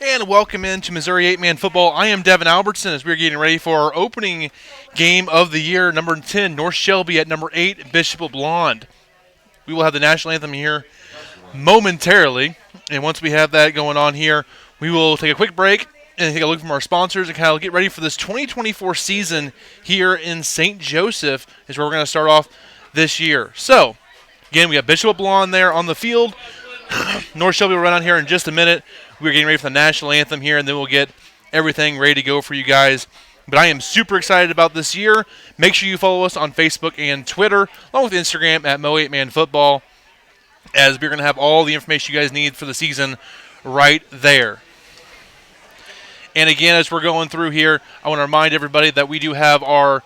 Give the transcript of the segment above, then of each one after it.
And welcome into Missouri 8-Man Football. I am Devin Albertson as we're getting ready for our opening game of the year, number 10, North Shelby at number 8, Bishop LeBlond. We will have the national anthem here momentarily, and once we have that going on here, we will take a quick break and take a look from our sponsors and kind of get ready for this 2024 season here in St. Joseph is where we're going to start off this year. So, again, we got Bishop LeBlond there on the field. North Shelby will run out here in just a minute. We're getting ready for the national anthem here, and then we'll get everything ready to go for you guys. But I am super excited about this year. Make sure you follow us on Facebook and Twitter, along with Instagram at Mo8ManFootball, as we're going to have all the information you guys need for the season right there. And again, as we're going through here, I want to remind everybody that we do have our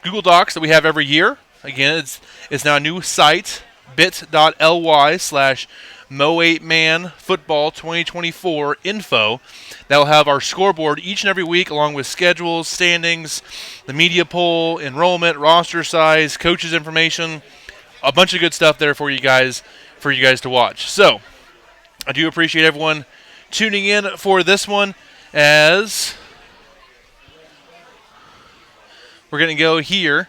Google Docs that we have every year. Again, it's now a new site, bit.ly/Mo8ManFootball 2024 info. That will have our scoreboard each and every week, along with schedules, standings, the media poll, enrollment, roster size, coaches information, a bunch of good stuff there for you guys to watch. So, I do appreciate everyone tuning in for this one, as we're going to go here.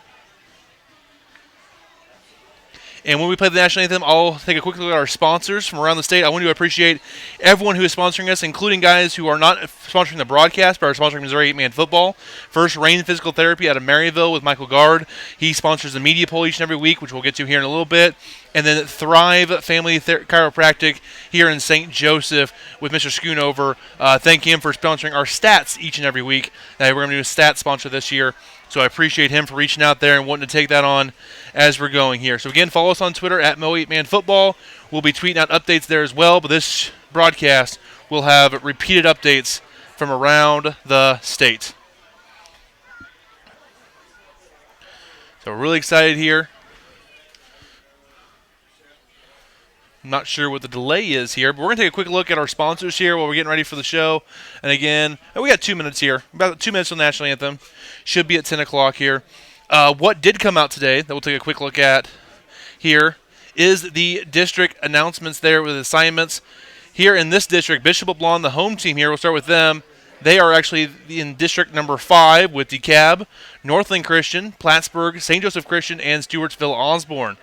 And when we play the national anthem, I'll take a quick look at our sponsors from around the state. I want to appreciate everyone who is sponsoring us, including guys who are not sponsoring the broadcast, but are sponsoring Missouri 8-Man Football. First, Rain Physical Therapy out of Maryville with Michael Gard. He sponsors the media poll each and every week, which we'll get to here in a little bit. And then Thrive Family Chiropractic here in St. Joseph with Mr. Schoonover. Thank him for sponsoring our stats each and every week. We're going to do a stats sponsor this year. So I appreciate him for reaching out there and wanting to take that on as we're going here. So again, follow us on Twitter at Mo8ManFootball. We'll be tweeting out updates there as well, but this broadcast will have repeated updates from around the state. So we're really excited here. I'm not sure what the delay is here, but we're going to take a quick look at our sponsors here while we're getting ready for the show. And again, we got 2 minutes here, about 2 minutes on the national anthem. Should be at 10 o'clock here. What did come out today that we'll take a quick look at here is the district announcements there with assignments. Here in this district, Bishop LeBlond, the home team here, we'll start with them. They are actually in district number 5 with DeKalb, Northland Christian, Plattsburgh, St. Joseph Christian, and Stewartsville Osborne.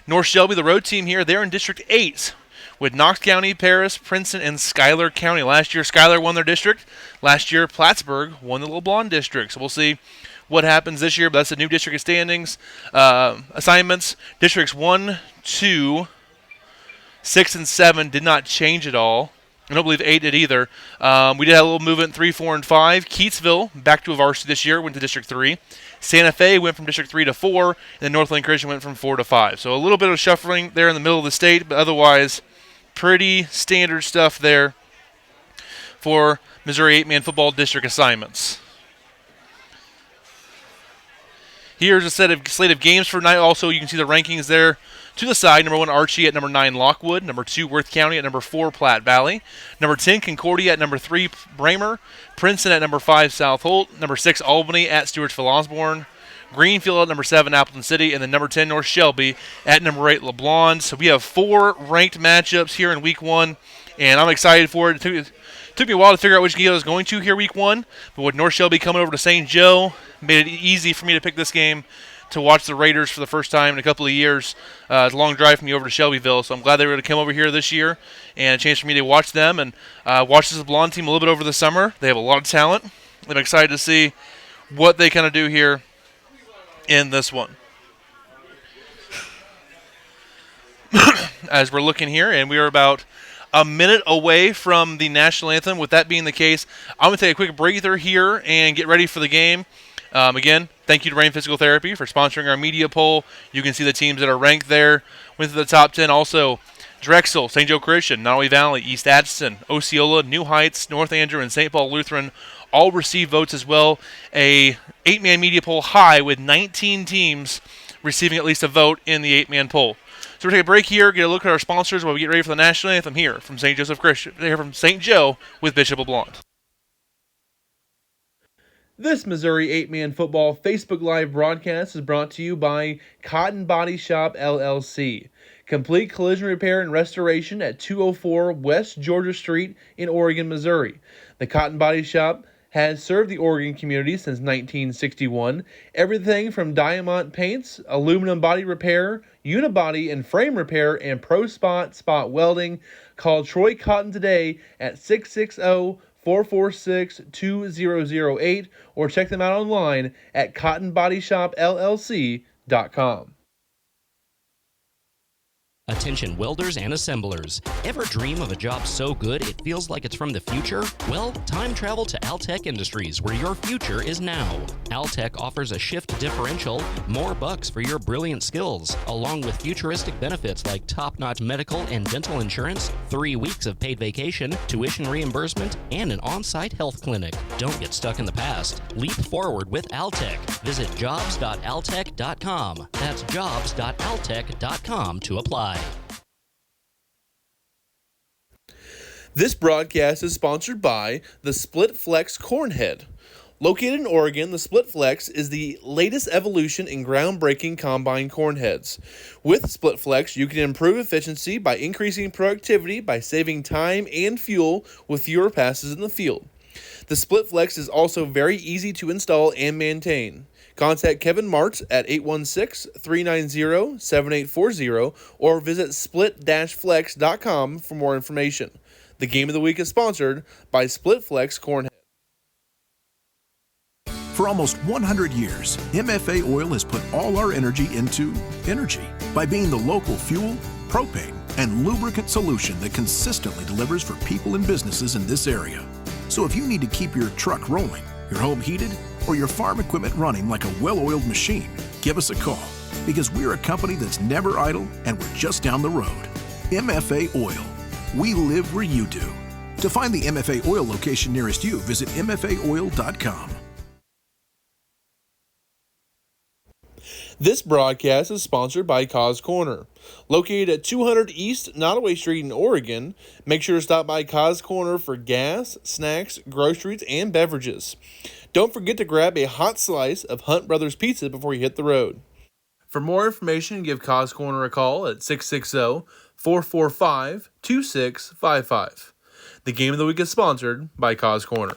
North Shelby, the road team here, they're in District 8 with Knox County, Paris, Princeton, and Schuyler County. Last year, Schuyler won their district. Last year, Plattsburgh won the LeBlond district. So we'll see what happens this year, but that's the new district standings. Assignments, Districts 1, 2, 6, and 7 did not change at all. I don't believe 8 did either. We did have a little movement in 3, 4, and 5. Keatsville, back to a varsity this year, went to District 3. Santa Fe went from District 3 to 4, and then Northland Christian went from 4 to 5. So a little bit of shuffling there in the middle of the state, but otherwise pretty standard stuff there for Missouri 8-Man Football district assignments. Here's a slate of games for tonight. Also, you can see the rankings there to the side. Number 1, Archie at number 9, Lockwood. Number 2, Worth County at number 4, Platte Valley. Number 10, Concordia at number 3, Bramer. Princeton at number 5, South Holt. Number 6, Albany at Stewartsville Osborne. Greenfield at number 7, Appleton City. And then number 10, North Shelby at number 8, LeBlond. So we have 4 ranked matchups here in Week 1, and I'm excited for it. It took me a while to figure out which game I was going to here Week 1, but with North Shelby coming over to St. Joe, made it easy for me to pick this game to watch the Raiders for the first time in a couple of years. It's a long drive from me over to Shelbyville, so I'm glad they were able to come over here this year and a chance for me to watch them and watch this LeBlond team a little bit over the summer. They have a lot of talent. I'm excited to see what they kind of do here in this one. As we're looking here, and we are about a minute away from the national anthem. With that being the case, I'm going to take a quick breather here and get ready for the game. Again, thank you to Rain Physical Therapy for sponsoring our media poll. You can see the teams that are ranked there went to the top 10. Also, Drexel, St. Joe Christian, Nottoway Valley, East Atchison, Osceola, New Heights, North Andrew, and St. Paul Lutheran all received votes as well. A 8-man media poll high with 19 teams receiving at least a vote in the 8-man poll. So we're going to take a break here, get a look at our sponsors while we get ready for the national anthem here from St. Joseph Christian, here from St. Joe with Bishop LeBlond. This Missouri 8-Man Football Facebook Live broadcast is brought to you by Cotton Body Shop, LLC. Complete collision repair and restoration at 204 West Georgia Street in Oregon, Missouri. The Cotton Body Shop has served the Oregon community since 1961. Everything from diamond paints, aluminum body repair, unibody and frame repair, and pro spot welding. Call Troy Cotton today at 660-446-2008 or check them out online at cottonbodyshopllc.com. Attention welders and assemblers. Ever dream of a job so good it feels like it's from the future? Well, time travel to Altec Industries, where your future is now. Altec offers a shift differential, more bucks for your brilliant skills, along with futuristic benefits like top-notch medical and dental insurance, 3 weeks of paid vacation, tuition reimbursement, and an on-site health clinic. Don't get stuck in the past. Leap forward with Altec. Visit jobs.altec.com. That's jobs.altec.com to apply. This broadcast is sponsored by the Split Flex Cornhead. Located in Oregon, the Split Flex is the latest evolution in groundbreaking combine cornheads. With Split Flex, you can improve efficiency by increasing productivity by saving time and fuel with fewer passes in the field. The Split Flex is also very easy to install and maintain. Contact Kevin Martz at 816-390-7840 or visit split-flex.com for more information. The Game of the Week is sponsored by Split Flex Cornhead. For almost 100 years, MFA Oil has put all our energy into energy by being the local fuel, propane, and lubricant solution that consistently delivers for people and businesses in this area. So if you need to keep your truck rolling, your home heated, or your farm equipment running like a well-oiled machine, give us a call, because we're a company that's never idle and we're just down the road. MFA Oil. We live where you do. To find the MFA Oil location nearest you, visit mfaoil.com. This broadcast is sponsored by Cause Corner. Located at 200 East Nottoway Street in Oregon, make sure to stop by Cause Corner for gas, snacks, groceries, and beverages. Don't forget to grab a hot slice of Hunt Brothers Pizza before you hit the road. For more information, give Cause Corner a call at 660-445-2655. The Game of the Week is sponsored by Cause Corner.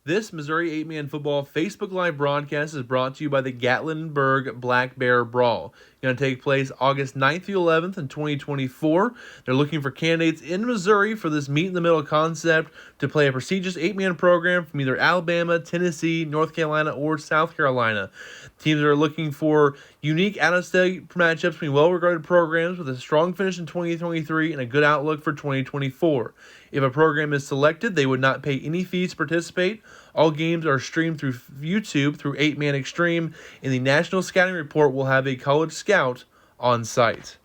This Missouri 8-Man Football Facebook Live broadcast is brought to you by the Gatlinburg Black Bear Brawl. It's going to take place August 9th through 11th in 2024. They're looking for candidates in Missouri for this meet-in-the-middle concept to play a prestigious 8-man program from either Alabama, Tennessee, North Carolina, or South Carolina. Teams are looking for unique out-of-state matchups between well-regarded programs with a strong finish in 2023 and a good outlook for 2024. If a program is selected, they would not pay any fees to participate. All games are streamed through YouTube through 8-Man Extreme, and the National Scouting Report will have a college scout on site.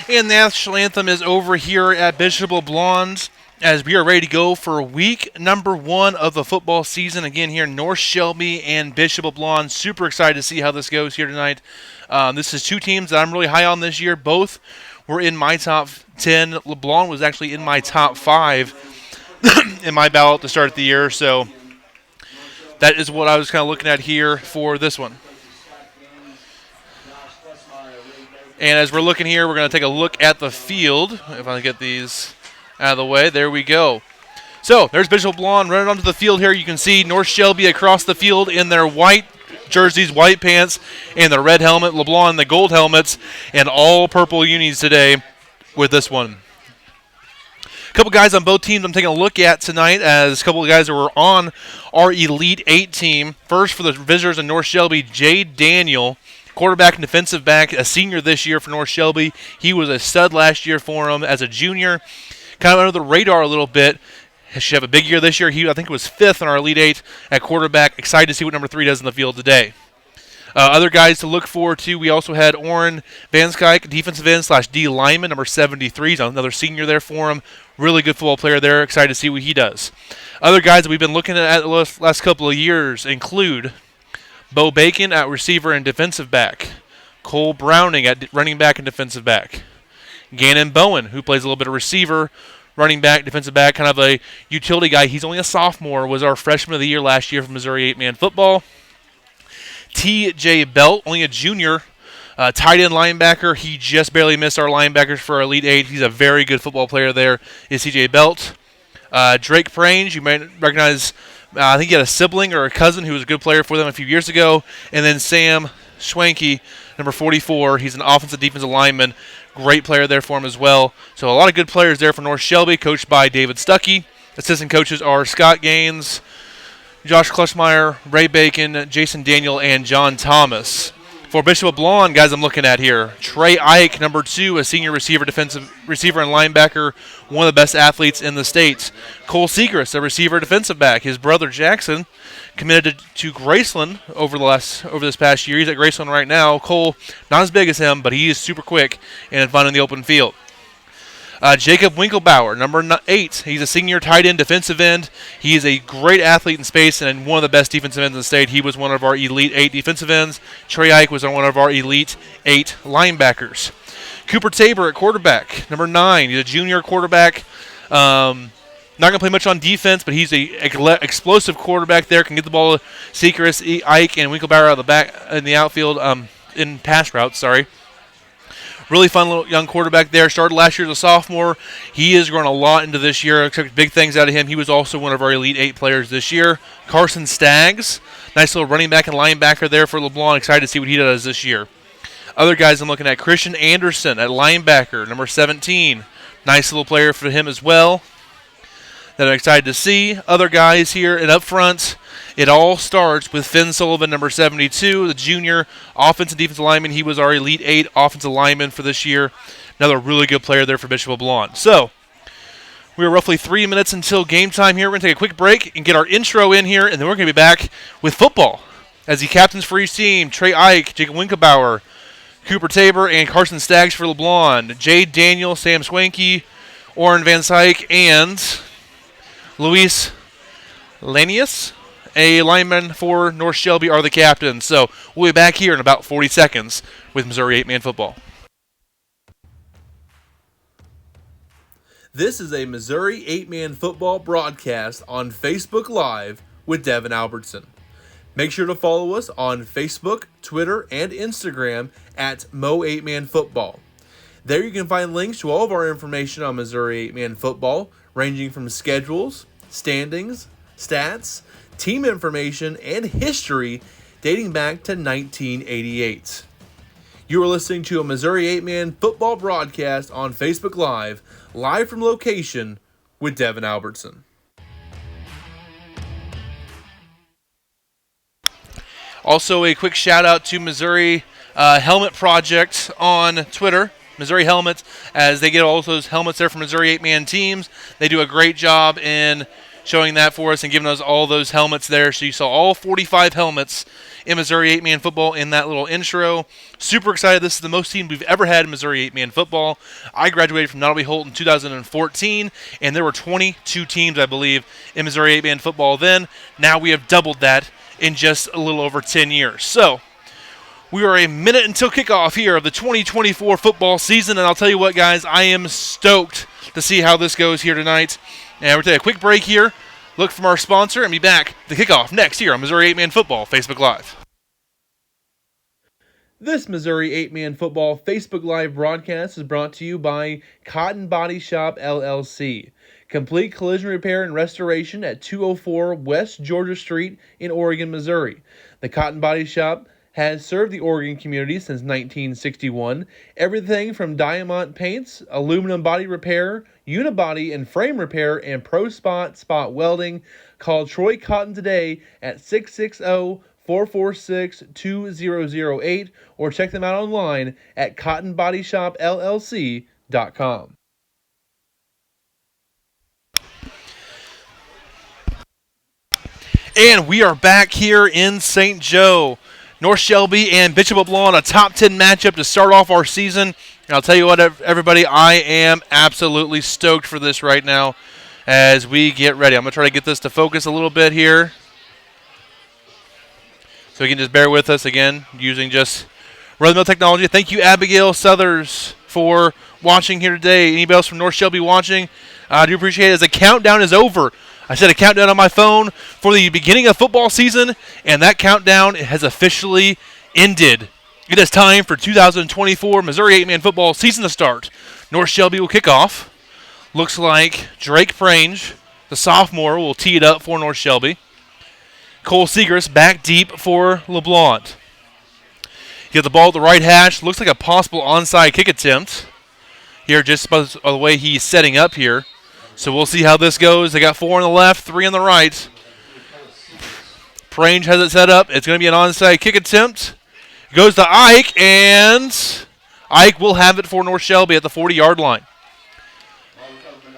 And the national anthem is over here at Bishop LeBlond as we are ready to go for week number 1 of the football season. Again, here in North Shelby and Bishop LeBlond. Super excited to see how this goes here tonight. This is two teams that I'm really high on this year. Both were in my top 10. LeBlond was actually in my top 5 in my ballot to start the year. So that is what I was kind of looking at here for this one. And as we're looking here, we're going to take a look at the field. If I get these out of the way, there we go. So there's Bishop LeBlond running onto the field here. You can see North Shelby across the field in their white jerseys, white pants, and the red helmet. LeBlond in the gold helmets, and all purple unis today with this one. A couple guys on both teams I'm taking a look at tonight as a couple of guys that were on our Elite 8 team. First for the visitors in North Shelby, Jay Daniel, quarterback and defensive back, a senior this year for North Shelby. He was a stud last year for him as a junior. Kind of under the radar a little bit. Should have a big year this year. He, I think, was 5th in our Elite 8 at quarterback. Excited to see what number 3 does in the field today. Other guys to look forward to, we also had Oren Van Skyke, defensive end / D lineman, number 73. He's another senior there for him. Really good football player there. Excited to see what he does. Other guys that we've been looking at the last couple of years include Bo Bacon at receiver and defensive back, Cole Browning at running back and defensive back, Gannon Bowen, who plays a little bit of receiver, running back, defensive back, kind of a utility guy. He's only a sophomore, was our freshman of the year last year from Missouri 8-man football. T.J. Belt, only a junior, tight end linebacker. He just barely missed our linebackers for our Elite 8. He's a very good football player there, is T.J. Belt. Drake Prange, you might recognize, I think he had a sibling or a cousin who was a good player for them a few years ago. And then Sam Schwanke, number 44. He's an offensive defensive lineman. Great player there for him as well. So a lot of good players there for North Shelby, coached by David Stuckey. Assistant coaches are Scott Gaines, Josh Klushmeyer, Ray Bacon, Jason Daniel, and John Thomas. For Bishop LeBlond, guys I'm looking at here, Trey Ike, number 2, a senior defensive receiver and linebacker, one of the best athletes in the state. Cole Segrist, a receiver defensive back. His brother Jackson committed to Graceland over this past year. He's at Graceland right now. Cole, not as big as him, but he is super quick and fun in the open field. Jacob Winklebauer, number 8. He's a senior tight end, defensive end. He is a great athlete in space and one of the best defensive ends in the state. He was one of our Elite 8 defensive ends. Trey Ike was one of our Elite 8 linebackers. Cooper Tabor at quarterback, number 9. He's a junior quarterback. Not going to play much on defense, but he's a explosive quarterback there. Can get the ball to Seacrest, Ike, and Winklebauer out of the back in the outfield, in pass routes, sorry. Really fun little young quarterback there. Started last year as a sophomore. He has grown a lot into this year. Expect big things out of him. He was also one of our Elite 8 players this year. Carson Staggs, nice little running back and linebacker there for LeBlond. Excited to see what he does this year. Other guys I'm looking at, Christian Anderson at linebacker, number 17. Nice little player for him as well that I'm excited to see. Other guys here and up front, it all starts with Finn Sullivan, number 72, the junior offensive and defensive lineman. He was our Elite 8 offensive lineman for this year. Another really good player there for Bishop LeBlond. So, we are roughly 3 minutes until game time here. We're going to take a quick break and get our intro in here, and then we're going to be back with football. As the captains for each team, Trey Ike, Jacob Winklebauer, Cooper Tabor, and Carson Staggs for LeBlond. Jay Daniel, Sam Swanke, Oren Van Syke, and Luis Lanius, a lineman for North Shelby, are the captains. So we'll be back here in about 40 seconds with Missouri 8-man football. This is a Missouri 8-man football broadcast on Facebook Live with Devin Albertson. Make sure to follow us on Facebook, Twitter, and Instagram at Mo 8-man football. There you can find links to all of our information on Missouri 8-man football, ranging from schedules, standings, stats, team information, and history dating back to 1988. You are listening to a Missouri 8-man football broadcast on Facebook live from location with Devin Albertson. Also, a quick shout out to Missouri Helmet Project on Twitter. Missouri Helmets, as they get all those helmets there from Missouri 8-man teams. They do a great job in showing that for us and giving us all those helmets there. So you saw all 45 helmets in Missouri 8-man football in that little intro. Super excited. This is the most teams we've ever had in Missouri 8-man football. I graduated from Nottoway Holt in 2014, and there were 22 teams, I believe, in Missouri 8-man football then. Now we have doubled that in just a little over 10 years. So we are a minute until kickoff here of the 2024 football season, and I'll tell you what, guys, I am stoked to see how this goes here tonight. And we're going to take a quick break here, look from our sponsor, and be back the kickoff next here on Missouri 8-man football Facebook Live. This Missouri 8-man football Facebook Live broadcast is brought to you by Cotton Body Shop, LLC. Complete collision repair and restoration at 204 West Georgia Street in Oregon, Missouri. The Cotton Body Shop has served the Oregon community since 1961. Everything from diamond paints, aluminum body repair, unibody and frame repair, and pro spot welding. Call Troy Cotton today at 660-446-2008 or check them out online at cottonbodyshopllc.com. And we are back here in St. Joe. North Shelby and Bishop LeBlond, a top 10 matchup to start off our season. And I'll tell you what, everybody, I am absolutely stoked for this right now as we get ready. I'm going to try to get this to focus a little bit here. So you can just bear with us again using just run-of-the-mill technology. Thank you, Abigail Southers, for watching here today. Anybody else from North Shelby watching? I do appreciate it as the countdown is over. I set a countdown on my phone for the beginning of football season, and that countdown has officially ended. It is time for 2024 Missouri 8-man football season to start. North Shelby will kick off. Looks like Drake Prange, the sophomore, will tee it up for North Shelby. Cole Segrist back deep for LeBlond. Get the ball at the right hash. Looks like a possible onside kick attempt here just by the way he's setting up here. So we'll see how this goes. They got 4 on the left, 3 on the right. Prange has it set up. It's going to be an onside kick attempt. Goes to Ike, and Ike will have it for North Shelby at the 40-yard line.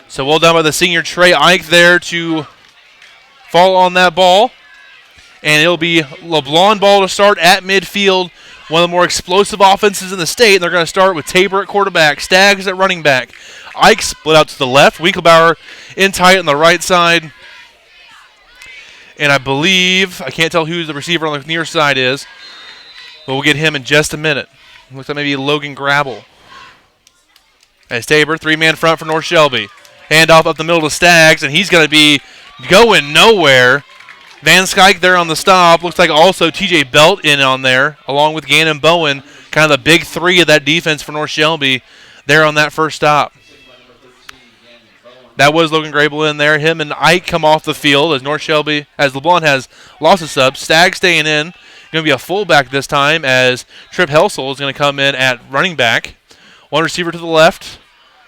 So well done by the senior Trey Ike there to fall on that ball. And it'll be LeBlond ball to start at midfield. One of the more explosive offenses in the state. And they're going to start with Tabor at quarterback, Staggs at running back. Ike split out to the left. Winklebauer in tight on the right side. And I believe, I can't tell who the receiver on the near side is, but we'll get him in just a minute. Looks like maybe Logan Grabble. As Tabor, 3-man front for North Shelby. Handoff up the middle to Staggs, and he's going to be going nowhere. Van Skyke there on the stop. Looks like also TJ Belt in on there, along with Gannon Bowen, kind of the big three of that defense for North Shelby there on that first stop. That was Logan Grable in there. Him and Ike come off the field as North Shelby, as LeBlond has lost a sub. Stagg staying in. Going to be a fullback this time as Trip Helsel is going to come in at running back. One receiver to the left.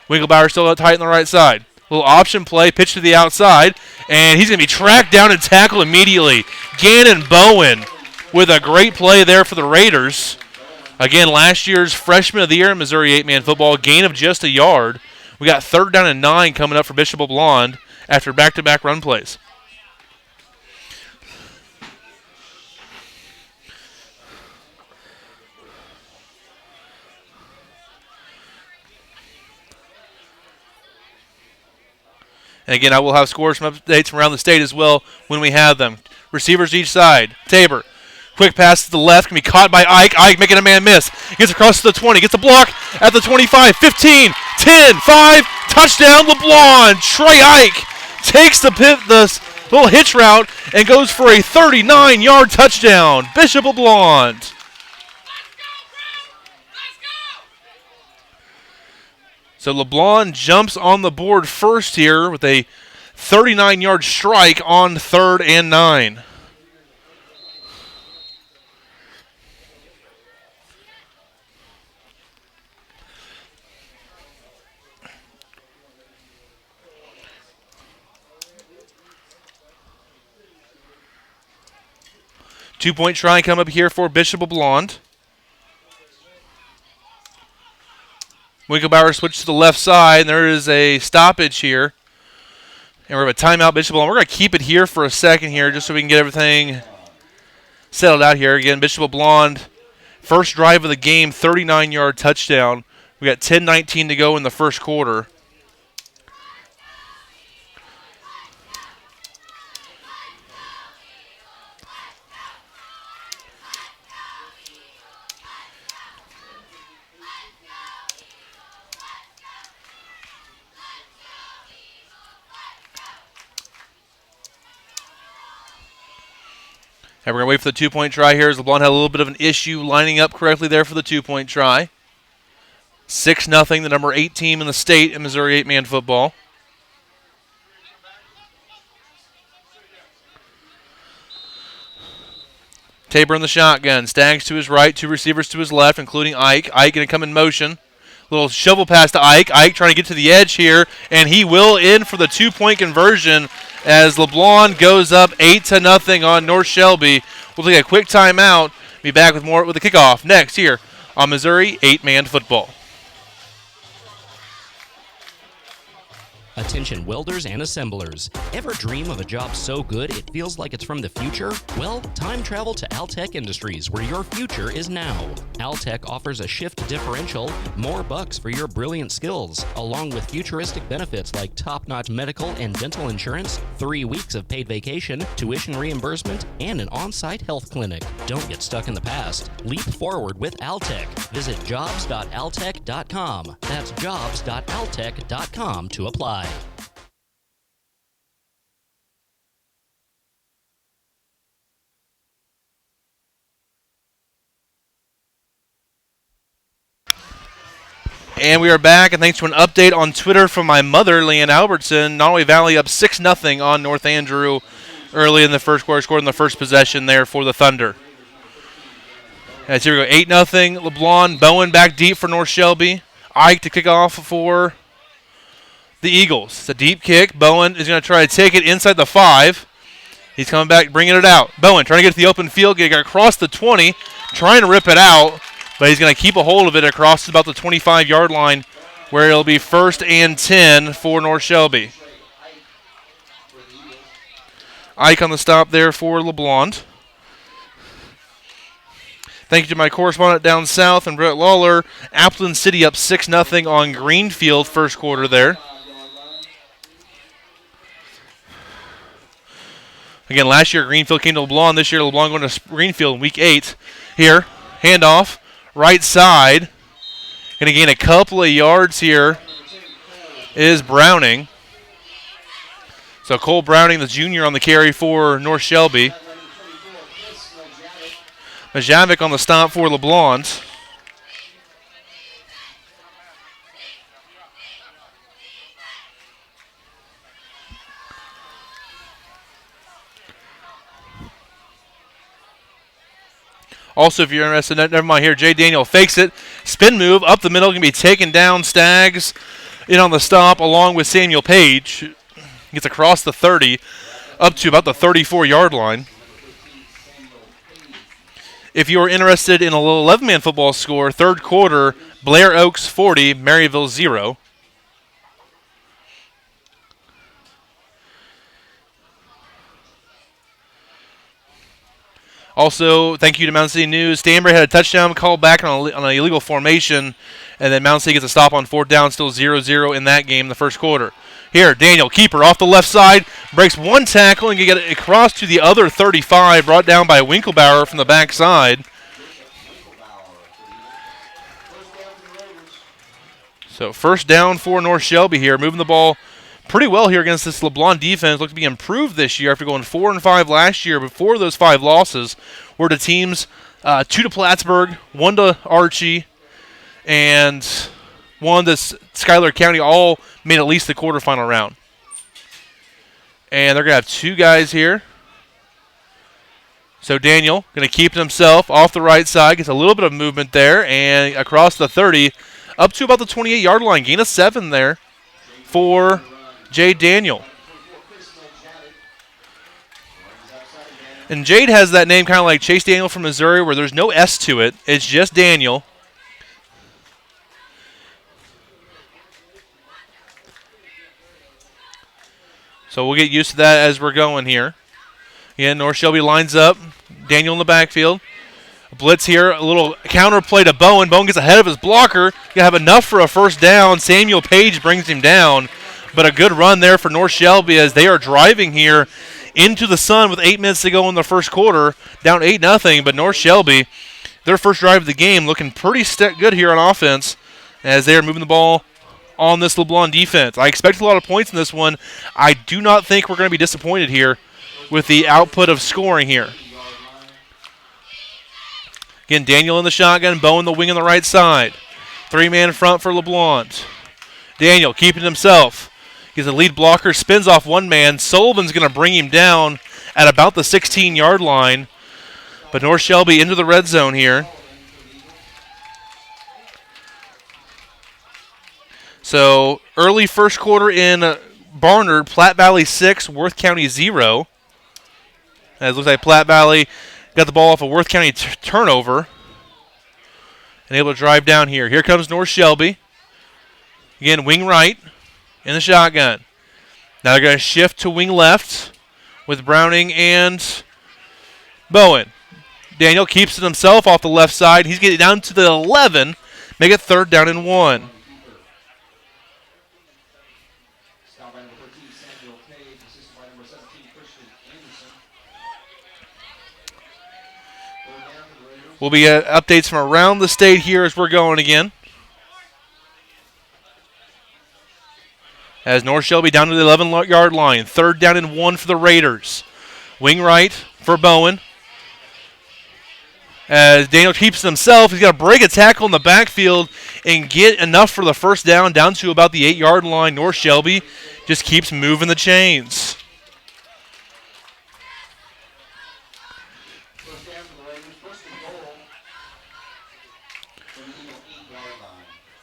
Winklebauer still out tight on the right side. Little option play, pitch to the outside, and he's going to be tracked down and tackled immediately. Gannon Bowen with a great play there for the Raiders. Again, last year's freshman of the year in Missouri 8-man football, gain of just a yard. We got 3rd down and 9 coming up for Bishop LeBlond after back-to-back run plays. And again, I will have scores from updates from around the state as well when we have them. Receivers each side. Tabor. Quick pass to the left. Can be caught by Ike. Ike making a man miss. Gets across to the 20. Gets a block at the 25. 15. 10. 5. Touchdown, LeBlond. Trey Ike takes the little hitch route and goes for a 39-yard touchdown. Bishop LeBlond. So LeBlond jumps on the board first here with a 39-yard strike on 3rd and 9. Two-point try come up here for Bishop LeBlond. Winklebauer switched to the left side, and there is a stoppage here. And we have a timeout, Bishop LeBlond. We're going to keep it here for a second here just so we can get everything settled out here. Again, Bishop LeBlond, first drive of the game, 39-yard touchdown. We got 10:19 to go in the first quarter. And we're going to wait for the two-point try here as LeBlond had a little bit of an issue lining up correctly there for the two-point try. 6-0, the number 8 team in the state in Missouri 8-man football. Tabor in the shotgun. Staggs to his right, 2 receivers to his left, including Ike. Ike going to come in motion. Little shovel pass to Ike. Ike trying to get to the edge here, and he will in for the 2-point conversion as LeBlond goes up 8-0 on North Shelby. We'll take a quick timeout. Be back with more with the kickoff next here on Missouri 8-man football. Attention welders and assemblers. Ever dream of a job so good it feels like it's from the future? Well, time travel to Altech Industries, where your future is now. Altech offers a shift differential, more bucks for your brilliant skills, along with futuristic benefits like top-notch medical and dental insurance, 3 weeks of paid vacation, tuition reimbursement, and an on-site health clinic. Don't get stuck in the past. Leap forward with Altech. Visit jobs.altech.com. That's jobs.altech.com to apply. And we are back, and thanks to an update on Twitter from my mother, Leanne Albertson, Nottoway Valley up 6-0 on North Andrew early in the first quarter, scored in the first possession there for the Thunder. As here we go, 8-0, LeBlond, Bowen back deep for North Shelby. Ike to kick off for the Eagles. It's a deep kick. Bowen is going to try to take it inside the 5. He's coming back, bringing it out. Bowen trying to get to the open field, getting across the 20, trying to rip it out, but he's going to keep a hold of it across about the 25-yard line, where it'll be 1st and 10 for North Shelby. Ike on the stop there for LeBlond. Thank you to my correspondent down south and Brett Lawler. Appleton City up 6-0 on Greenfield first quarter there. Again, last year Greenfield came to LeBlond. This year LeBlond going to Greenfield in week 8. Here, handoff, right side. Going to gain a couple of yards here is Browning. So Cole Browning, the junior, on the carry for North Shelby. Majavic on the stop for LeBlond. Also, if you're interested, never mind here, Jay Daniel fakes it. Spin move up the middle, going to be taken down. Staggs in on the stop along with Samuel Page. Gets across the 30 up to about the 34-yard line. If you are interested in a little 11-man football score, third quarter, Blair Oaks 40, Maryville 0. Also, thank you to Mountain City News. Stanbury had a touchdown call back on an illegal formation, and then Mountain City gets a stop on 4th down, still 0-0 in that game in the first quarter. Here, Daniel, keeper off the left side, breaks one tackle and can get it across to the other 35, brought down by Winklebauer from the backside. So first down for North Shelby here, moving the ball pretty well here against this LeBlond defense. Looked to be improved this year after going 4-5 last year. Before those 5 losses were to teams 2 to Plattsburgh, 1 to Archie, and 1 to Schuyler County, all made at least the quarterfinal round. And they're going to have 2 guys here. So Daniel going to keep it himself off the right side, gets a little bit of movement there, and across the 30, up to about the 28-yard line. Gain of 7 there for Jade Daniel. And Jade has that name kind of like Chase Daniel from Missouri, where there's no S to it. It's just Daniel. So we'll get used to that as we're going here. Again, North Shelby lines up. Daniel in the backfield. A blitz here, a little counter play to Bowen. Bowen gets ahead of his blocker. Gonna have enough for a first down. Samuel Page brings him down. But a good run there for North Shelby as they are driving here into the sun with 8 minutes to go in the first quarter. Down 8-0, but North Shelby, their first drive of the game, looking pretty good here on offense as they are moving the ball on this LeBlond defense. I expect a lot of points in this one. I do not think we're going to be disappointed here with the output of scoring here. Again, Daniel in the shotgun, Bowen the wing on the right side. 3-man front for LeBlond. Daniel keeping himself. He's a lead blocker, spins off one man. Sullivan's going to bring him down at about the 16-yard line. But North Shelby into the red zone here. So early first quarter in Barnard, Platte Valley 6, Worth County 0. As it looks like Platte Valley got the ball off a Worth County turnover and able to drive down here. Here comes North Shelby. Again, wing right in the shotgun. Now they're going to shift to wing left with Browning and Bowen. Daniel keeps it himself off the left side. He's getting down to the 11. Make it 3rd down and 1. Will be updates from around the state here as we're going again. As North Shelby down to the 11-yard line. 3rd down and 1 for the Raiders. Wing right for Bowen. As Daniel keeps it himself, he's got to break a tackle in the backfield and get enough for the 1st down to about the 8-yard line. North Shelby just keeps moving the chains.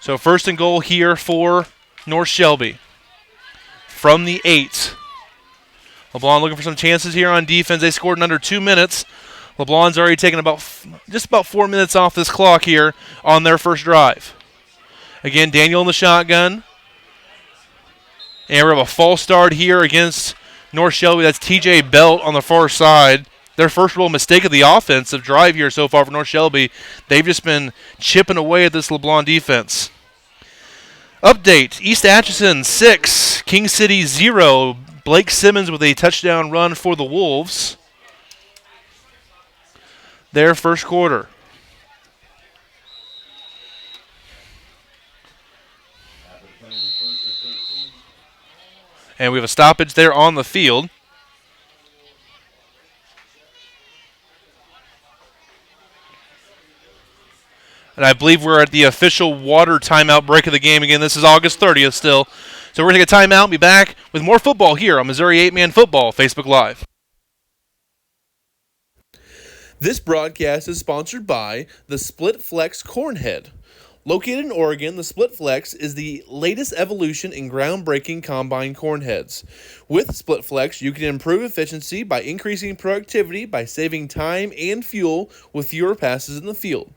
So 1st and goal here for North Shelby from the 8. LeBlond looking for some chances here on defense. They scored in under 2 minutes. LeBlond's already taken just about 4 minutes off this clock here on their first drive. Again, Daniel in the shotgun. And we have a false start here against North Shelby. That's TJ Belt on the far side. Their first real mistake of the offensive drive here so far for North Shelby. They've just been chipping away at this LeBlond defense. Update, East Atchison 6, King City 0. Blake Simmons with a touchdown run for the Wolves. Their first quarter. And we have a stoppage there on the field. And I believe we're at the official water timeout break of the game again. This is August 30th still. So we're going to take a timeout and be back with more football here on Missouri 8-Man Football Facebook Live. This broadcast is sponsored by the Split Flex Cornhead. Located in Oregon, the Split Flex is the latest evolution in groundbreaking combine cornheads. With Split Flex, you can improve efficiency by increasing productivity by saving time and fuel with fewer passes in the field.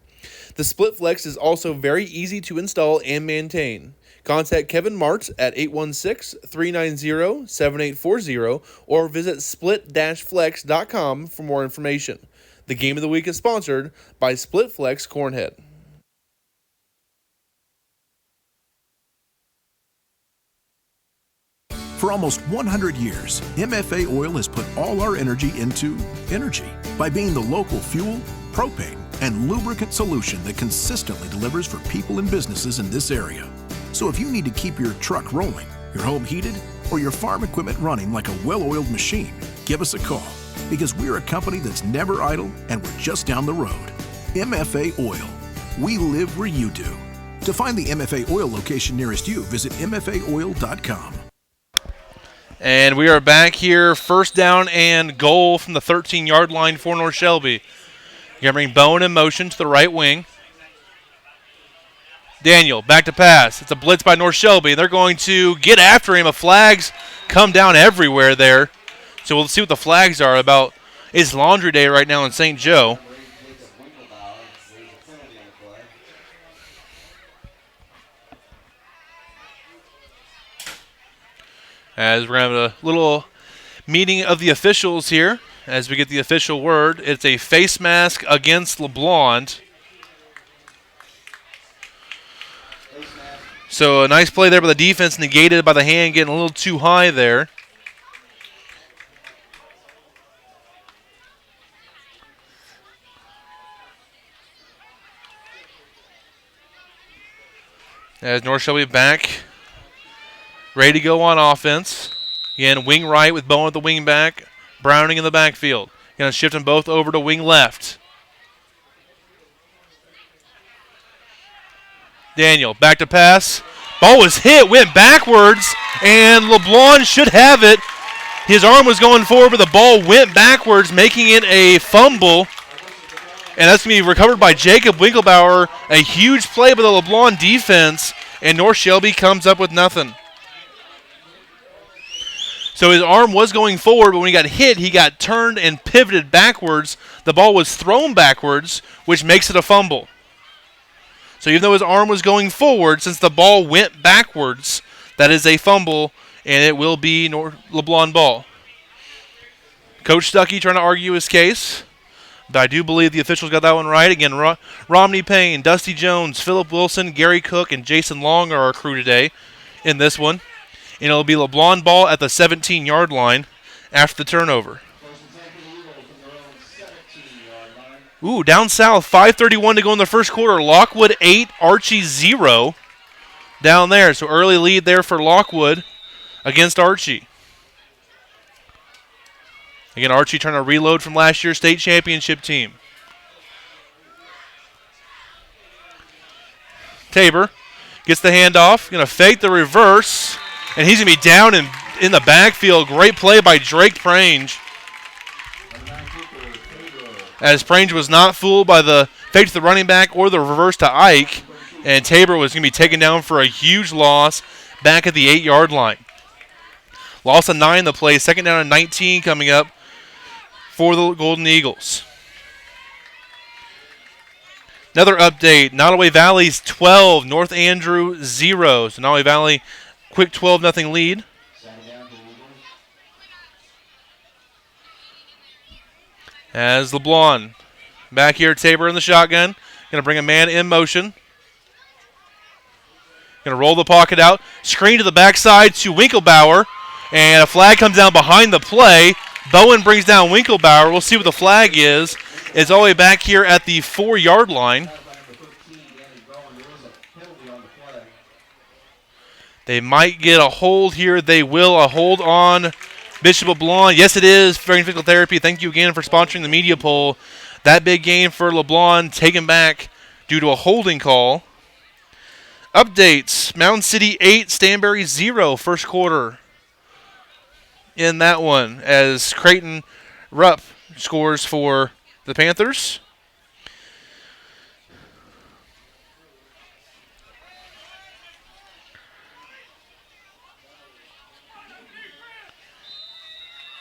The Split Flex is also very easy to install and maintain. Contact Kevin Martz at 816-390-7840 or visit split-flex.com for more information. The game of the week is sponsored by Split Flex Cornhead. For almost 100 years, MFA Oil has put all our energy into energy by being the local fuel, propane, and lubricant solution that consistently delivers for people and businesses in this area. So if you need to keep your truck rolling, your home heated, or your farm equipment running like a well-oiled machine, give us a call because we're a company that's never idle and we're just down the road. MFA Oil. We live where you do. To find the MFA Oil location nearest you, visit mfaoil.com. And we are back here, 1st down and goal from the 13-yard line for North Shelby. You're going to bring Bowen in motion to the right wing. Daniel, back to pass. It's a blitz by North Shelby. They're going to get after him. Flags come down everywhere there. So we'll see what the flags are about. It's laundry day right now in St. Joe. As we're going to have a little meeting of the officials here as we get the official word. It's a face mask against LeBlond. So a nice play there by the defense, negated by the hand getting a little too high there. As North Shelby back, ready to go on offense. Again, wing right with Bowen at the wing back. Browning in the backfield. Going to shift them both over to wing left. Daniel, back to pass. Ball was hit, went backwards, and LeBlond should have it. His arm was going forward, but the ball went backwards, making it a fumble. And that's going to be recovered by Jacob Winklebauer. A huge play by the LeBlond defense, and North Shelby comes up with nothing. So his arm was going forward, but when he got hit, he got turned and pivoted backwards. The ball was thrown backwards, which makes it a fumble. So even though his arm was going forward, since the ball went backwards, that is a fumble, and it will be LeBlond ball. Coach Stuckey trying to argue his case, but I do believe the officials got that one right. Again, Romney Payne, Dusty Jones, Philip Wilson, Gary Cook, and Jason Long are our crew today in this one. And it'll be LeBlond ball at the 17-yard line after the turnover. Ooh, down south, 5:31 to go in the first quarter. Lockwood 8, Archie 0 down there. So early lead there for Lockwood against Archie. Again, Archie trying to reload from last year's state championship team. Tabor gets the handoff, going to fake the reverse, and he's going to be down in the backfield. Great play by Drake Prange. As Prange was not fooled by the fake to the running back or the reverse to Ike, and Tabor was going to be taken down for a huge loss back at the 8-yard line. Loss of 9 the play, second down and 19 coming up for the Golden Eagles. Another update, Nottoway Valley's 12, North Andrew 0. So Nottoway Valley, quick 12-0 lead. As LeBlond back here, Tabor in the shotgun. Going to bring a man in motion. Going to roll the pocket out. Screen to the backside to Winklebauer. And a flag comes down behind the play. Bowen brings down Winklebauer. We'll see what the flag is. It's all the way back here at the 4-yard line. They might get a hold here. They will. A hold on Bishop LeBlond. Yes, it is. Fairing Physical Therapy. Thank you again for sponsoring the media poll. That big game for LeBlond taken back due to a holding call. Updates. Mound City 8, Stanberry 0. First quarter in that one as Creighton Rupp scores for the Panthers.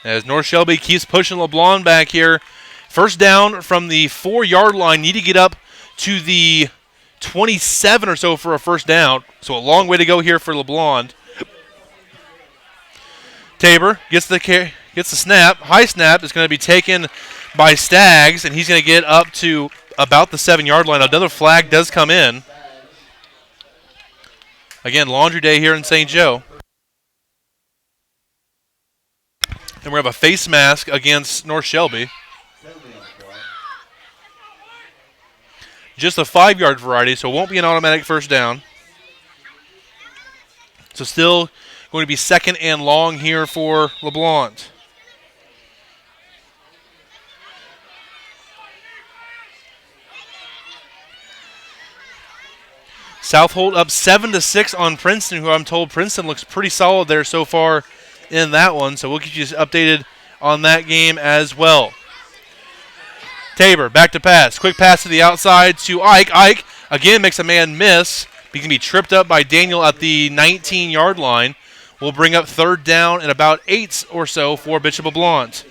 As North Shelby keeps pushing LeBlond back here. First down from the 4-yard line. Need to get up to the 27 or so for a first down. So a long way to go here for LeBlond. Tabor gets the snap. High snap is going to be taken by Staggs, and he's going to get up to about the 7-yard line. Another flag does come in. Again, laundry day here in St. Joe. And we have a face mask against North Shelby. Just a 5-yard variety, so it won't be an automatic first down. So still going to be second and long here for LeBlond. Southold up 7-6 on Princeton, who I'm told Princeton looks pretty solid there so far in that one. So we'll keep you updated on that game as well. Tabor back to pass. Quick pass to the outside to Ike. Ike again makes a man miss. He can be tripped up by Daniel at the 19-yard line. We'll bring up third down and about 8 or so for Bishop LeBlond.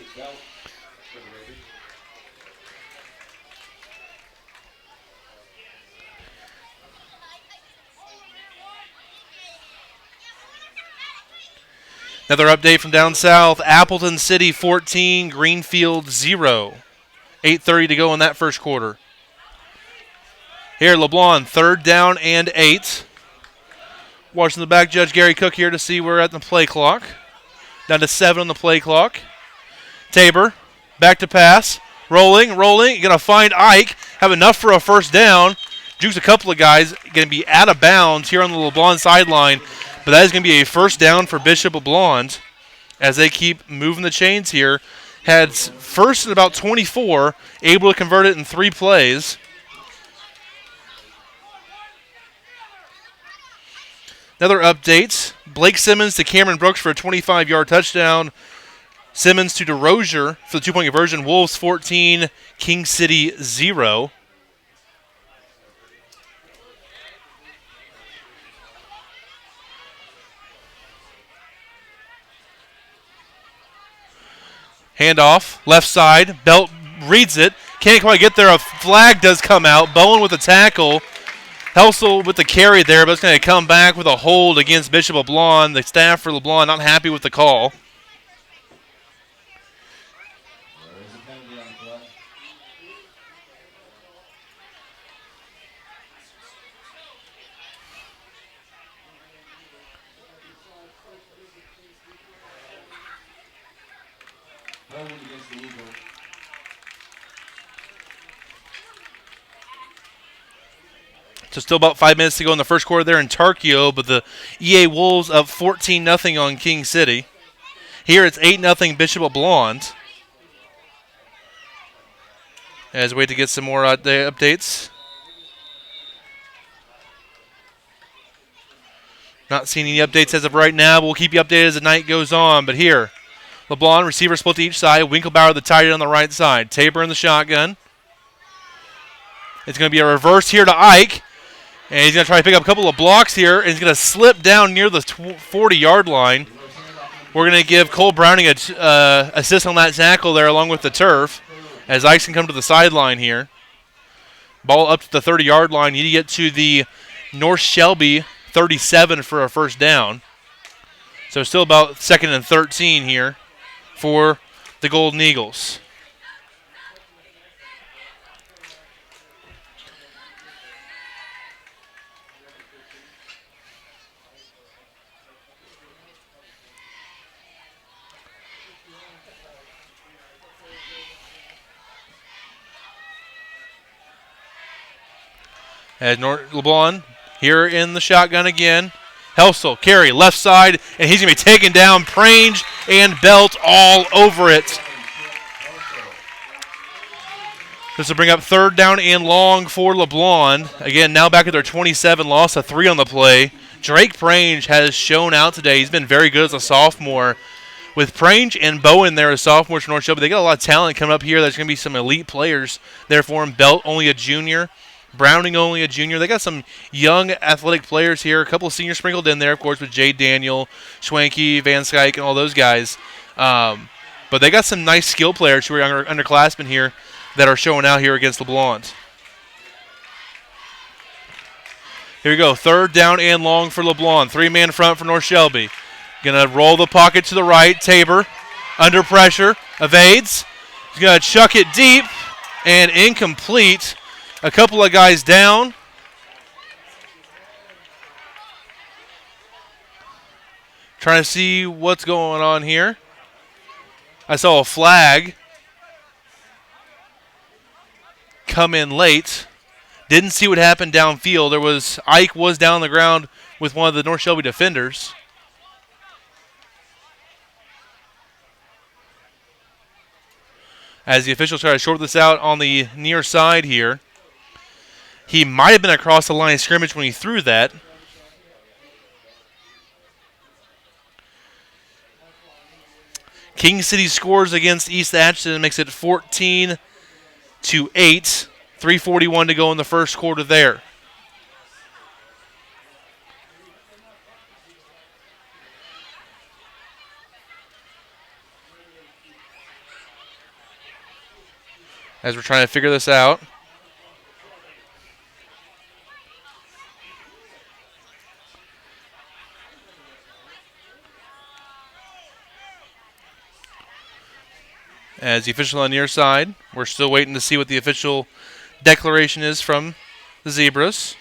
Another update from down south. Appleton City 14, Greenfield 0. 8:30 to go in that first quarter. Here, LeBlond, third down and 8. Watching the back judge, Gary Cook, here to see we're at the play clock. Down to 7 on the play clock. Tabor, back to pass. Rolling. Going to find Ike. Have enough for a first down. Jukes a couple of guys. Going to be out of bounds here on the LeBlond sideline. But that is going to be a first down for Bishop LeBlond as they keep moving the chains here. Had first and about 24, able to convert it in 3 plays. Another update, Blake Simmons to Cameron Brooks for a 25-yard touchdown. Simmons to DeRozier for the 2-point conversion. Wolves 14, King City 0. Handoff, left side. Belt reads it. Can't quite get there. A flag does come out. Bowen with a tackle. Helsel with the carry there, but it's going to come back with a hold against Bishop LeBlond. The staff for LeBlond not happy with the call. So still about 5 minutes to go in the first quarter there in Tarkio, but the EA Wolves up 14-0 on King City. Here it's 8-0 Bishop LeBlond. As we wait to get some more updates. Not seeing any updates as of right now, but we'll keep you updated as the night goes on. But here, LeBlond, receiver split to each side. Winklebauer, the tight end on the right side. Tabor in the shotgun. It's going to be a reverse here to Ike. And he's going to try to pick up a couple of blocks here. And he's going to slip down near the 40-yard line. We're going to give Cole Browning an assist on that tackle there along with the turf. As Ike's can come to the sideline here. Ball up to the 30-yard line. You need to get to the North Shelby 37 for a first down. So still about 2nd and 13 here for the Golden Eagles. As LeBlond here in the shotgun again. Helsel, carry, left side, and he's going to be taken down. Prange and Belt all over it. This will bring up 3rd down and long for LeBlond. Again, now back at their 27, loss of 3 on the play. Drake Prange has shown out today. He's been very good as a sophomore. With Prange and Bowen there as sophomores for North Shelby, they got a lot of talent coming up here. There's going to be some elite players there for him. Belt, only a junior. Browning, only a junior. They got some young athletic players here. A couple of seniors sprinkled in there, of course, with Jay Daniel, Schwanke, Van Skyke, and all those guys. But they got some nice skill players who are underclassmen here that are showing out here against LeBlond. Here we go. 3rd down and long for LeBlond. 3-man front for North Shelby. Going to roll the pocket to the right. Tabor under pressure. Evades. He's going to chuck it deep and incomplete. A couple of guys down. Trying to see what's going on here. I saw a flag come in late. Didn't see what happened downfield. Ike was down on the ground with one of the North Shelby defenders. As the officials try to short this out on the near side here. He might have been across the line of scrimmage when he threw that. King City scores against East Atchison and makes it 14-8. 3:41 to go in the first quarter there. As we're trying to figure this out. As the official on the near side, we're still waiting to see what the official declaration is from the Zebras.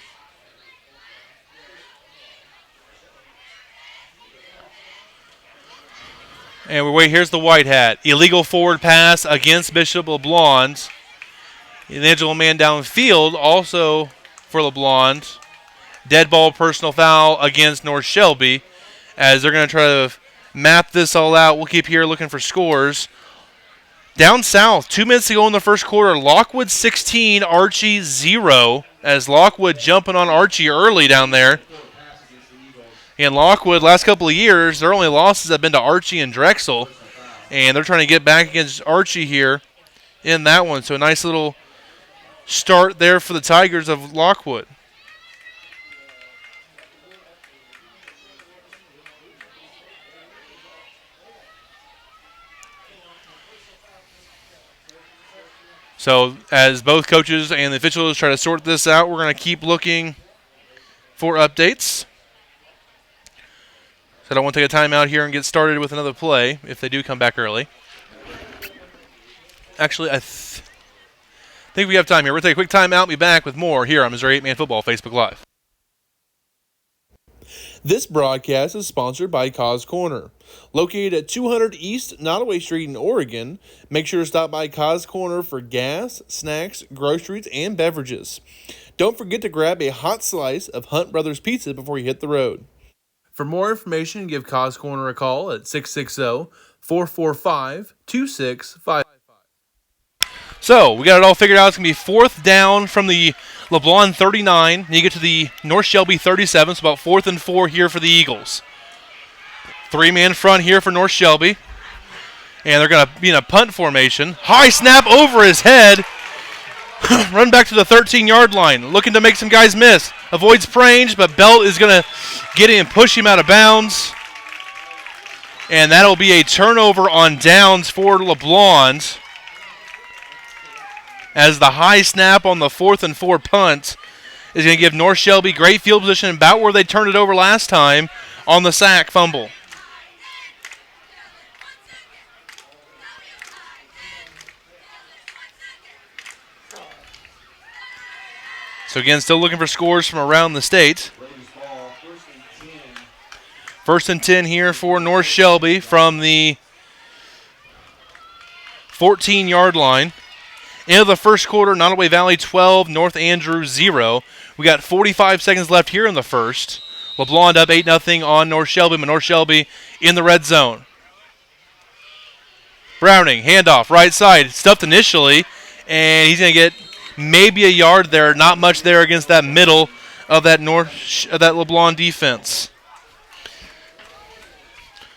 And we wait. Here's the white hat. Illegal forward pass against Bishop LeBlond. An individual man downfield also for LeBlond. Dead ball personal foul against North Shelby. As they're going to try to map this all out. We'll keep here looking for scores. Down south, 2 minutes to go in the first quarter. Lockwood 16, Archie 0. As Lockwood jumping on Archie early down there. And Lockwood, last couple of years, their only losses have been to Archie and Drexel. And they're trying to get back against Archie here in that one. So a nice little start there for the Tigers of Lockwood. So as both coaches and the officials try to sort this out, we're going to keep looking for updates. So I don't want to take a timeout here and get started with another play if they do come back early. Actually, I think we have time here. We're going to take a quick timeout and be back with more here on Missouri 8-Man Football Facebook Live. This broadcast is sponsored by Cause Corner. Located at 200 East Nottoway Street in Oregon, make sure to stop by Cause Corner for gas, snacks, groceries, and beverages. Don't forget to grab a hot slice of Hunt Brothers Pizza before you hit the road. For more information, give Cause Corner a call at 660-445-2655. So, we got it all figured out. It's going to be fourth down from the LeBlond 39. And you get to the North Shelby 37. It's about 4th and 4 here for the Eagles. 3-man front here for North Shelby. And they're going to be in a punt formation. High snap over his head. Run back to the 13-yard line. Looking to make some guys miss. Avoids Prange, but Belt is going to get in and push him out of bounds. And that'll be a turnover on downs for LeBlond, as the high snap on the 4th and 4 punt is going to give North Shelby great field position about where they turned it over last time on the sack fumble. So again, still looking for scores from around the state. First and 10 here for North Shelby from the 14-yard line. End of the first quarter, Nottoway Valley 12, North Andrew 0. We got 45 seconds left here in the first. LeBlond up 8-0 on North Shelby, but North Shelby in the red zone. Browning, handoff, right side, stuffed initially, and he's going to get maybe a yard there. Not much there against that middle of that LeBlond defense.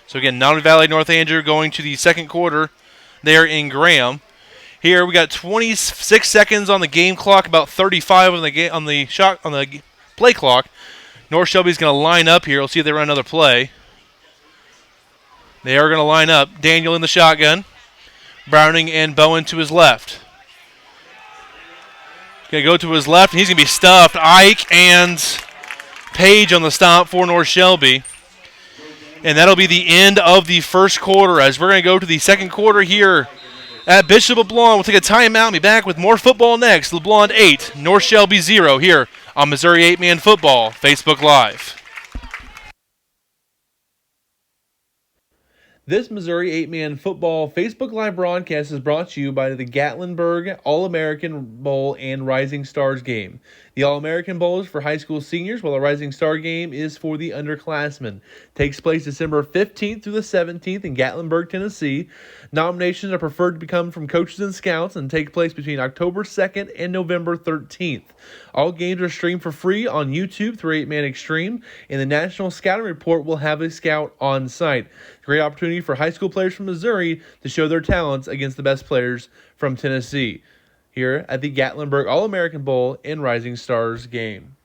So again, Nottoway Valley, North Andrew going to the second quarter there in Graham. Here we got 26 seconds on the game clock, about 35 on the play clock. North Shelby's going to line up here. We'll see if they run another play. They are going to line up. Daniel in the shotgun. Browning and Bowen to his left. Going to go to his left, and he's going to be stuffed. Ike and Page on the stop for North Shelby. And that'll be the end of the first quarter, as we're going to go to the second quarter here at Bishop LeBlond. We'll take a timeout and be back with more football next. LeBlond 8, North Shelby 0 here on Missouri 8-Man Football Facebook Live. This Missouri 8-Man Football Facebook Live broadcast is brought to you by the Gatlinburg All-American Bowl and Rising Stars game. The All-American Bowl is for high school seniors, while the Rising Star game is for the underclassmen. Takes place December 15th through the 17th in Gatlinburg, Tennessee. Nominations are preferred to become from coaches and scouts and take place between October 2nd and November 13th. All games are streamed for free on YouTube through 8-Man Extreme, and the National Scouting Report will have a scout on site. Great opportunity for high school players from Missouri to show their talents against the best players from Tennessee here at the Gatlinburg All-American Bowl and Rising Stars game.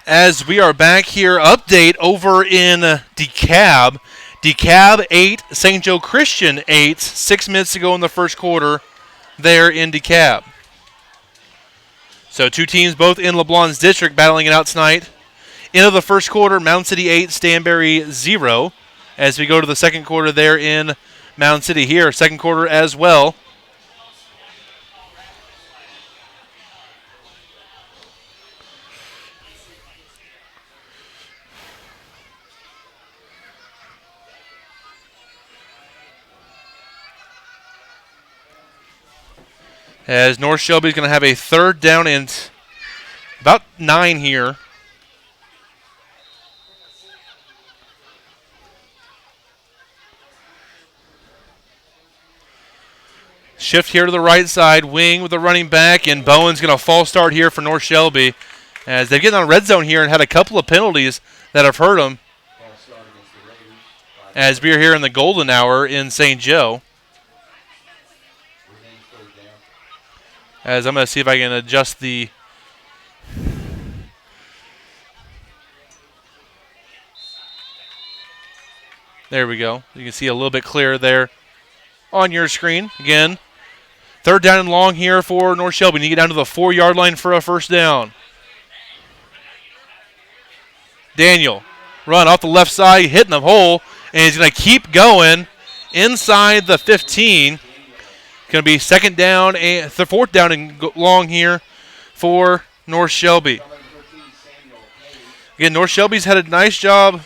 As we are back here, update over in DeKalb. DeKalb 8, St. Joe Christian 8, 6 minutes to go in the first quarter there in DeKalb. So two teams both in LeBlond's district battling it out tonight. End of the first quarter, Mound City 8, Stanberry 0. As we go to the second quarter there in Mound City here. Second quarter as well. As North Shelby is going to have a third down and about 9 here. Shift here to the right side, wing with the running back, and Bowen's going to false start here for North Shelby. As they've gotten on red zone here and had a couple of penalties that have hurt them. As we're here in the golden hour in St. Joe. As I'm going to see if I can adjust the... There we go. You can see a little bit clearer there on your screen. Again, Third down and long here for North Shelby. Need to get down to the 4-yard line for a first down. Daniel, run off the left side, hitting the hole, and he's going to keep going inside the 15. Going to be second down and the fourth down and long here for North Shelby. Again, North Shelby's had a nice job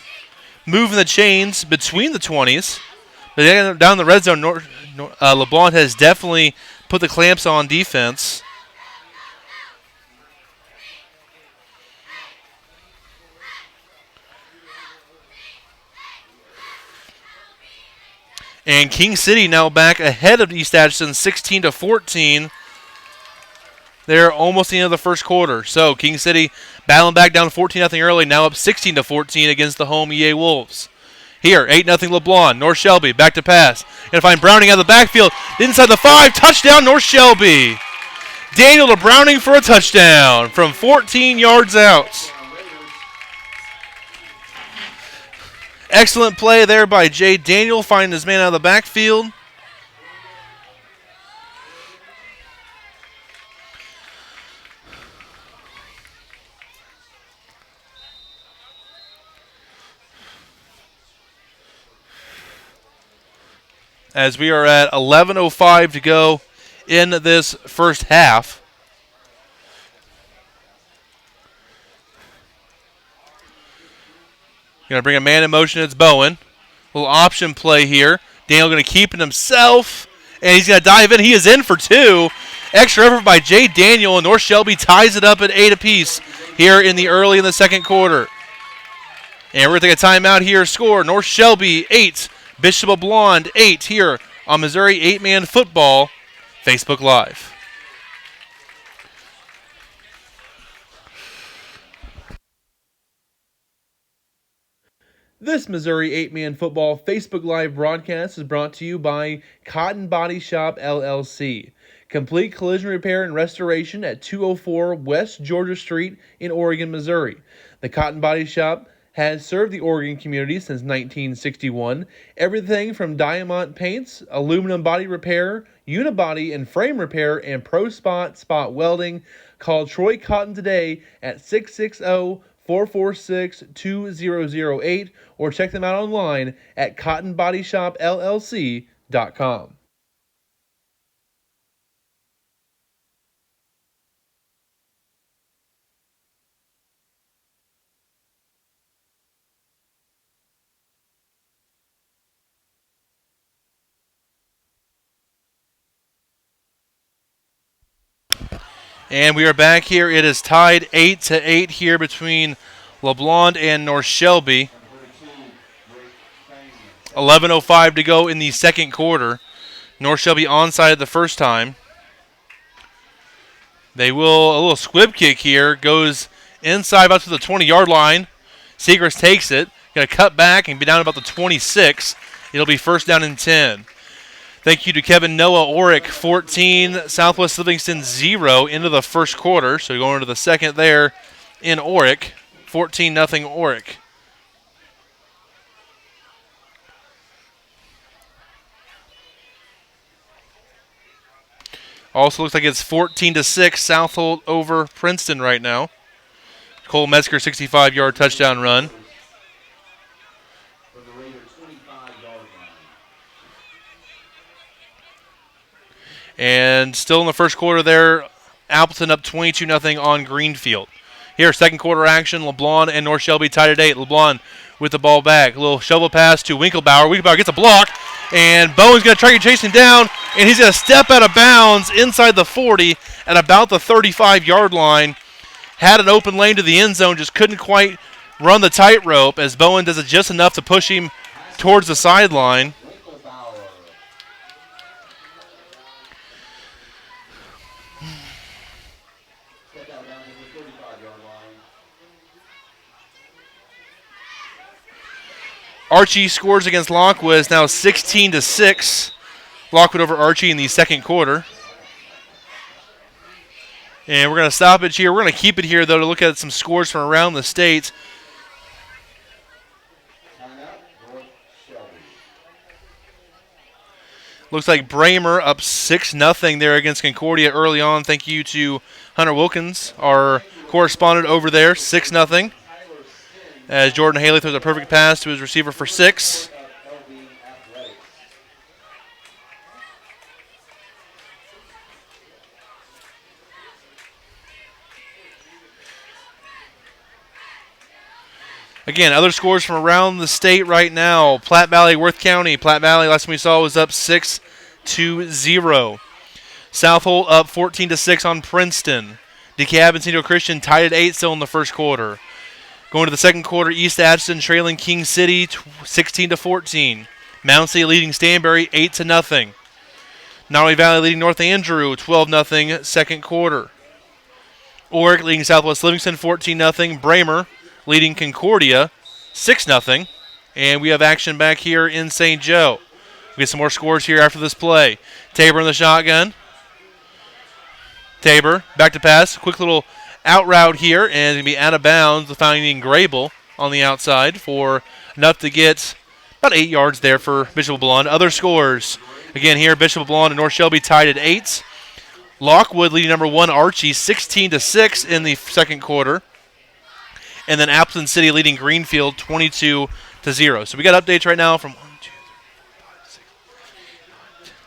moving the chains between the 20s. But down the red zone, LeBlond has definitely put the clamps on defense. And King City now back ahead of East Atchison, 16-14. They're almost the end of the first quarter. So King City battling back down 14-0 early, now up 16-14 against the home EA Wolves. Here, 8-0 LeBlond. North Shelby back to pass. Going to find Browning out of the backfield. Inside the 5. Touchdown, North Shelby. Daniel to Browning for a touchdown from 14 yards out. Excellent play there by Jay Daniel, finding his man out of the backfield. As we are at 11:05 to go in this first half. Going to bring a man in motion. It's Bowen. Little option play here. Daniel going to keep it himself, and he's going to dive in. He is in for 2. Extra effort by Jay Daniel, and North Shelby ties it up at 8 apiece here in the second quarter. And we're going to take a timeout here. Score, North Shelby 8, Bishop LeBlond 8 here on Missouri 8-Man Football Facebook Live. This Missouri 8-Man Football Facebook Live broadcast is brought to you by Cotton Body Shop, LLC. Complete collision repair and restoration at 204 West Georgia Street in Oregon, Missouri. The Cotton Body Shop has served the Oregon community since 1961. Everything from diamond paints, aluminum body repair, unibody and frame repair, and pro spot welding. Call Troy Cotton today at 660-446-2008 or check them out online at cottonbodyshopllc.com. And we are back here. It is tied 8-8 here between LeBlond and North Shelby. 11:05 to go in the second quarter. North Shelby onside the first time. They will, a little squib kick here, goes inside about to the 20-yard line. Segrist takes it, going to cut back and be down about the 26. It'll be first down and 10. Thank you to Kevin Noah. Oric 14, Southwest Livingston 0 into the first quarter. So going into the second there in Oric. 14-0 Oric. Also looks like it's 14-6 Southold over Princeton right now. Cole Metzger 65-yard touchdown run. And still in the first quarter there, Appleton up 22-0 on Greenfield. Here, second quarter action, LeBlond and North Shelby tied at 8. LeBlond with the ball back. A little shovel pass to Winklebauer. Winklebauer gets a block, and Bowen's going to try to chase him down, and he's going to step out of bounds inside the 40 at about the 35-yard line. Had an open lane to the end zone, just couldn't quite run the tightrope as Bowen does it just enough to push him towards the sideline. Archie scores against Lockwood. It's now 16-6. Lockwood over Archie in the second quarter. And we're going to stop it here. We're going to keep it here, though, to look at some scores from around the state. Looks like Bramer up 6-0 there against Concordia early on. Thank you to Hunter Wilkins, our correspondent over there. 6-0. As Jordan Haley throws a perfect pass to his receiver for 6. Again, other scores from around the state right now. Platte Valley, Worth County. Platte Valley, last time we saw, was up 6-0. Southold up 14-6 on Princeton. DeKalb and Central Christian tied at 8 still in the first quarter. Going to the second quarter, East Atchison trailing King City 16-14. Mound City leading Stanberry 8-0. Nottoway Valley leading North Andrew 12-0 second quarter. Oric leading Southwest Livingston 14-0. Bramer leading Concordia 6-0. And we have action back here in St. Joe. We get some more scores here after this play. Tabor in the shotgun. Tabor back to pass. Quick little out route here, and it's going to be out of bounds, finding Grable on the outside for enough to get about 8 yards there for Bishop LeBlond. Other scores, again here, Bishop LeBlond and North Shelby tied at 8. Lockwood leading number 1 Archie 16-6 in the second quarter. And then Appleton City leading Greenfield 22-0. So we got updates right now from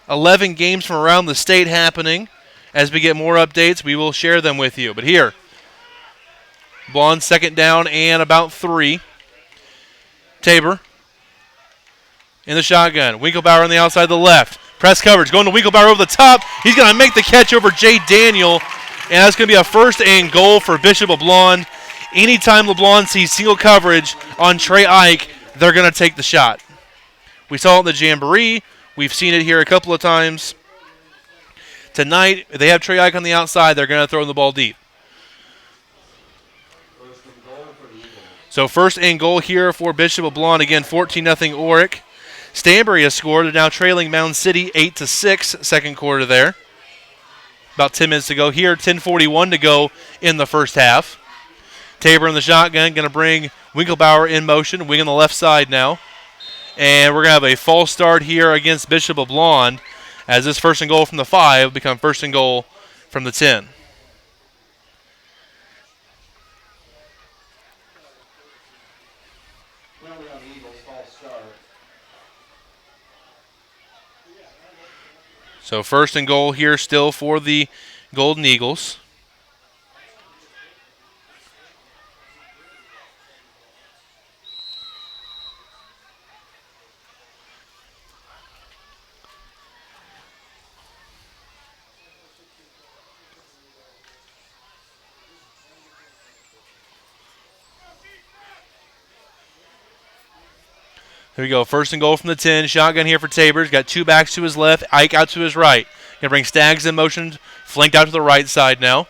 11 games from around the state happening. As we get more updates, we will share them with you. But here, Blonde second down and about 3. Tabor in the shotgun. Winklebauer on the outside of the left. Press coverage. Going to Winklebauer over the top. He's going to make the catch over Jay Daniel. And that's going to be a first and goal for Bishop LeBlond. Anytime LeBlond sees single coverage on Trey Ike, they're going to take the shot. We saw it in the Jamboree. We've seen it here a couple of times. Tonight, if they have Trey Ike on the outside, they're going to throw the ball deep. So first and goal here for Bishop LeBlond. Again, 14-0 Oric. Stanberry has scored. They're now trailing Mound City 8-6, second quarter there. About 10 minutes to go here. 10:41 to go in the first half. Tabor in the shotgun, going to bring Winklebauer in motion. Wing on the left side now. And we're going to have a false start here against Bishop LeBlond, as this first and goal from the 5 become first and goal from the 10. So first and goal here still for the Golden Eagles. Here we go. First and goal from the 10. Shotgun here for Tabor. He's got 2 backs to his left. Ike out to his right. Going to bring Staggs in motion. Flanked out to the right side now.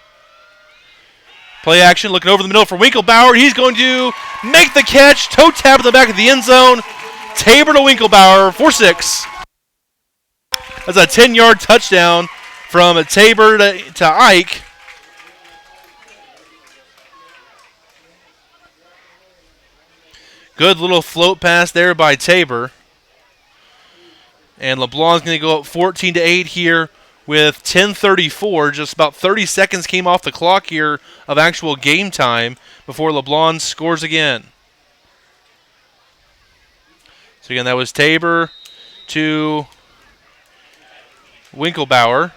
Play action. Looking over the middle for Winklebauer. He's going to make the catch. Toe tap at the back of the end zone. Tabor to Winklebauer for 6. That's a 10-yard touchdown from Tabor to Ike. Good little float pass there by Tabor. And LeBlond's going to go up 14-8 here with 10:34. Just about 30 seconds came off the clock here of actual game time before LeBlond scores again. So again, that was Tabor to Winklebauer.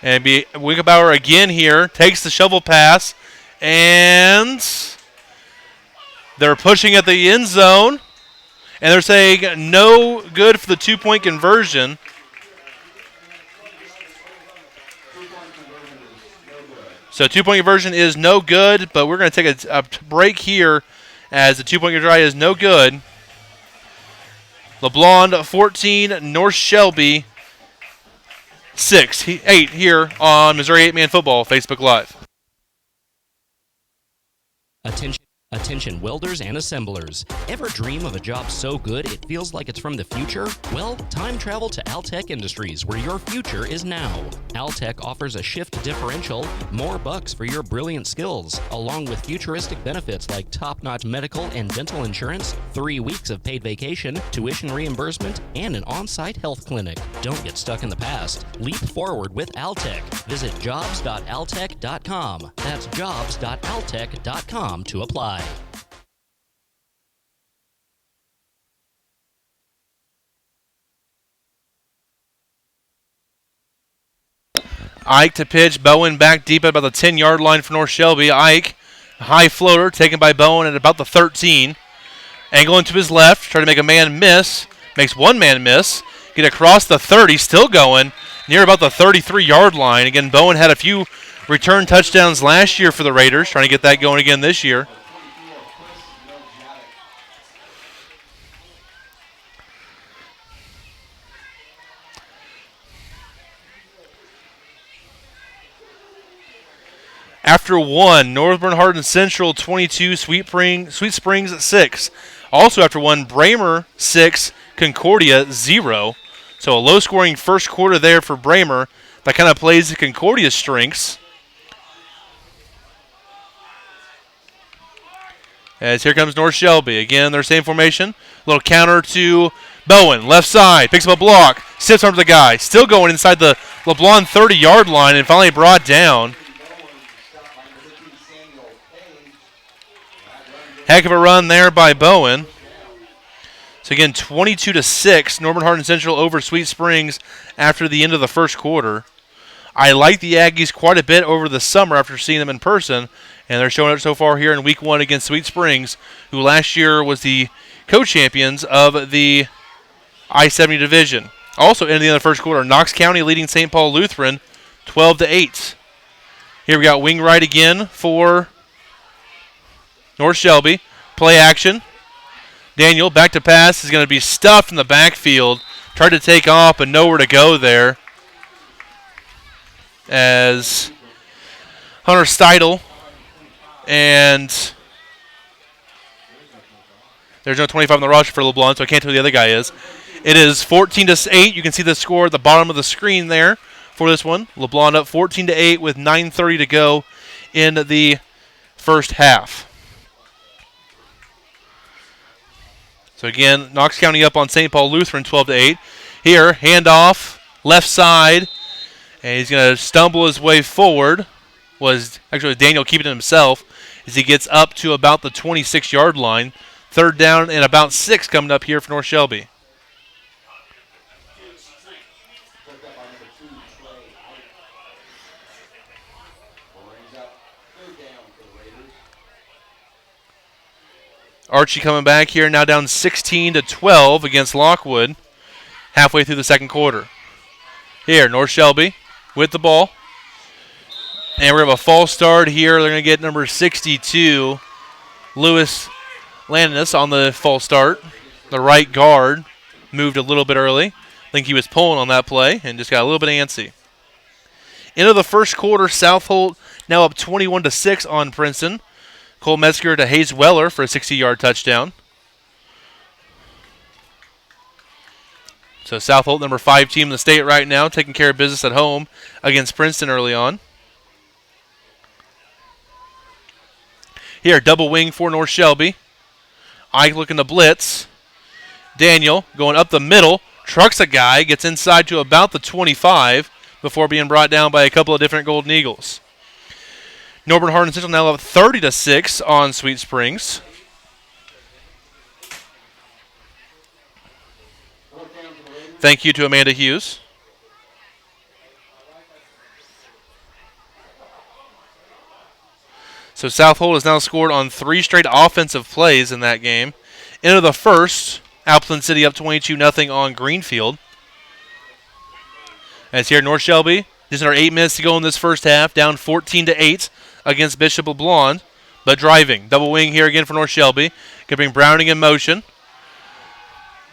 And be Winklebauer again here, takes the shovel pass, and they're pushing at the end zone, and they're saying no good for the 2-point conversion. So 2-point conversion is no good, but we're going to take a break here as the 2-point conversion is no good. LeBlond 14, North Shelby 8 here on Missouri 8-Man Football Facebook Live. Attention. Attention welders and assemblers. Ever dream of a job so good it feels like it's from the future? Well, time travel to Altech Industries, where your future is now. Altech offers a shift differential, more bucks for your brilliant skills, along with futuristic benefits like top-notch medical and dental insurance, 3 weeks of paid vacation, tuition reimbursement, and an on-site health clinic. Don't get stuck in the past. Leap forward with Altech. Visit jobs.altech.com. That's jobs.altech.com to apply. Ike to pitch. Bowen back deep at about the 10-yard line for North Shelby. Ike, high floater, taken by Bowen at about the 13. Angling to his left, trying to make a man miss. Makes one man miss. Get across the 30, still going, near about the 33-yard line. Again, Bowen had a few return touchdowns last year for the Raiders, trying to get that going again this year. After one, Northern Hardin Central 22, Sweet Springs at 6. Also after one, Bramer 6, Concordia 0. So a low-scoring first quarter there for Bramer. That kind of plays to Concordia's strengths. As here comes North Shelby. Again, their same formation. Little counter to Bowen, left side. Picks up a block. Stiffs arms the guy. Still going inside the LeBlond 30-yard line and finally brought down. Heck of a run there by Bowen. So again, 22-6, Northern Hardin Central over Sweet Springs after the end of the first quarter. I like the Aggies quite a bit over the summer after seeing them in person, and they're showing it so far here in Week 1 against Sweet Springs, who last year was the co-champions of the I-70 division. Also, in the end of the first quarter, Knox County leading St. Paul Lutheran 12-8. Here we got wing right again for North Shelby. Play action. Daniel back to pass. Is going to be stuffed in the backfield. Tried to take off, but nowhere to go there. As Hunter Steidel and there's no 25 on the roster for LeBlond, so I can't tell who the other guy is. It is 14-8. You can see the score at the bottom of the screen there for this one. LeBlond up 14-8 with 9:30 to go in the first half. So again, Knox County up on St. Paul Lutheran 12-8. Here, handoff, left side, and he's going to stumble his way forward. Was actually Daniel keeping it himself as he gets up to about the 26-yard line. Third down and about 6 coming up here for North Shelby. Archie coming back here, now down 16-12 against Lockwood, halfway through the second quarter. Here, North Shelby with the ball. And we have a false start here. They're going to get number 62, Lewis Landis, on the false start. The right guard moved a little bit early. I think he was pulling on that play and just got a little bit antsy. Into the first quarter, South Holt now up 21-6 on Princeton. Cole Metzger to Hayes Weller for a 60-yard touchdown. So South Holt, number 5 team in the state right now, taking care of business at home against Princeton early on. Here, double wing for North Shelby. Ike looking to blitz. Daniel going up the middle, trucks a guy, gets inside to about the 25 before being brought down by a couple of different Golden Eagles. Northern Hardin Central now up 30-6 on Sweet Springs. Thank you to Amanda Hughes. So South Holt has now scored on 3 straight offensive plays in that game. Into the first, Appleton City up 22-0 on Greenfield. As here, North Shelby, just under 8 minutes to go in this first half, down 14-8 against Bishop LeBlond, but driving. Double wing here again for North Shelby. Going to bring Browning in motion.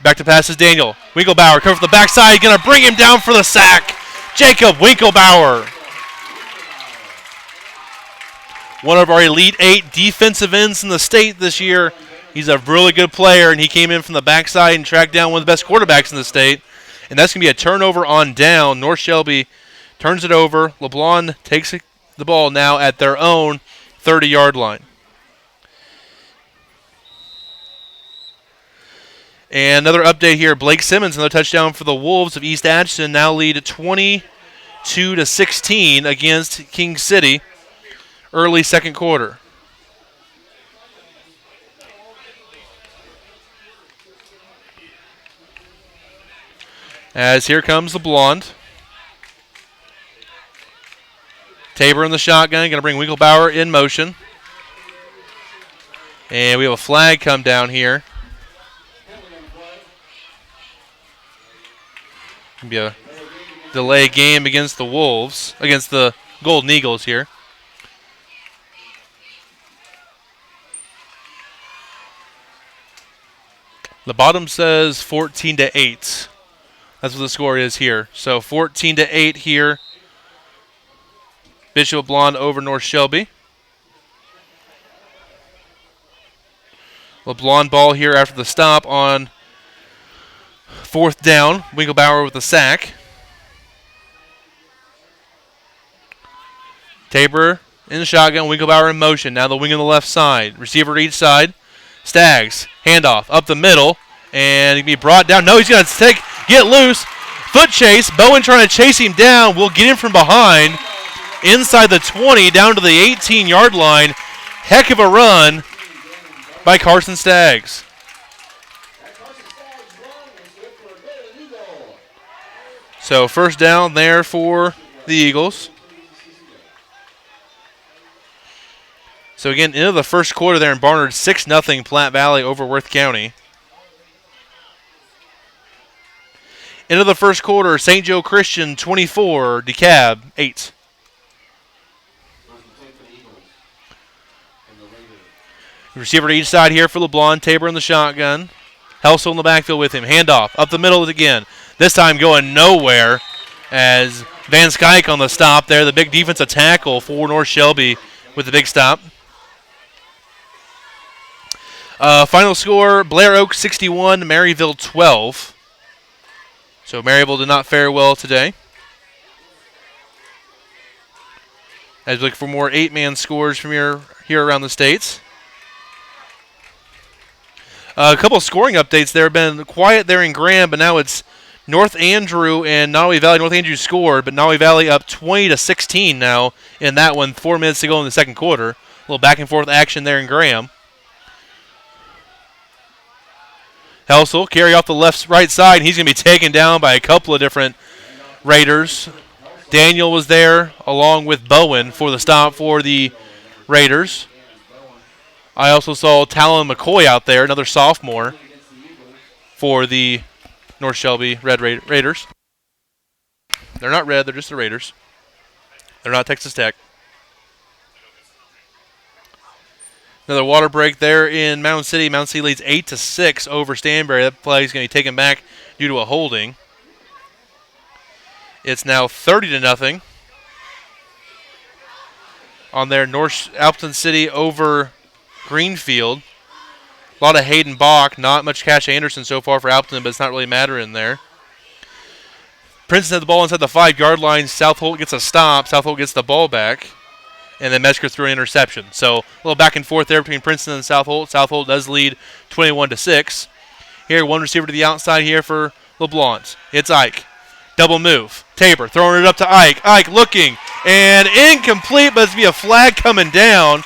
Back to pass is Daniel. Winklebauer comes from the backside. Going to bring him down for the sack. Jacob Winklebauer. one of our Elite 8 defensive ends in the state this year. He's a really good player, and he came in from the backside and tracked down one of the best quarterbacks in the state. And that's going to be a turnover on down. North Shelby turns it over. LeBlond takes the ball now at their own 30-yard line. And another update here. Blake Simmons, another touchdown for the Wolves of East Atchison, now lead 22-16 against King City early second quarter. As here comes LeBlond. Tabor in the shotgun, going to bring Winklebauer in motion. And we have a flag come down here. Be a delay game against the Wolves, against the Golden Eagles here. The bottom says 14-8. That's what the score is here. So 14-8 here. Bishop LeBlond over North Shelby. LeBlond ball here after the stop on fourth down. Winklebauer with the sack. Tabor in the shotgun. Winklebauer in motion. Now the wing on the left side. Receiver to each side. Staggs. Handoff up the middle. And he can be brought down. No, he's going to get loose. Foot chase. Bowen trying to chase him down. Will get him from behind. Inside the 20, down to the 18-yard line. Heck of a run by Carson Staggs. So first down there for the Eagles. So again, into the first quarter there in Barnard, 6-0 Platte Valley over Worth County. Into the first quarter, St. Joe Christian 24, DeKalb 8. Receiver to each side here for LeBlond. Tabor in the shotgun. Helsel in the backfield with him. Handoff up the middle again. This time going nowhere as Van Skyke on the stop there. The big defensive tackle for North Shelby with the big stop. Final score, Blair Oak 61, Maryville 12. So Maryville did not fare well today. As we look for more 8-man scores from here around the states. A couple of scoring updates there. Been quiet there in Graham, but now it's North Andrew and Nottoway Valley. North Andrew scored, but Nottoway Valley up 20-16 now in that one. 4 minutes to go in the second quarter. A little back and forth action there in Graham. Helsel carry off the right side, and he's going to be taken down by a couple of different Raiders. Daniel was there along with Bowen for the stop for the Raiders. I also saw Talon McCoy out there, another sophomore, for the North Shelby Red Raiders. They're not red, they're just the Raiders. They're not Texas Tech. Another water break there in Mound City. Mound City leads 8-6 over Stanberry. That play is going to be taken back due to a holding. It's now 30-0 on their North Alpleton City over Greenfield. A lot of Hayden Bach, not much Cash Anderson so far for Alpleton, but it's not really mattering there. Princeton had the ball inside the 5-yard line. South Holt gets a stop. South Holt gets the ball back. And then Metzger threw an interception. So a little back and forth there between Princeton and South Holt. South Holt does lead 21-6. Here, one receiver to the outside here for LeBlond. It's Ike. Double move. Tabor throwing it up to Ike. Ike looking. And incomplete, but it's going to be a flag coming down.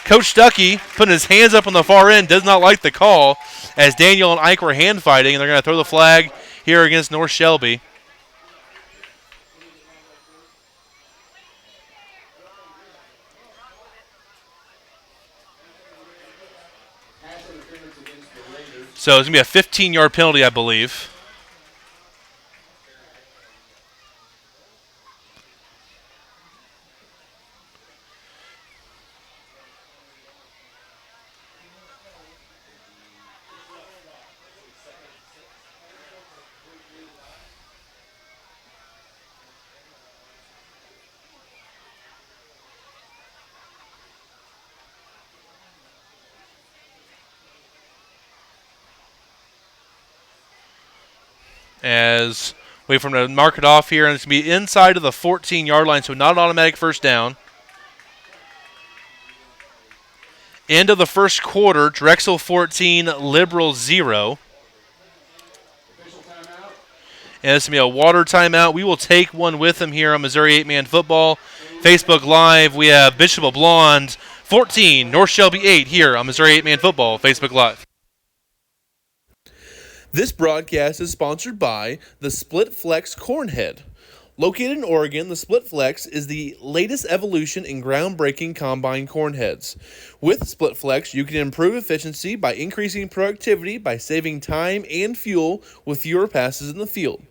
Coach Stuckey putting his hands up on the far end. Does not like the call as Daniel and Ike were hand fighting. And they're going to throw the flag here against North Shelby. So it's going to be a 15-yard penalty, I believe. As wait for him to mark it off here, and it's going to be inside of the 14-yard line, so not an automatic first down. End of the first quarter, Drexel 14, Liberal 0. And this is going to be a water timeout. We will take one with them here on Missouri 8-Man Football. Facebook Live, we have Bishop LeBlond 14, North Shelby 8 here on Missouri 8-Man Football, Facebook Live. This broadcast is sponsored by the Split Flex Cornhead. Located in Oregon, the Split Flex is the latest evolution in groundbreaking combine cornheads. With Split Flex, you can improve efficiency by increasing productivity by saving time and fuel with fewer passes in the field.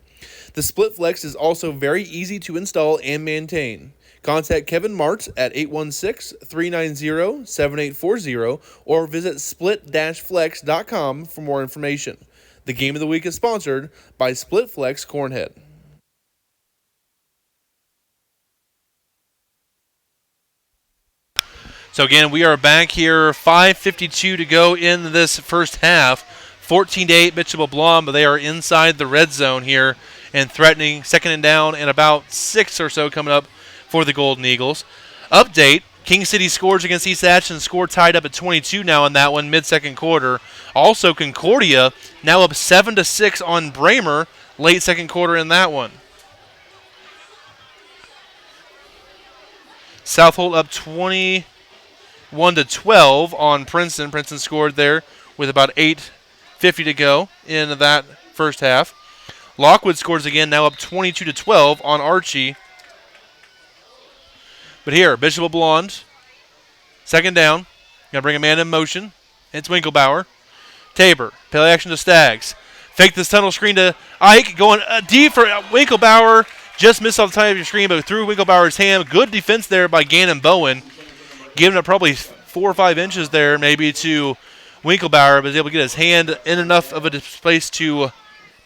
The Split Flex is also very easy to install and maintain. Contact Kevin Martz at 816-390-7840 or visit split-flex.com for more information. The game of the week is sponsored by Split Flex Cornhead. So again, we are back here, 5:52 to go in this first half. 14-8 Bishop LeBlond, but they are inside the red zone here and threatening second and down and about 6 or so coming up for the Golden Eagles. Update, King City scores against East Ashton, score tied up at 22 now in that one, mid-second quarter. Also, Concordia now up 7-6 on Bramer, late second quarter in that one. Southold up 21-12 on Princeton. Princeton scored there with about 8:50 to go in that first half. Lockwood scores again, now up 22-12 on Archie. But here, Bishop LeBlond, second down. Going to bring a man in motion. It's Winklebauer. Tabor, play action to Staggs. Fake this tunnel screen to Ike. Going deep for Winklebauer. Just missed off the top of your screen, but through Winklebauer's hand. Good defense there by Gannon Bowen. Giving up probably 4 or 5 inches there maybe to Winklebauer, but was able to get his hand in enough of a space to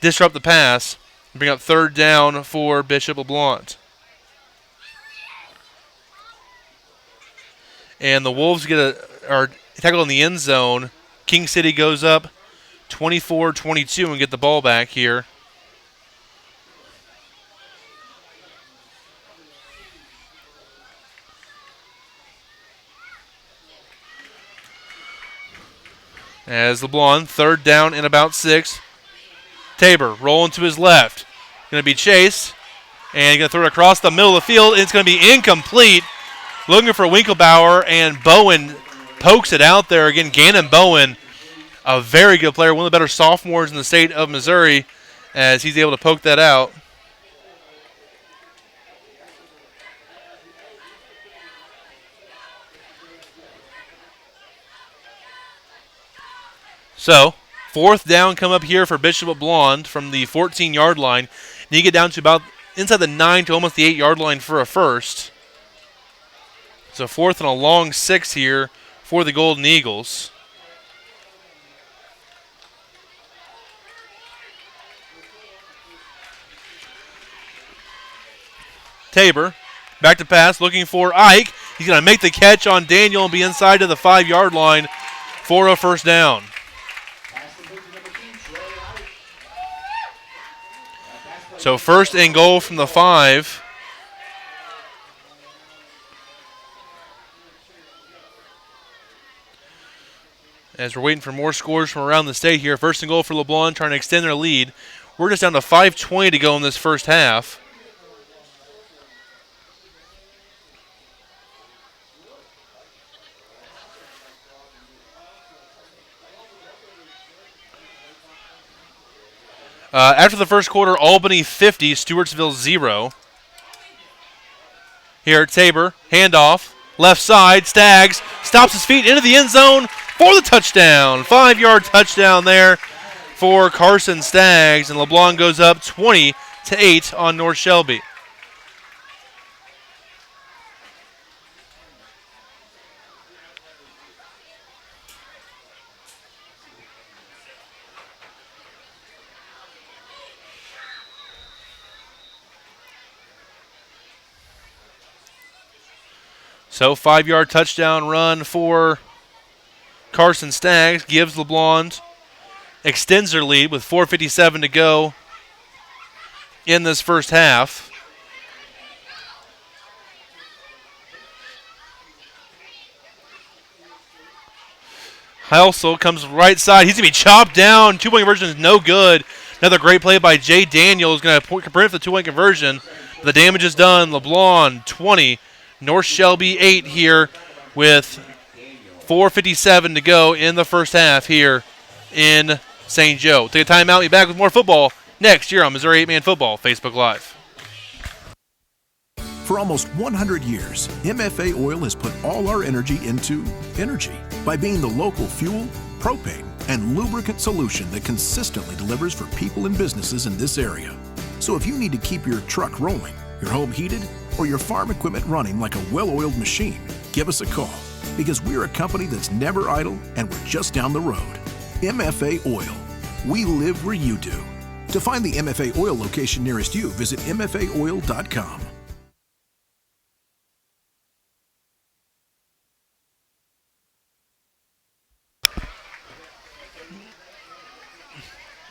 disrupt the pass and bring up third down for Bishop LeBlond. And the Wolves are tackled in the end zone. King City goes up 24-22 and get the ball back here. As LeBlond, third down and about 6. Tabor rolling to his left. Going to be chased. And going to throw it across the middle of the field. It's going to be incomplete. Looking for Winklebauer, and Bowen pokes it out there. Again, Gannon Bowen, a very good player, one of the better sophomores in the state of Missouri, as he's able to poke that out. So, fourth down come up here for Bishop LeBlond from the 14-yard line. And you get down to about inside the 9 to almost the 8-yard line for a first. So fourth and a long 6 here for the Golden Eagles. Tabor, back to pass, looking for Ike. He's going to make the catch on Daniel and be inside to the 5-yard line for a first down. So first and goal from the 5. As we're waiting for more scores from around the state here. First and goal for LeBlond, trying to extend their lead. We're just down to 5:20 to go in this first half. After the first quarter, Albany 50, Stewartsville 0. Here, Tabor, handoff, left side, Staggs, stops his feet into the end zone for the touchdown. 5-yard touchdown there for Carson Staggs, and LeBlond goes up 20-8 on North Shelby. So 5-yard touchdown run for Carson Staggs gives LeBlond, extends their lead with 4:57 to go in this first half. Heilsel comes right side. He's going to be chopped down. Two-point conversion is no good. Another great play by Jay Daniel is going to prevent the two-point conversion. The damage is done. LeBlond 20, North Shelby 8 here with 4:57 to go in the first half here in St. Joe. Take a timeout. Be back with more football next year on Missouri 8-Man Football Facebook Live. For almost 100 years, MFA Oil has put all our energy into energy by being the local fuel, propane, and lubricant solution that consistently delivers for people and businesses in this area. So if you need to keep your truck rolling, your home heated, or your farm equipment running like a well-oiled machine, give us a call because we're a company that's never idle and we're just down the road. MFA Oil. We live where you do. To find the MFA Oil location nearest you, visit mfaoil.com.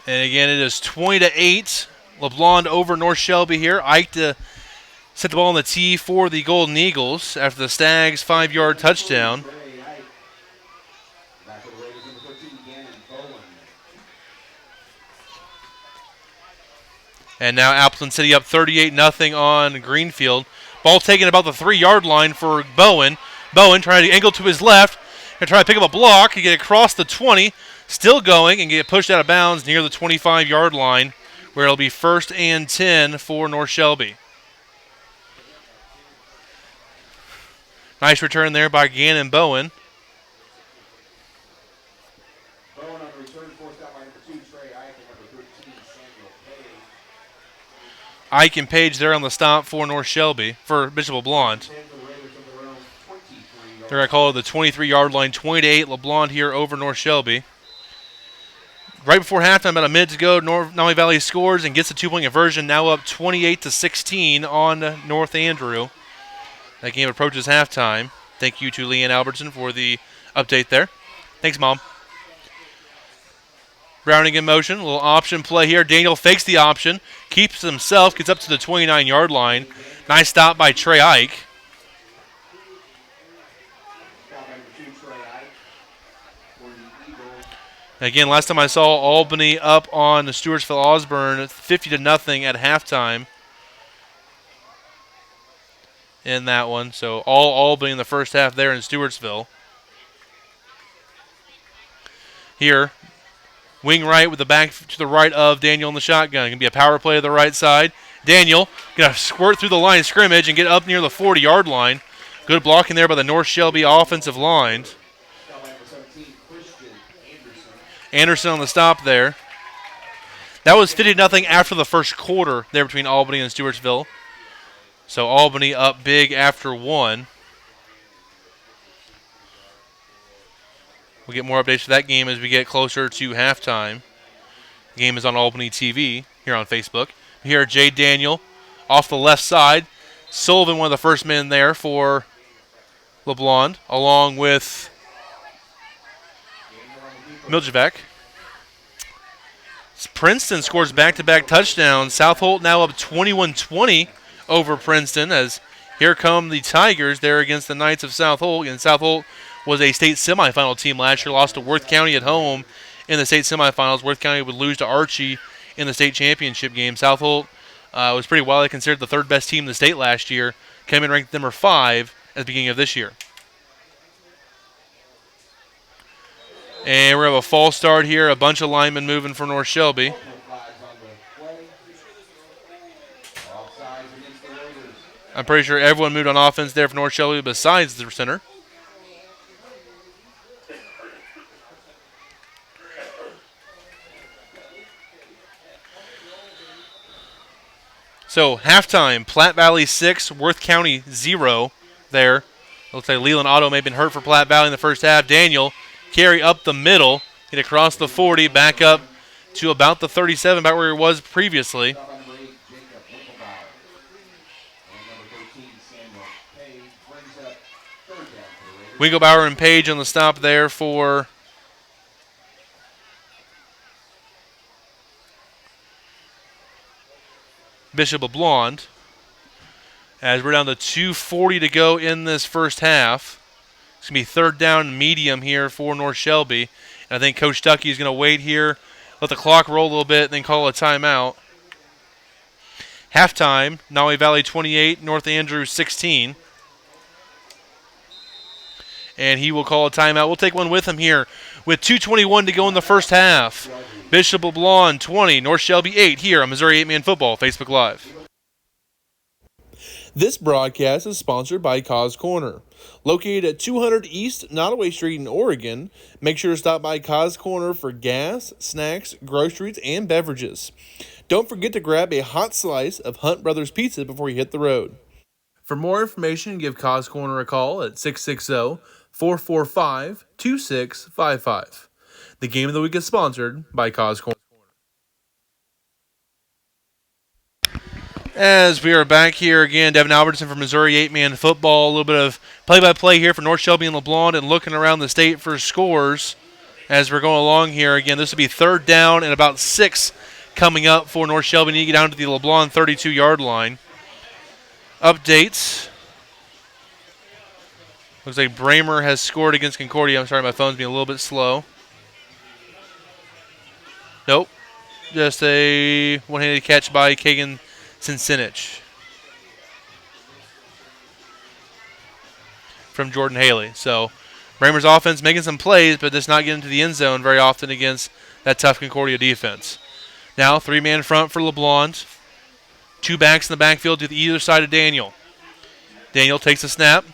And again, it is 20-8. LeBlond over North Shelby here. Ike to set the ball on the tee for the Golden Eagles after the Stags' 5-yard touchdown. And now Appleton City up 38-0 on Greenfield. Ball taken about the 3-yard line for Bowen. Bowen trying to angle to his left. Going to try to pick up a block. He get across the 20. Still going and get pushed out of bounds near the 25-yard line where it'll be 1st and 10 for North Shelby. Nice return there by Gannon Bowen. Bowen on the return, forced out by number 2, Trey Ike, and number 13, Samuel Page. Ike and Page there on the stop for North Shelby, for Bishop LeBlond. They're going to call it the 23-yard line, 20-8. LeBlond here over North Shelby. Right before halftime, about a minute to go, Nottoway Valley scores and gets a two-point conversion, now up 28-16 on North Andrew. That game approaches halftime. Thank you to Leanne Albertson for the update there. Thanks, Mom. Browning in motion, a little option play here. Daniel fakes the option, keeps himself, gets up to the 29-yard line. Nice stop by Trey Ike. Again, last time I saw Albany up on the Stewartsville Osborne 50-0 at halftime in that one. So all Albany in the first half there in Stewartsville. Here, wing right with the back to the right of Daniel in the shotgun. Going to be a power play to the right side. Daniel going to squirt through the line of scrimmage and get up near the 40-yard line. Good blocking there by the North Shelby offensive line. Anderson on the stop there. That was 50-0 after the first quarter there between Albany and Stewartsville. So Albany up big after one. We'll get more updates for that game as we get closer to halftime. The game is on Albany TV here on Facebook. Here, Jay Daniel off the left side. Sullivan, one of the first men there for LeBlond, along with Miljavec. Princeton scores back-to-back touchdowns. Southold now up 21-20 over Princeton as here come the Tigers there against the Knights of Southold. And Southold was a state semifinal team last year, lost to Worth County at home in the state semifinals. Worth County would lose to Archie in the state championship game. Southold was pretty widely considered the third best team in the state last year, came in ranked number 5 at the beginning of this year. And we're going to have a false start here. A bunch of linemen moving for North Shelby. I'm pretty sure everyone moved on offense there for North Shelby besides the center. So halftime, Platte Valley 6, Worth County 0 there. Looks like Leland Otto may have been hurt for Platte Valley in the first half. Daniel carry up the middle, get across the 40, back up to about the 37, about where he was previously. Winklebauer and Page on the stop there for Bishop LeBlond. As we're down to 2:40 to go in this first half. It's going to be third down medium here for North Shelby. And I think Coach Stuckey is going to wait here, let the clock roll a little bit, and then call a timeout. Halftime, Nottoway Valley 28, North Andrews 16. And he will call a timeout. We'll take one with him here with 2:21 to go in the first half. Bishop LeBlond 20, North Shelby 8 here on Missouri 8-Man Football, Facebook Live. This broadcast is sponsored by Cause Corner. Located at 200 East Nottoway Street in Oregon, make sure to stop by Cause Corner for gas, snacks, groceries, and beverages. Don't forget to grab a hot slice of Hunt Brothers Pizza before you hit the road. For more information, give Cause Corner a call at 660-445-2655. The game of the week is sponsored by Cause Corner. As we are back here again, Devin Albertson from Missouri 8-Man Football. A little bit of play-by-play here for North Shelby and LeBlond and looking around the state for scores as we're going along here. Again, this will be third down and about 6 coming up for North Shelby. Need to get down to the LeBlond 32-yard line. Updates. Looks like Bramer has scored against Concordia. I'm sorry, my phone's being a little bit slow. Nope. Just a one-handed catch by Kagan Sincinich from Jordan Haley. So Bramer's offense making some plays, but just not getting to the end zone very often against that tough Concordia defense. Now 3-man front for LeBlond. 2 backs in the backfield to the either side of Daniel. Daniel takes a snap.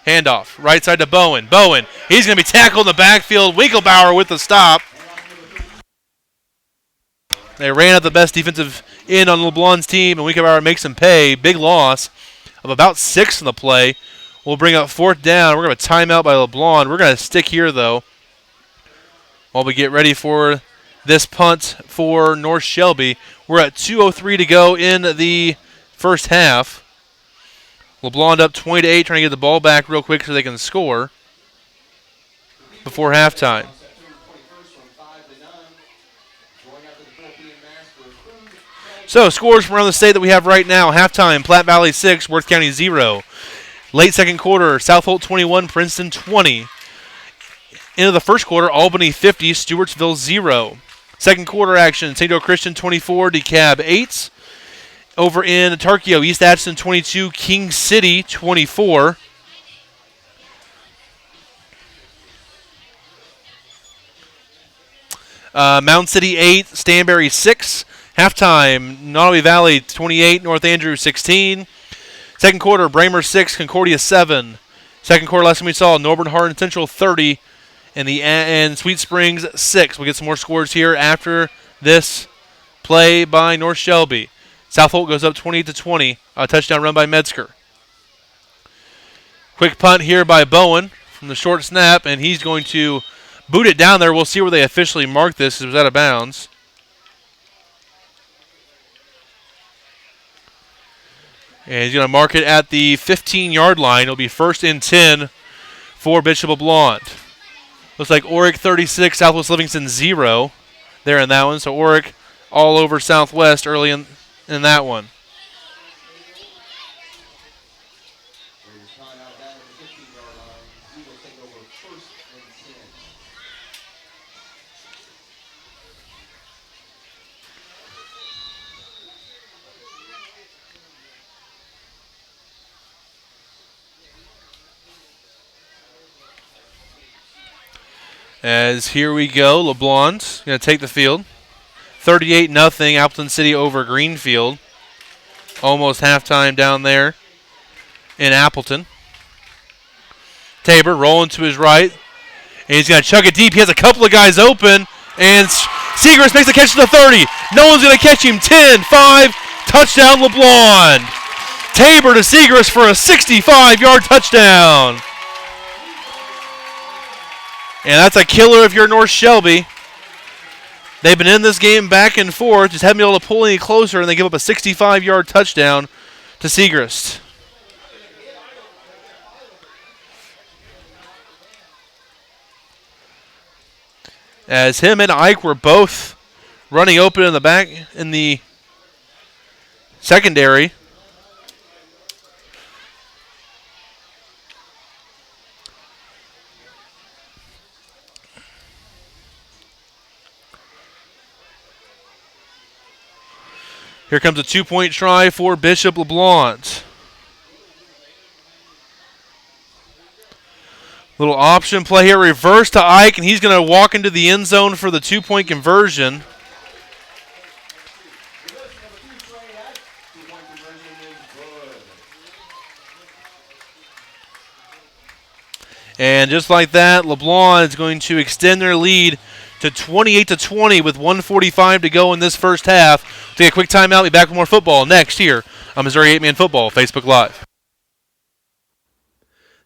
Handoff. Right side to Bowen. Bowen. He's going to be tackled in the backfield. Winkelbauer with the stop. They ran out the best defensive end on LeBlond's team, and Winkelbauer makes them pay. Big loss of about 6 in the play. We'll bring up fourth down. We're going to have a timeout by LeBlond. We're going to stick here, though, while we get ready for this punt for North Shelby. We're at 2:03 to go in the first half. LeBlond up 20-8, trying to get the ball back real quick so they can score before halftime. So, scores from around the state that we have right now. Halftime, Platte Valley 6, Worth County 0. Late second quarter, South Holt 21, Princeton 20. Into the first quarter, Albany 50, Stewartsville 0. Second quarter action, St. Joe Christian 24, DeKalb 8. Over in Tarkio, East Atchison 22, King City 24. Mound City 8, Stanberry 6. Halftime, Nottoway Valley 28, North Andrews 16. Second quarter, Bramer 6, Concordia 7. Second quarter, last time we saw, Norburn Hardin Central 30, and Sweet Springs 6. We'll get some more scores here after this play by North Shelby. South Holt goes up 28-20. A touchdown run by Metzger. Quick punt here by Bowen from the short snap, and he's going to boot it down there. We'll see where they officially mark this. It was out of bounds. And he's going to mark it at the 15-yard line. It'll be first and 10 for Bishop LeBlond. Looks like Oric 36, Southwest Livingston 0 there in that one. So Oric all over Southwest early in that one. As here we go, LeBlond going to take the field. 38-0, Appleton City over Greenfield. Almost halftime down there in Appleton. Tabor rolling to his right. And he's going to chuck it deep. He has a couple of guys open. And Segrist makes a catch to the 30. No one's going to catch him. 10-5, touchdown LeBlond. Tabor to Segrist for a 65-yard touchdown. And that's a killer if you're North Shelby. They've been in this game back and forth, just haven't been able to pull any closer, and they give up a 65-yard touchdown to Segrist. As him and Ike were both running open in the back in the Secondary. Here comes a 2-point try for Bishop LeBlond. Little option play here, reverse to Ike, and he's going to walk into the end zone for the 2-point conversion. And just like that, LeBlond is going to extend their lead to 28-20 with 1:45 to go in this first half. Take a quick timeout. Be back with more football next here on Missouri 8-Man Football Facebook Live.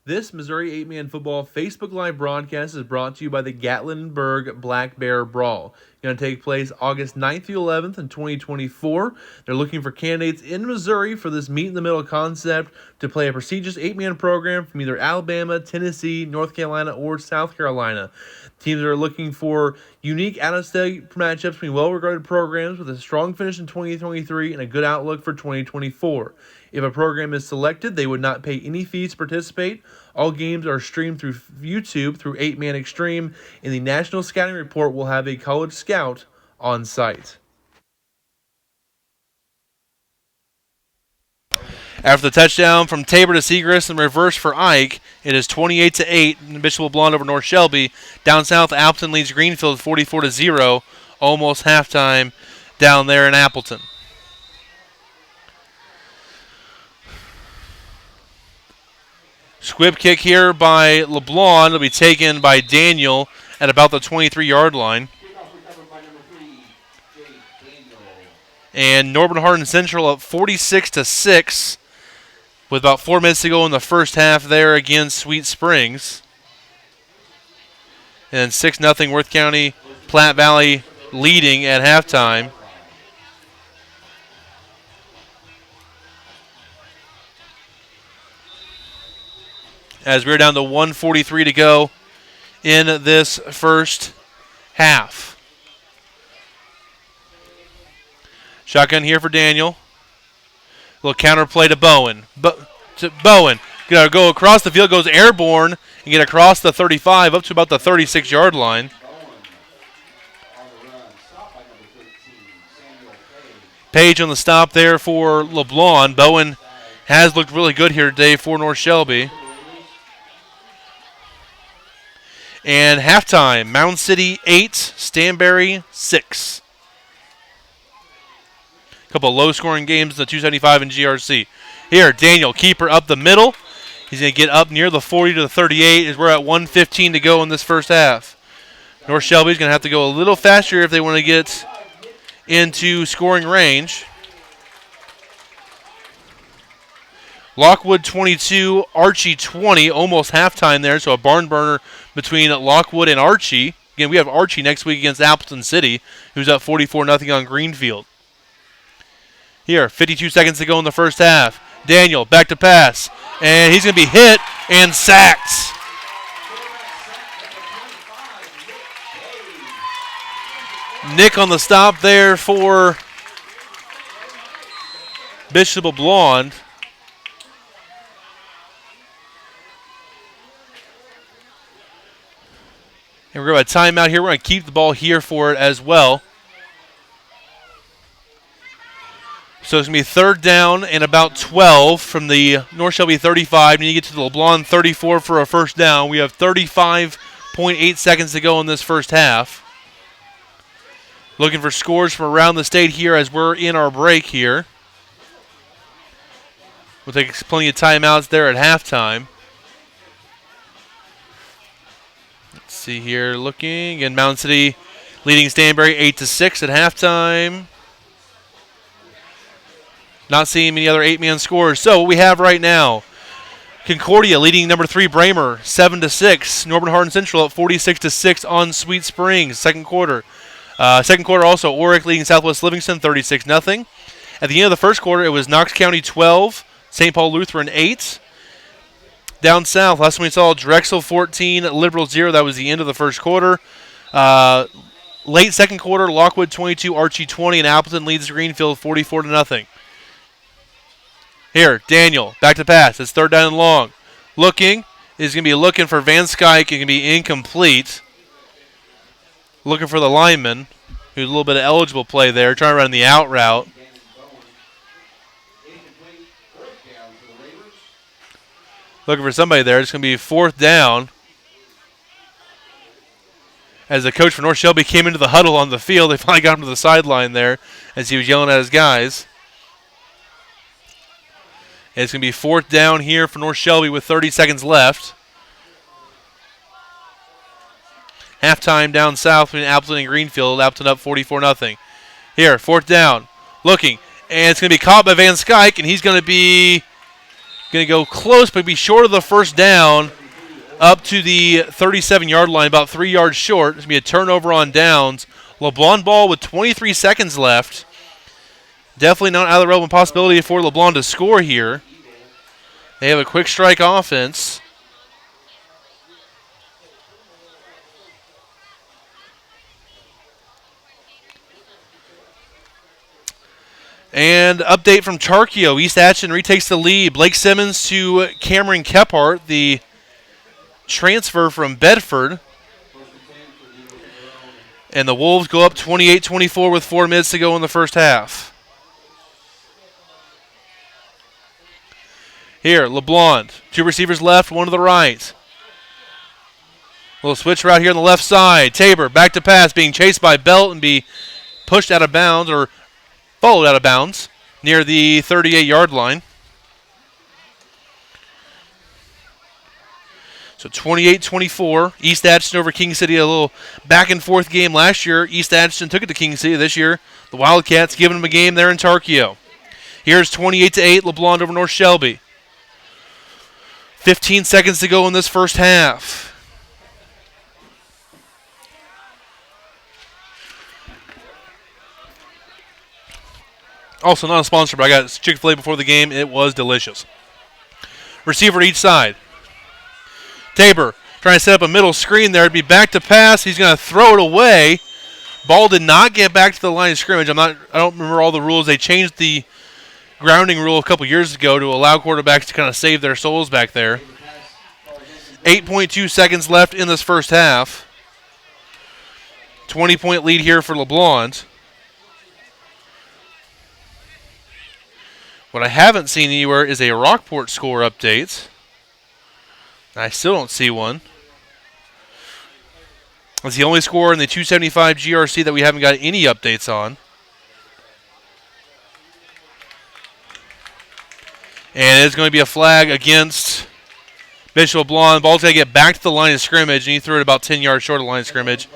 This Missouri 8-Man Football Facebook Live broadcast is brought to you by the Gatlinburg Black Bear Brawl. It's going to take place August 9th through 11th in 2024. They're looking for candidates in Missouri for this meet-in-the-middle concept to play a prestigious 8-man program from either Alabama, Tennessee, North Carolina, or South Carolina. Teams are looking for unique out-of-state matchups between well-regarded programs with a strong finish in 2023 and a good outlook for 2024. If a program is selected, they would not pay any fees to participate. All games are streamed through YouTube through 8-Man Extreme, and the National Scouting Report will have a college scout on site. After the touchdown from Tabor to Segrist and reverse for Ike, it is 28-8. Bishop LeBlond over North Shelby. Down south, Appleton leads Greenfield 44-0. Almost halftime down there in Appleton. Squib kick here by LeBlond will be taken by Daniel at about the 23-yard line. And Norman Hardin Central up 46-6 with about 4 minutes to go in the first half there against Sweet Springs. And 6-0 Worth County, Platte Valley leading at halftime. As we're down to 1:43 to go in this first half. Shotgun here for Daniel. Little counter play to Bowen. Bowen. Gonna go across the field, goes airborne, and get across the 35 up to about the 36-yard line. Page on the stop there for LeBlond. Bowen has looked really good here today for North Shelby. And halftime, Mound City 8, Stanberry 6. A couple of low-scoring games in the 275 and GRC. Here, Daniel, keeper up the middle. He's going to get up near the 40 to the 38 as we're at 1:15 to go in this first half. North Shelby's going to have to go a little faster if they want to get into scoring range. Lockwood 22, Archie 20, almost halftime there, so a barn burner between Lockwood and Archie. Again, we have Archie next week against Appleton City, who's up 44-0 on Greenfield. Here, 52 seconds to go in the first half. Daniel, back to pass, and he's going to be hit and sacked. Nick on the stop there for Bishop LeBlond. And we're going to have a timeout here. We're going to keep the ball here for it as well. So it's going to be third down and about 12 from the North Shelby 35. Need to get to the LeBlond 34 for a first down. We have 35.8 seconds to go in this first half. Looking for scores from around the state here as we're in our break here. We'll take plenty of timeouts there at halftime. See here, looking, and Mound City leading Stanberry 8-6 at halftime. Not seeing many other 8-man scores. So what we have right now, Concordia leading number 3 Bramer 7-6. Norman Hardin Central up 46-6 on Sweet Springs. Second quarter also Oric leading Southwest Livingston 36-0. At the end of the first quarter, it was Knox County 12, St. Paul Lutheran 8. Down south, last time we saw Drexel 14, Liberal 0. That was the end of the first quarter. Late second quarter, Lockwood 22, Archie 20, and Appleton leads Greenfield 44-0. Here, Daniel, back to pass. It's third down and long. Looking. Is going to be looking for Van Skyke. It can be incomplete. Looking for the lineman, who's a little bit of eligible play there, trying to run the out route. Looking for somebody there. It's going to be fourth down. As the coach for North Shelby came into the huddle on the field, they finally got him to the sideline there as he was yelling at his guys. And it's going to be fourth down here for North Shelby with 30 seconds left. Halftime down south between Appleton and Greenfield. Appleton up 44-0. Here, fourth down. Looking. And it's going to be caught by Van Skyke, and he's going to go close, but be short of the first down up to the 37-yard line, about 3 yards short. It's going to be a turnover on downs. LeBlond ball with 23 seconds left. Definitely not out of the realm of possibility for LeBlond to score here. They have a quick strike offense. And update from Charkio. East Atchison retakes the lead. Blake Simmons to Cameron Kephart, the transfer from Bedford. And the Wolves go up 28-24 with 4 minutes to go in the first half. Here, LeBlond. 2 receivers left, 1 to the right. Little switch route here on the left side. Tabor back to pass, being chased by Belt and be pushed out of bounds, or followed out of bounds near the 38-yard line. So 28-24, East Atchison over King City. A little back-and-forth game last year. East Atchison took it to King City this year. The Wildcats giving them a game there in Tarkio. Here's 28-8, LeBlond over North Shelby. 15 seconds to go in this first half. Also not a sponsor, but I got Chick-fil-A before the game. It was delicious. Receiver to each side. Tabor trying to set up a middle screen there. It'd be back to pass. He's going to throw it away. Ball did not get back to the line of scrimmage. I don't remember all the rules. They changed the grounding rule a couple years ago to allow quarterbacks to kind of save their souls back there. 8.2 seconds left in this first half. 20-point lead here for LeBlond. What I haven't seen anywhere is a Rockport score update. I still don't see one. It's the only score in the 275 GRC that we haven't got any updates on. And it's going to be a flag against Bishop LeBlond. Ball's going to get back to the line of scrimmage, and he threw it about 10 yards short of the line of scrimmage.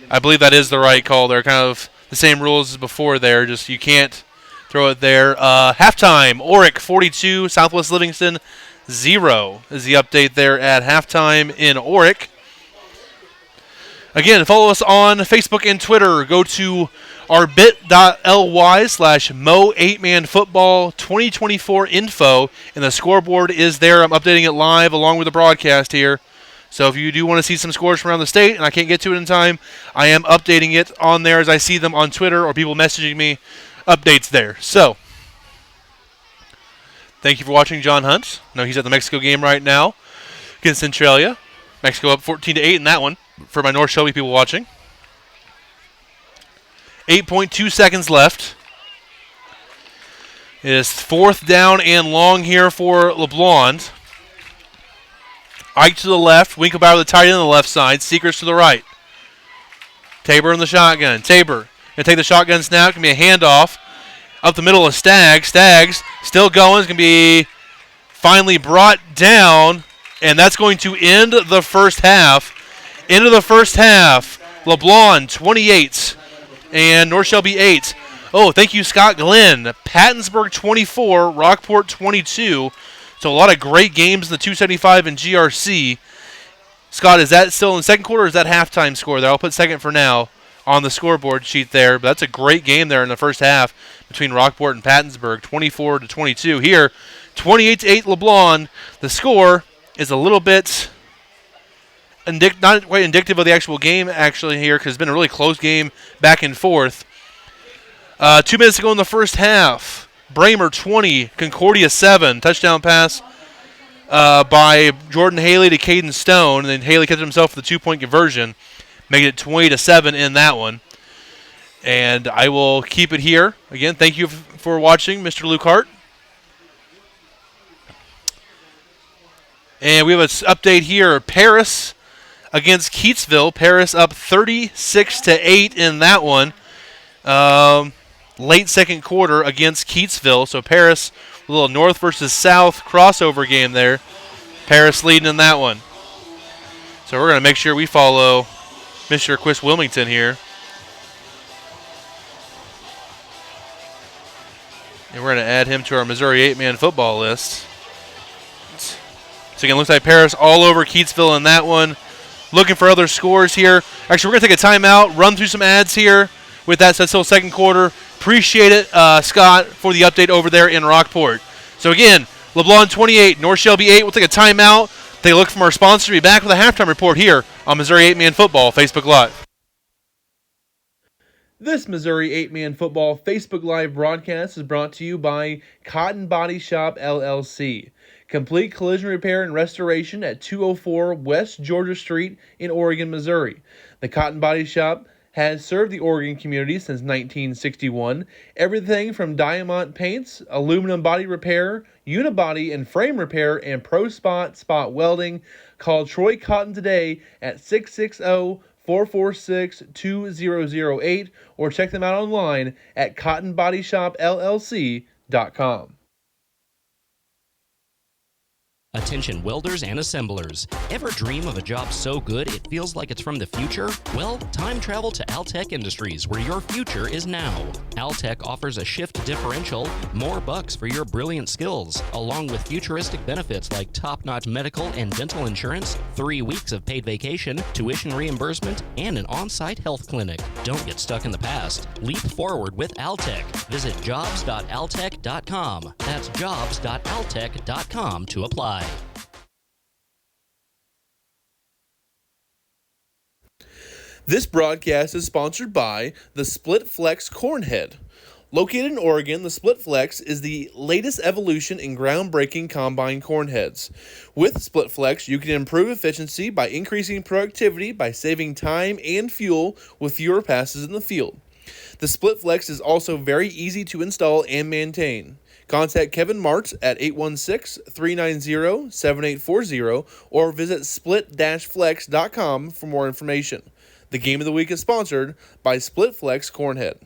I believe that is the right call. They're kind of the same rules as before there. Just you can't throw it there. Halftime, Oric 42, Southwest Livingston 0 is the update there at halftime in Oric. Again, follow us on Facebook and Twitter. Go to our bit.ly/Mo8manfootball 2024 info, and the scoreboard is there. I'm updating it live along with the broadcast here. So if you do want to see some scores from around the state and I can't get to it in time, I am updating it on there as I see them on Twitter or people messaging me. Updates there. So, thank you for watching John Hunt. I know he's at the Mexico game right now against Centralia. Mexico up 14-8 in that one for my North Shelby people watching. 8.2 seconds left. It is fourth down and long here for LeBlond. Ike to the left, Winklebauer the tight end on the left side, Seekers to the right. Tabor in the shotgun. Tabor going to take the shotgun snap. Going to be a handoff up the middle of Staggs. Staggs still going. It's going to be finally brought down, and that's going to end the first half. Into the first half, LeBlond 28 and North Shelby 8. Oh, thank you, Scott Glenn. Pattonsburg 24, Rockport 22. So a lot of great games in the 275 and GRC. Scott, is that still in the second quarter or is that halftime score there? I'll put second for now on the scoreboard sheet there. But that's a great game there in the first half between Rockport and Pattonsburg, 24-22. Here, 28-8 LeBlond. The score is a little bit not quite indicative of the actual game actually here because it's been a really close game back and forth. 2 minutes to go in the first half. Bramer 20, Concordia 7. Touchdown pass by Jordan Haley to Caden Stone, and then Haley kept himself with the 2-point conversion, making it 20-7 in that one. And I will keep it here. Again, thank you for watching, Mr. Luke Hart. And we have an update here. Paris against Keatsville. Paris up 36-8 in that one. Late second quarter against Keatsville. So Paris, a little north versus south crossover game there. Paris leading in that one. So we're going to make sure we follow Mr. Chris Wilmington here. And we're going to add him to our Missouri 8-man football list. So again, looks like Paris all over Keatsville in that one. Looking for other scores here. Actually, we're going to take a timeout, run through some ads here. With that, that's still second quarter. Appreciate it, Scott, for the update over there in Rockport. So again, LeBlond 28, North Shelby 8. We'll take a timeout. Take a look from our sponsor. Be back with a halftime report here on Missouri 8-Man Football Facebook Live. This Missouri 8-Man Football Facebook Live broadcast is brought to you by Cotton Body Shop, LLC. Complete collision repair and restoration at 204 West Georgia Street in Oregon, Missouri. The Cotton Body Shop has served the Oregon community since 1961. Everything from diamond paints, aluminum body repair, unibody and frame repair, and pro spot welding. Call Troy Cotton today at 660-446-2008 or check them out online at cottonbodyshopllc.com. Attention welders and assemblers. Ever dream of a job so good it feels like it's from the future? Well, time travel to Altech Industries, where your future is now. Altech offers a shift differential, more bucks for your brilliant skills, along with futuristic benefits like top-notch medical and dental insurance, 3 weeks of paid vacation, tuition reimbursement, and an on-site health clinic. Don't get stuck in the past. Leap forward with Altech. Visit jobs.altech.com. That's jobs.altech.com to apply. This broadcast is sponsored by the Split Flex Cornhead. Located in Oregon, the Split Flex is the latest evolution in groundbreaking combine cornheads. With Split Flex, you can improve efficiency by increasing productivity by saving time and fuel with fewer passes in the field. The Split Flex is also very easy to install and maintain. Contact Kevin Martz at 816-390-7840 or visit split-flex.com for more information. The game of the week is sponsored by Split Flex Cornhead.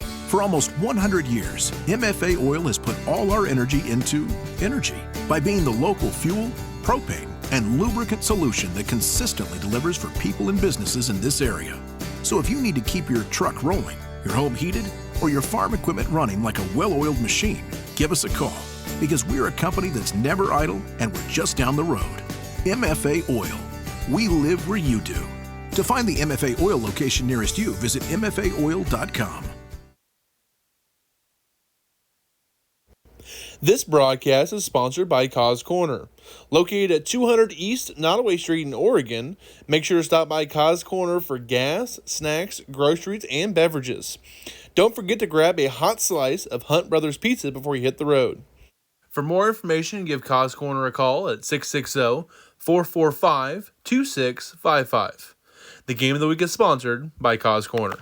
For almost 100 years, MFA Oil has put all our energy into energy by being the local fuel, propane, and lubricant solution that consistently delivers for people and businesses in this area. So if you need to keep your truck rolling, your home heated, or your farm equipment running like a well-oiled machine, give us a call because we're a company that's never idle and we're just down the road. MFA Oil. We live where you do. To find the MFA Oil location nearest you, visit mfaoil.com. This broadcast is sponsored by Cause Corner. Located at 200 East Nottoway Street in Oregon, make sure to stop by Cause Corner for gas, snacks, groceries, and beverages. Don't forget to grab a hot slice of Hunt Brothers Pizza before you hit the road. For more information, give Cause Corner a call at 660-445-2655. The game of the week is sponsored by Cause Corner.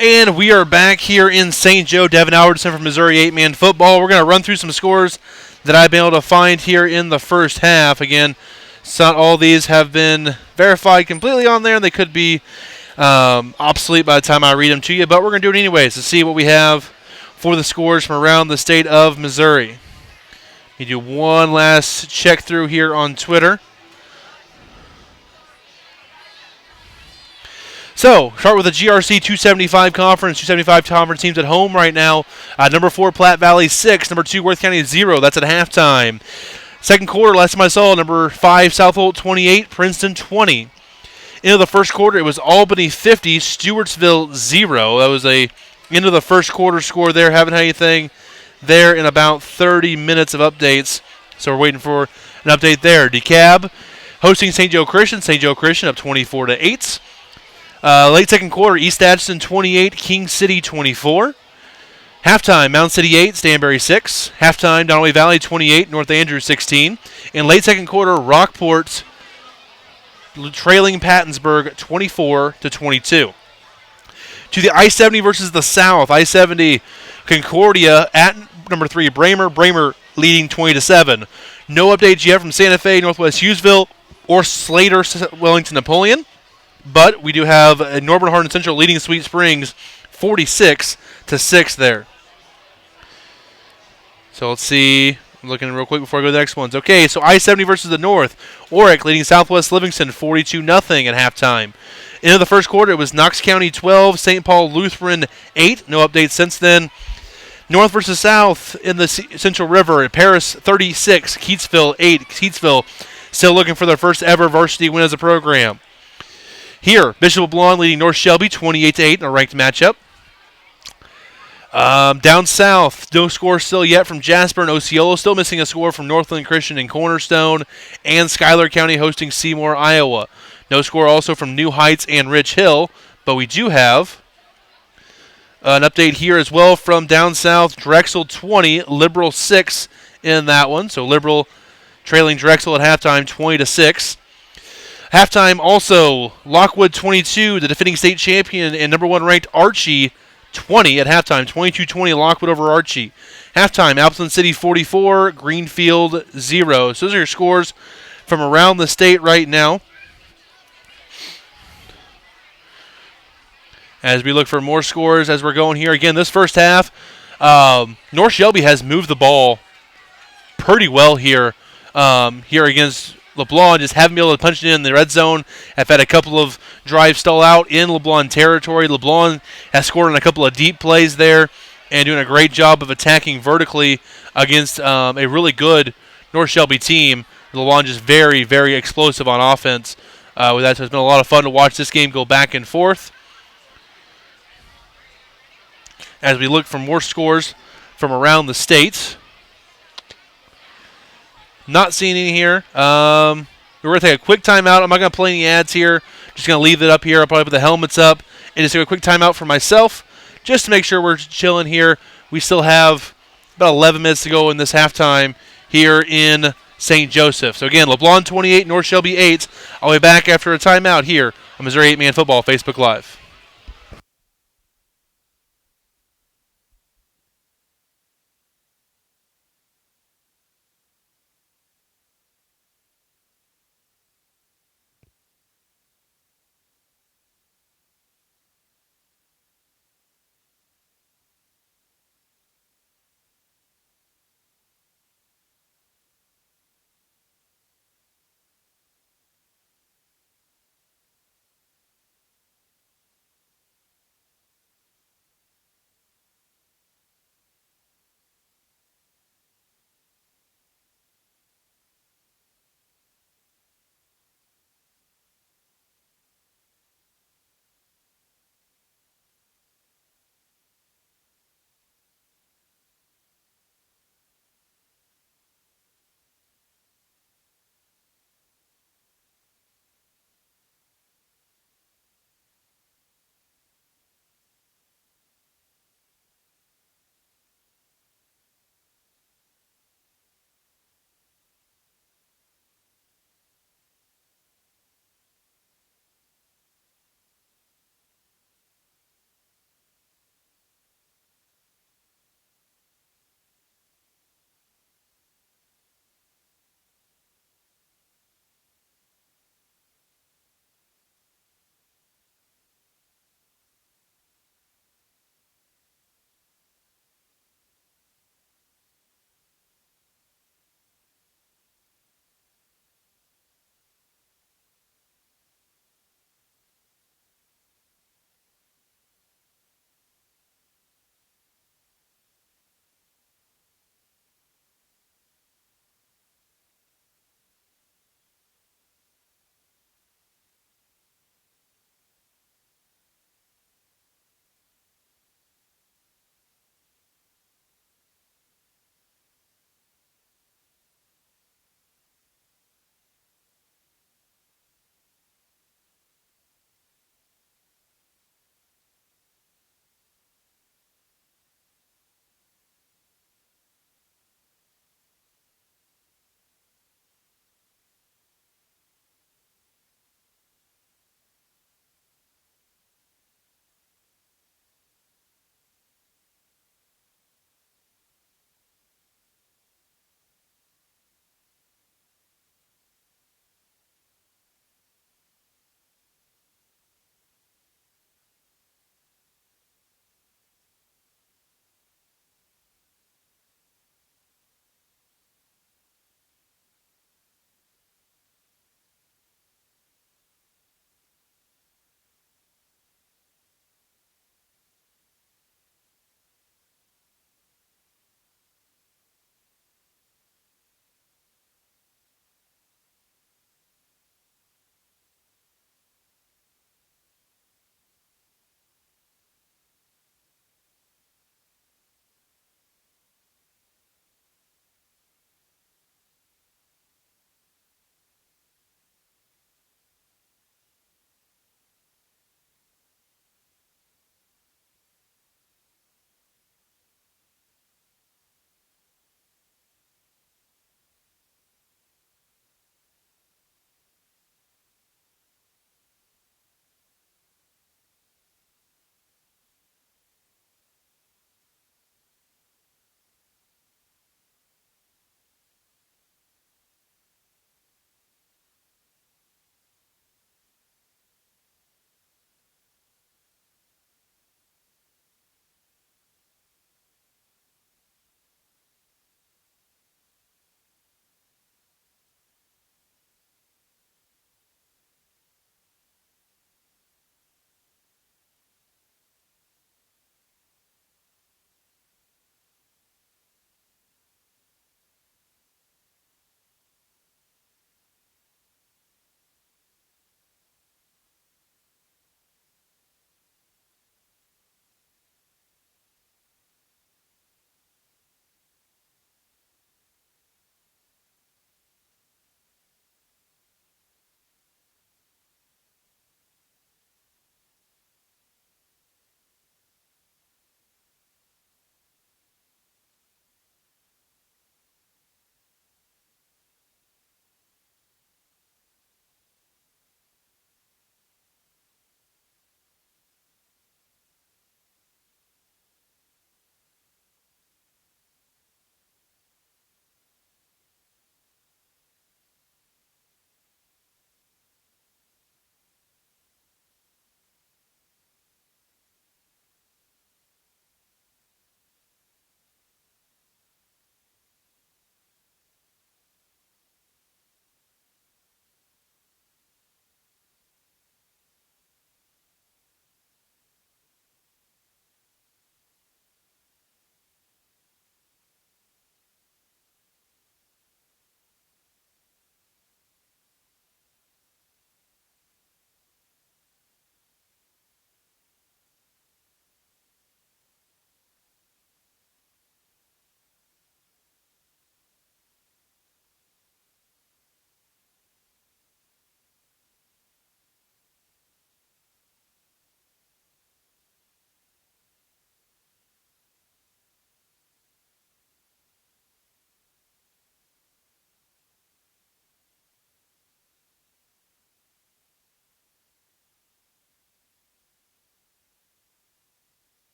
And we are back here in St. Joe. Devin Albertson from Missouri 8-Man Football. We're going to run through some scores that I've been able to find here in the first half. Again, not all these have been verified completely on there, and they could be obsolete by the time I read them to you, but we're going to do it anyways to see what we have for the scores from around the state of Missouri. You do one last check through here on Twitter. So, start with the GRC 275 conference. 275 conference teams at home right now. Number 4, Platte Valley 6. Number 2, Worth County 0. That's at halftime. Second quarter, last time I saw, number 5, Southholt 28, Princeton 20. Into the first quarter, it was Albany 50, Stewartsville 0. That was a end of the first quarter score there. Haven't had anything there in about 30 minutes of updates. So we're waiting for an update there. DeKalb hosting St. Joe Christian. St. Joe Christian up 24-8. Late second quarter, East Atchison 28, King City 24. Halftime, Mound City 8, Stanberry 6. Halftime, Donaway Valley 28, North Andrews 16. In late second quarter, Rockport trailing Pattonsburg 24-22. To the I-70 versus the South. I-70, Concordia at number 3, Bramer. Bramer leading 20-7. No updates yet from Santa Fe, Northwest Hughesville, or Slater, Wellington Napoleon. But we do have Northern Hardin Central leading Sweet Springs 46-6 there. So let's see. I'm looking real quick before I go to the next ones. Okay, so I-70 versus the North. Oric leading Southwest Livingston 42-0 at halftime. Into the first quarter, it was Knox County 12, St. Paul Lutheran 8. No updates since then. North versus South in the Central River. Paris 36, Keatsville 8. Keatsville still looking for their first ever varsity win as a program. Here, Bishop LeBlond leading North Shelby 28-8 in a ranked matchup. Down south, no score still yet from Jasper and Osceola. Still missing a score from Northland Christian and Cornerstone. And Schuyler County hosting Seymour, Iowa. No score also from New Heights and Rich Hill. But we do have an update here as well from down south. Drexel 20, Liberal 6 in that one. So Liberal trailing Drexel at halftime 20-6. Halftime also, Lockwood 22, the defending state champion and number 1 ranked Archie 20 at halftime, 22-20 Lockwood over Archie. Halftime, Appleton City 44, Greenfield 0. So those are your scores from around the state right now. As we look for more scores as we're going here. Again, this first half, North Shelby has moved the ball pretty well here. Here against LeBlond, just haven't been able to punch it in the red zone. Have had a couple of drives stall out in LeBlond territory. LeBlond has scored on a couple of deep plays there and doing a great job of attacking vertically against a really good North Shelby team. LeBlond just very, very explosive on offense with that. So it's been a lot of fun to watch this game go back and forth. As we look for more scores from around the state. Not seeing any here. We're going to take a quick timeout. I'm not going to play any ads here. Just going to leave it up here. I'll probably put the helmets up and just take a quick timeout for myself just to make sure we're chilling here. We still have about 11 minutes to go in this halftime here in St. Joseph. So again, LeBlond 28, North Shelby 8. I'll be back after a timeout here on Missouri 8-Man Football Facebook Live.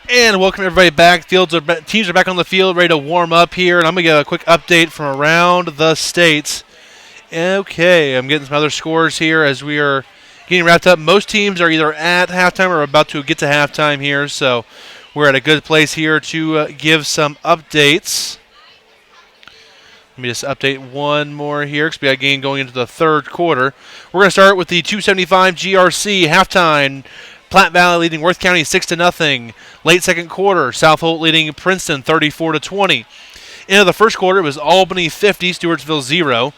And welcome everybody back. Teams are back on the field, ready to warm up here. And I'm going to give a quick update from around the states. Okay, I'm getting some other scores here as we are getting wrapped up. Most teams are either at halftime or about to get to halftime here. So we're at a good place here to give some updates. Let me just update one more here because we got a game going into the third quarter. We're going to start with the 275 GRC halftime. Platte Valley leading Worth County 6-0. Late second quarter, South Holt leading Princeton 34-20. Into the first quarter, it was Albany 50, Stewartsville 0.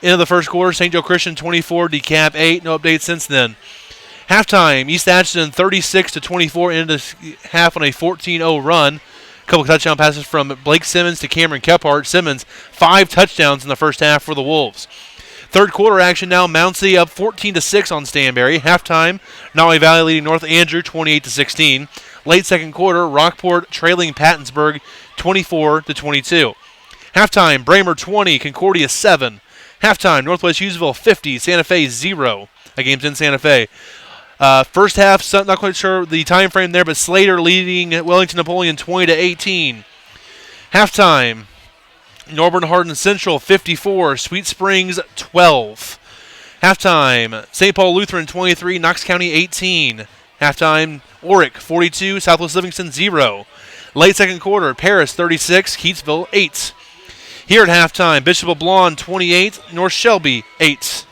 Into the first quarter, St. Joe Christian 24, DeKalb 8. No updates since then. Halftime, East Atchison 36-24 into half on a 14-0 run. A couple of touchdown passes from Blake Simmons to Cameron Kephart. Simmons, 5 touchdowns in the first half for the Wolves. Third quarter action now, Moundsey up 14-6 on Stanberry. Halftime, Nolly Valley leading North Andrew 28-16. Late second quarter, Rockport trailing Pattonsburg 24-22. Halftime, Bramer 20, Concordia 7. Halftime, Northwest Hughesville 50, Santa Fe 0. That game's in Santa Fe. First half, not quite sure the time frame there, but Slater leading Wellington Napoleon 20-18. Halftime, Norburn Hardin Central 54, Sweet Springs 12. Halftime, St. Paul Lutheran 23, Knox County 18. Halftime, Orick 42, Southwest Livingston 0. Late second quarter, Paris 36, Keatsville 8. Here at halftime, Bishop LeBlond 28, North Shelby 8.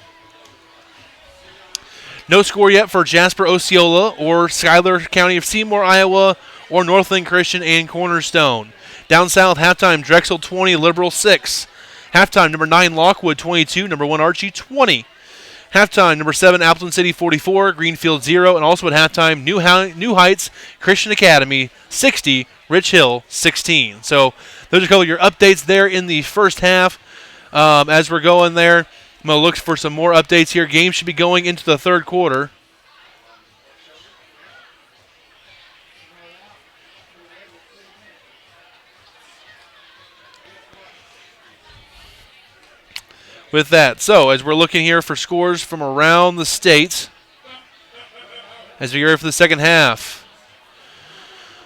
No score yet for Jasper Osceola or Schuyler County of Seymour, Iowa, or Northland Christian and Cornerstone. Down south, halftime, Drexel 20, Liberal 6. Halftime, number 9, Lockwood 22, number 1, Archie 20. Halftime, number 7, Appleton City 44, Greenfield 0. And also at halftime, New Heights Christian Academy 60, Rich Hill 16. So those are a couple of your updates there in the first half. As we're going there, I'm going to look for some more updates here. Game should be going into the third quarter. With that, so as we're looking here for scores from around the state, as we get ready for the second half.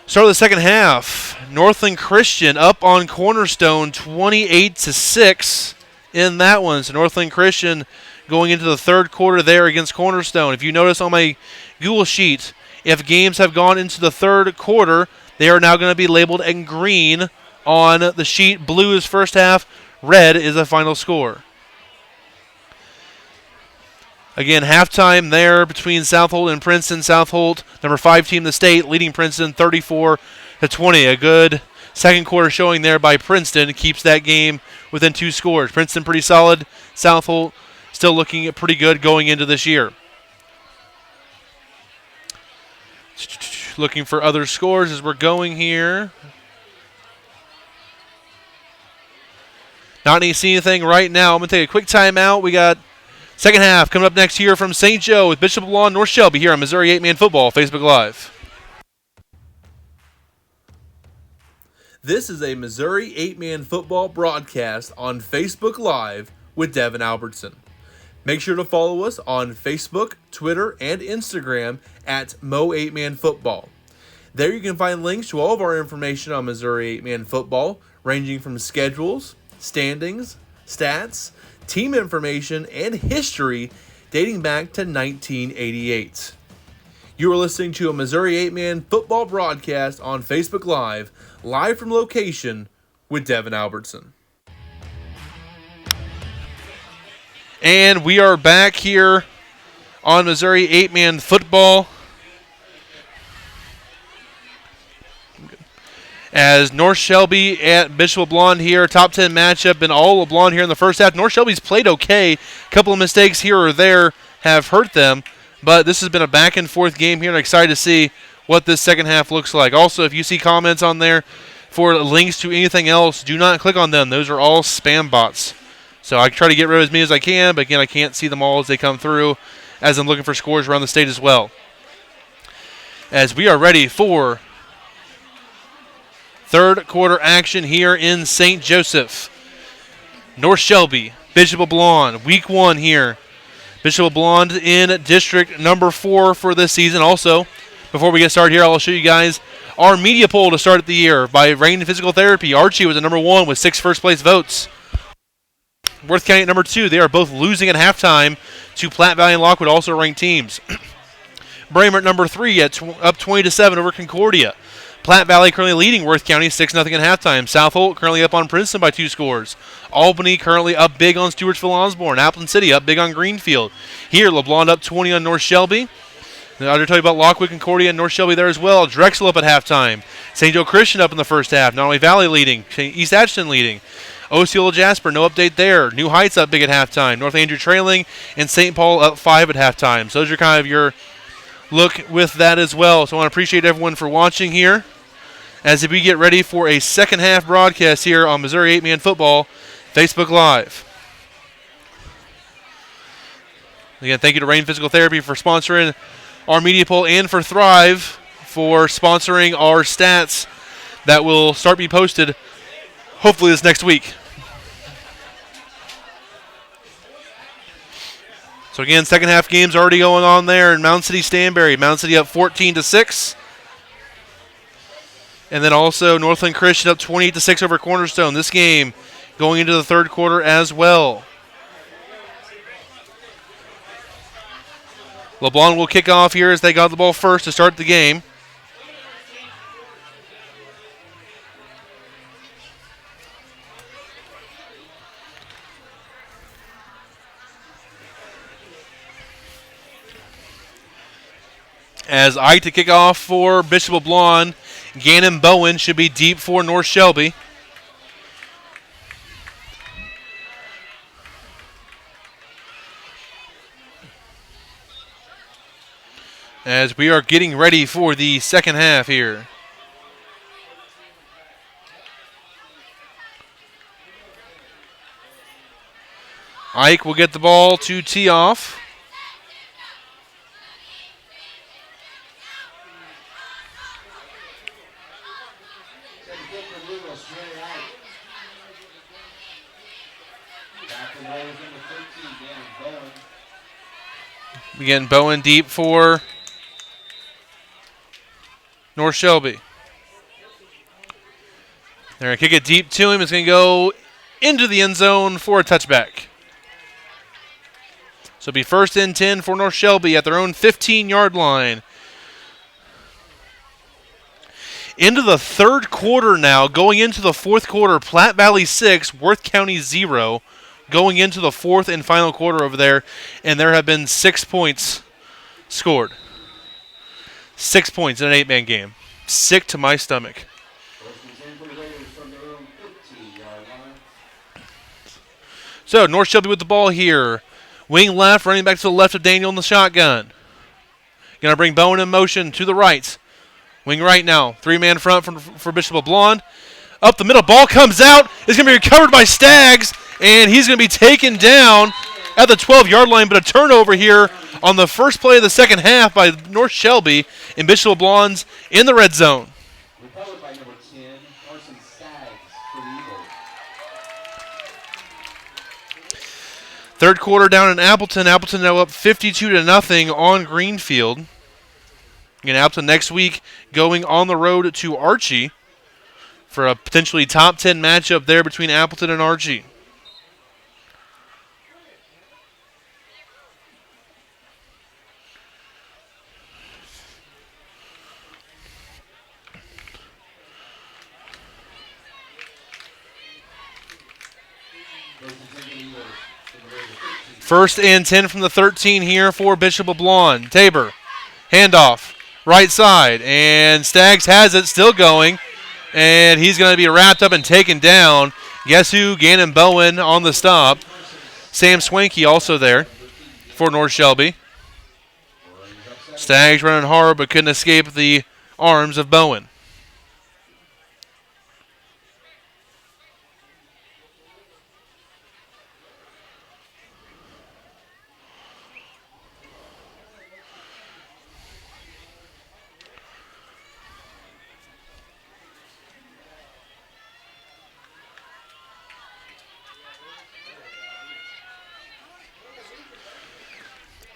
Start of the second half, Northland Christian up on Cornerstone 28-6 in that one. So Northland Christian going into the third quarter there against Cornerstone. If you notice on my Google sheet, if games have gone into the third quarter, they are now going to be labeled in green on the sheet. Blue is first half, red is the final score. Again, halftime there between South Holt and Princeton. South Holt, number 5 team in the state, leading Princeton 34-20. A good second quarter showing there by Princeton keeps that game within 2 scores. Princeton pretty solid. South Holt still looking pretty good going into this year. Looking for other scores as we're going here. Not seeing anything right now. I'm going to take a quick timeout. We got second half coming up next here from St. Joe with Bishop LeBlond, North Shelby here on Missouri 8-Man Football Facebook Live. This is a Missouri 8-Man Football broadcast on Facebook Live with Devin Albertson. Make sure to follow us on Facebook, Twitter, and Instagram at Mo8Man Football. There you can find links to all of our information on Missouri 8-Man Football, ranging from schedules, standings, stats, team information, and history dating back to 1988. You are listening to a Missouri 8-Man Football broadcast on Facebook Live from location with Devin Albertson. And we are back here on Missouri 8-Man Football as North Shelby at Bishop LeBlond here. Top 10 matchup, been all LeBlond here in the first half. North Shelby's played okay. A couple of mistakes here or there have hurt them, but this has been a back and forth game here. I'm excited to see what this second half looks like. Also, if you see comments on there for links to anything else, do not click on them. Those are all spam bots. So I try to get rid of as many as I can, but again, I can't see them all as they come through as I'm looking for scores around the state as well. As we are ready for third quarter action here in St. Joseph. North Shelby, Bishop LeBlond, week 1 here. Bishop LeBlond in district number 4 for this season. Also, Before we get started here, I'll show you guys our media poll to start the year by Rain Physical Therapy. Archie was at number 1 with 6 first-place votes. Worth County at number 2. They are both losing at halftime to Platte Valley and Lockwood, also ranked teams. Bramer at number 3 at up 20-7 over Concordia. Platte Valley currently leading Worth County 6-0 at halftime. South Holt currently up on Princeton by 2 scores. Albany currently up big on Stewartsville Osborne. Appleton City up big on Greenfield. Here, LeBlond up 20 on North Shelby. I already told you about Lockwood, Concordia, and North Shelby there as well. Drexel up at halftime. St. Joe Christian up in the first half. Not only Valley leading, East Atchison leading. Osceola Jasper, no update there. New Heights up big at halftime. North Andrew trailing, and St. Paul up 5 at halftime. So those are kind of your look with that as well. So I want to appreciate everyone for watching here as we get ready for a second half broadcast here on Missouri 8-Man Football Facebook Live. Again, thank you to Rain Physical Therapy for sponsoring our media poll and for Thrive for sponsoring our stats that will start be posted hopefully this next week. So again, second half games already going on there in Mound City Stanberry. Mound City up 14-6. And then also Northland Christian up 28-6 over Cornerstone. This game going into the third quarter as well. LeBlond will kick off here as they got the ball first to start the game. As Ike to kick off for Bishop LeBlond. Gannon Bowen should be deep for North Shelby. As we are getting ready for the second half here. Ike will get the ball to tee off. Again, Bowen deep for North Shelby. They're going to kick it deep to him. It's going to go into the end zone for a touchback. So it'll be first and 10 for North Shelby at their own 15-yard line. Into the third quarter now, going into the fourth quarter, Platte Valley 6, Worth County 0. Going into the fourth and final quarter over there, and there have been 6 points scored. 6 points in an 8-man game. Sick to my stomach. So, North Shelby with the ball here. Wing left, running back to the left of Daniel in the shotgun. Going to bring Bowen in motion to the right. Wing right now. 3-man front for Bishop LeBlond. Up the middle, ball comes out. It's going to be recovered by Staggs. And he's going to be taken down at the 12-yard line, but a turnover here on the first play of the second half by North Shelby, and Bishop LeBlond's in the red zone. Recovered by number 10, Carson Staggs for the Eagles. Third quarter down in Appleton. Appleton now up 52-0 on Greenfield. And Appleton next week going on the road to Archie for a potentially top 10 matchup there between Appleton and Archie. First and 10 from the 13 here for Bishop LeBlond. Tabor, handoff, right side, and Staggs has it, still going, and he's going to be wrapped up and taken down. Guess who? Gannon Bowen on the stop. Sam Swanky also there for North Shelby. Staggs running hard but couldn't escape the arms of Bowen.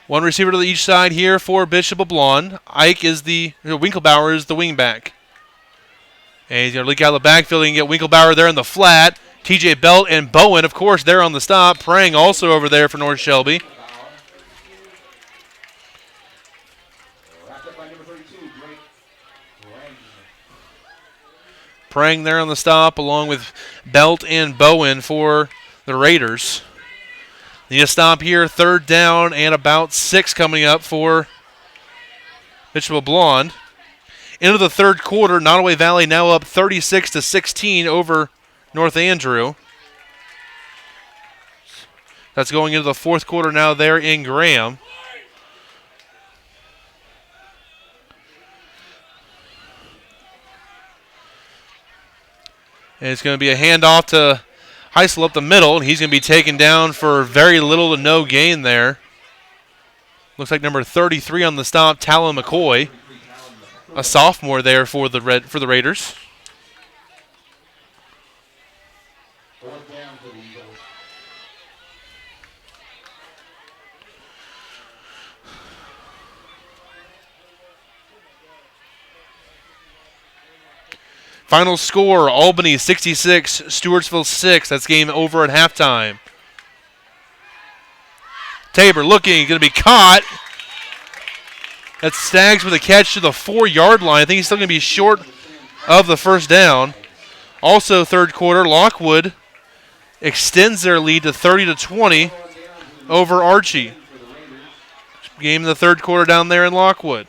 One receiver to each side here for Bishop LeBlond. Winklebauer is the wingback. And he's going to leak out of the backfield. He can get Winklebauer there in the flat. TJ Belt and Bowen, of course, there on the stop. Prang also over there for North Shelby. Wrapped up by number 32, Drake Lang. Prang there on the stop along with Belt and Bowen for the Raiders. Need a stop here, 3rd down and about 6 coming up for Bishop LeBlond. Into the third quarter, Nottoway Valley now up 36-16 over North Andrew. That's going into the fourth quarter now there in Graham. And it's going to be a handoff to Heisel up the middle, and he's going to be taken down for very little to no gain there. Looks like number 33 on the stop, Talon McCoy, a sophomore there for the Raiders. Fourth down for the Eagles. Final score, Albany 66, Stewartsville 6. That's game over at halftime. Tabor looking, going to be caught. That's Staggs with a catch to the 4-yard line. I think he's still going to be short of the first down. Also third quarter, Lockwood extends their lead to 30-20 over Archie. Game in the third quarter down there in Lockwood.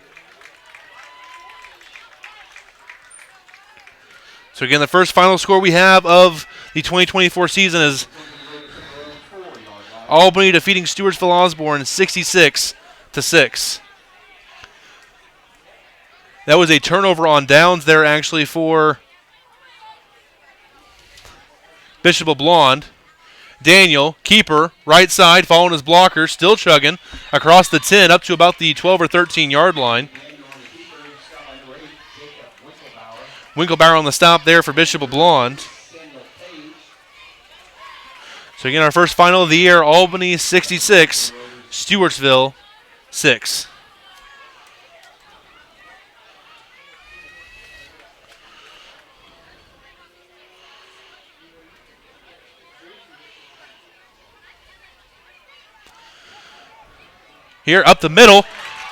So again, the first final score we have of the 2024 season is Albany defeating Stewartsville Osborne 66-6. That was a turnover on downs there actually for Bishop LeBlond. Daniel, keeper, right side, following his blocker, still chugging across the 10 up to about the 12 or 13-yard line. Winklebauer on the stop there for Bishop LeBlond. So again, our first final of the year, Albany 66, Stewartsville 6. Here up the middle,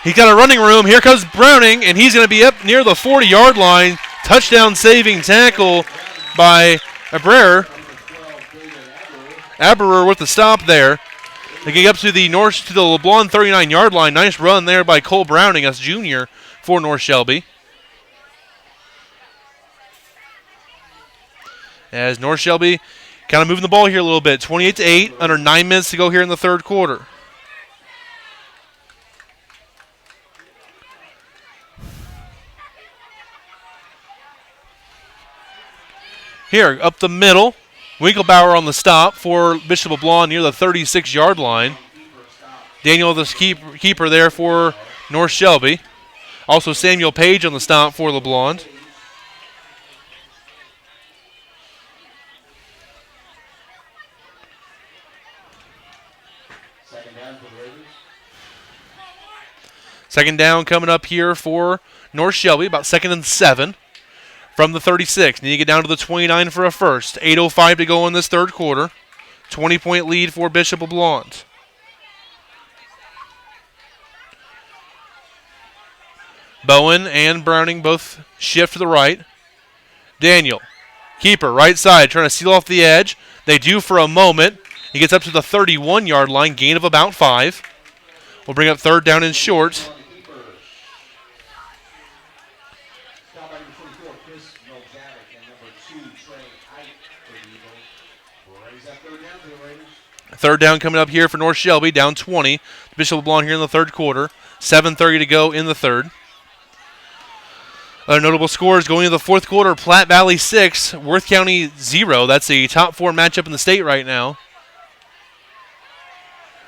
he's got a running room. Here comes Browning, and he's going to be up near the 40-yard line. Touchdown saving tackle by Aberer. Aberer with the stop there. They get up to the LeBlond 39-yard line. Nice run there by Cole Browning, us junior, for North Shelby. As North Shelby kind of moving the ball here a little bit. 28-8, under 9 minutes to go here in the third quarter. Here, up the middle, Winklebauer on the stop for Bishop LeBlond near the 36-yard line. Daniel, the keeper there for North Shelby. Also Samuel Page on the stop for LeBlond. Second down coming up here for North Shelby, about 2nd and 7. From the 36. Need to get down to the 29 for a first. 8:05 to go in this third quarter. 20-point lead for Bishop LeBlond. Bowen and Browning both shift to the right. Daniel, keeper, right side, trying to seal off the edge. They do for a moment. He gets up to the 31-yard line, gain of about 5. We'll bring up third down and short. Third down coming up here for North Shelby, down 20. Bishop LeBlond here in the third quarter. 7:30 to go in the third. Other notable scores going into the fourth quarter, Platte Valley 6, Worth County 0. That's a top 4 matchup in the state right now.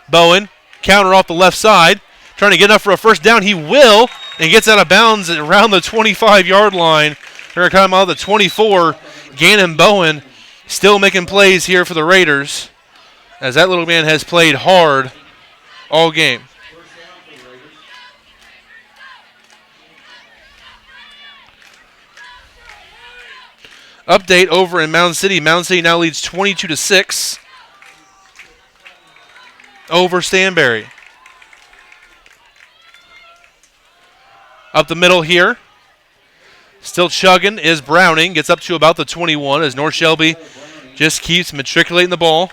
Bowen, counter off the left side, trying to get enough for a first down. He will, and gets out of bounds around the 25-yard line. They're coming out of the 24. Gannon Bowen still making plays here for the Raiders, as that little man has played hard all game. Update over in Mound City. Mound City now leads 22-6 over Stanberry. Up the middle here. Still chugging is Browning. Gets up to about the 21 as North Shelby just keeps matriculating the ball.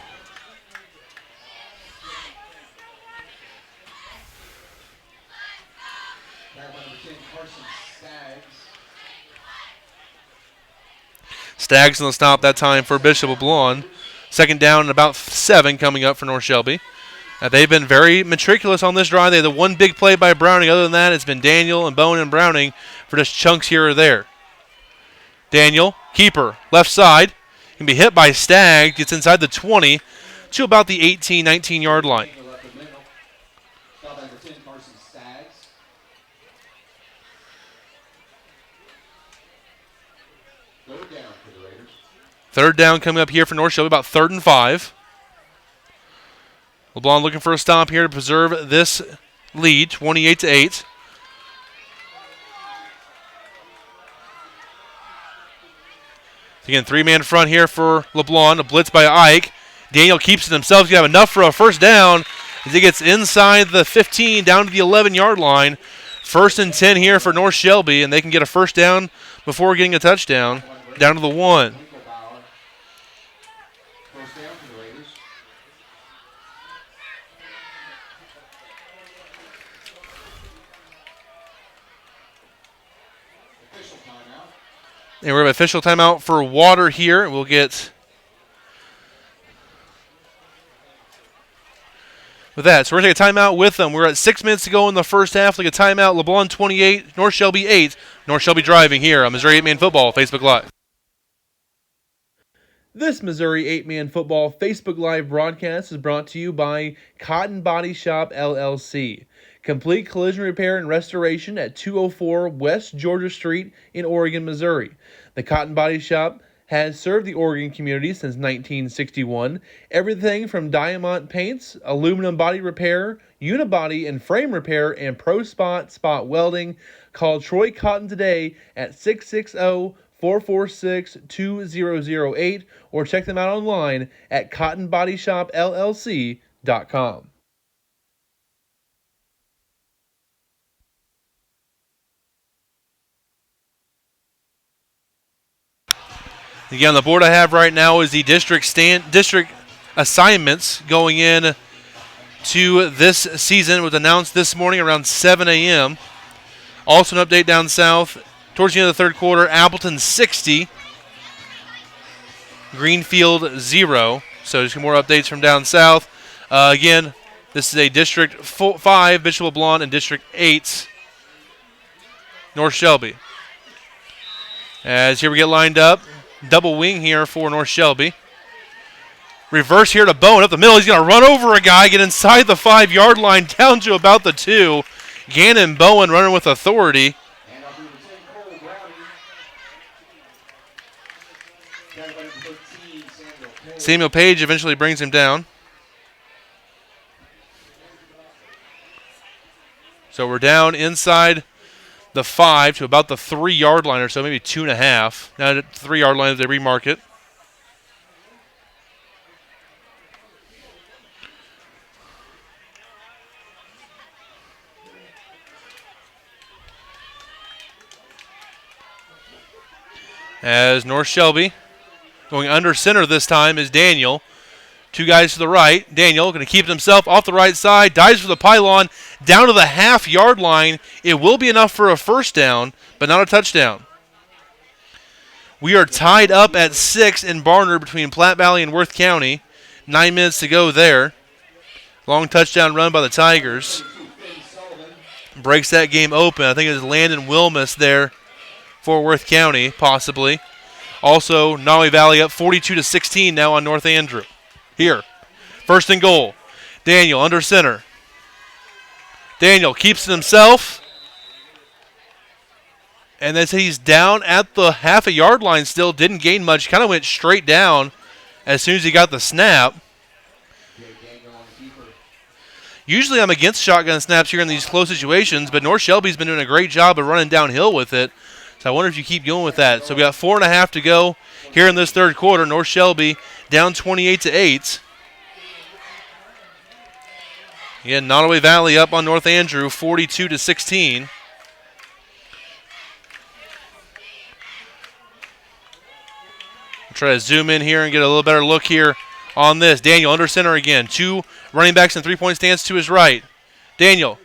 Stags on the stop that time for Bishop LeBlond. Second down and about 7 coming up for North Shelby. They've been very matriculous on this drive. They had the one big play by Browning. Other than that, it's been Daniel and Bowen and Browning for just chunks here or there. Daniel, keeper, left side. Can be hit by Stagg. Gets inside the 20 to about the 18, 19-yard line. Third down coming up here for North Shelby, about 3rd and 5. LeBlond looking for a stop here to preserve this lead, 28-8. Again, 3-man front here for LeBlond, a blitz by Ike. Daniel keeps it himself. He's going to have enough for a first down as he gets inside the 15 down to the 11-yard line. 1st and 10 here for North Shelby, and they can get a first down before getting a touchdown down to the 1. And we have official timeout for water here. We'll get with that. So we're going to take a timeout with them. We're at 6 minutes to go in the first half. Like a timeout. LeBlond 28, North Shelby 8. North Shelby driving here on Missouri 8-Man Football Facebook Live. This Missouri 8-Man Football Facebook Live broadcast is brought to you by Cotton Body Shop, LLC. Complete collision repair and restoration at 204 West Georgia Street in Oregon, Missouri. The Cotton Body Shop has served the Oregon community since 1961. Everything from diamond paints, aluminum body repair, unibody and frame repair, and pro spot welding. Call Troy Cotton today at 660-446-2008 or check them out online at cottonbodyshopllc.com. Again, on the board I have right now is the district assignments going in to this season. It was announced this morning around 7 a.m. Also an update down south. Towards the end of the third quarter, Appleton 60, Greenfield 0. So just more updates from down south. Again, this is a District 5, Bishop LeBlond, and District 8, North Shelby. As here we get lined up. Double wing here for North Shelby. Reverse here to Bowen up the middle. He's going to run over a guy, get inside the 5-yard line, down to about the 2. Gannon Bowen running with authority. Samuel Page eventually brings him down. So we're down inside the 5 to about the 3-yard line or so, maybe 2.5. Now at the 3-yard line, they remark it. As North Shelby going under center this time is Daniel. 2 guys to the right. Daniel going to keep it himself off the right side. Dives for the pylon down to the half-yard line. It will be enough for a first down, but not a touchdown. We are tied up at 6 in Barnard between Platte Valley and Worth County. 9 minutes to go there. Long touchdown run by the Tigers. Breaks that game open. I think it was Landon Wilmus there for Worth County, possibly. Also, Nottoway Valley up 42-16 now on North Andrew. Here, 1st and goal. Daniel under center. Daniel keeps it himself. And then he's down at the half-a-yard line still. Didn't gain much. Kind of went straight down as soon as he got the snap. Usually I'm against shotgun snaps here in these close situations, but North Shelby's been doing a great job of running downhill with it. So I wonder if you keep going with that. So we got 4.5 to go here in this third quarter. North Shelby down 28-8. Again, Nottoway Valley up on North Andrew 42-16. Try to zoom in here and get a little better look here on this. Daniel under center again. 2 running backs in three-point stance to his right. Daniel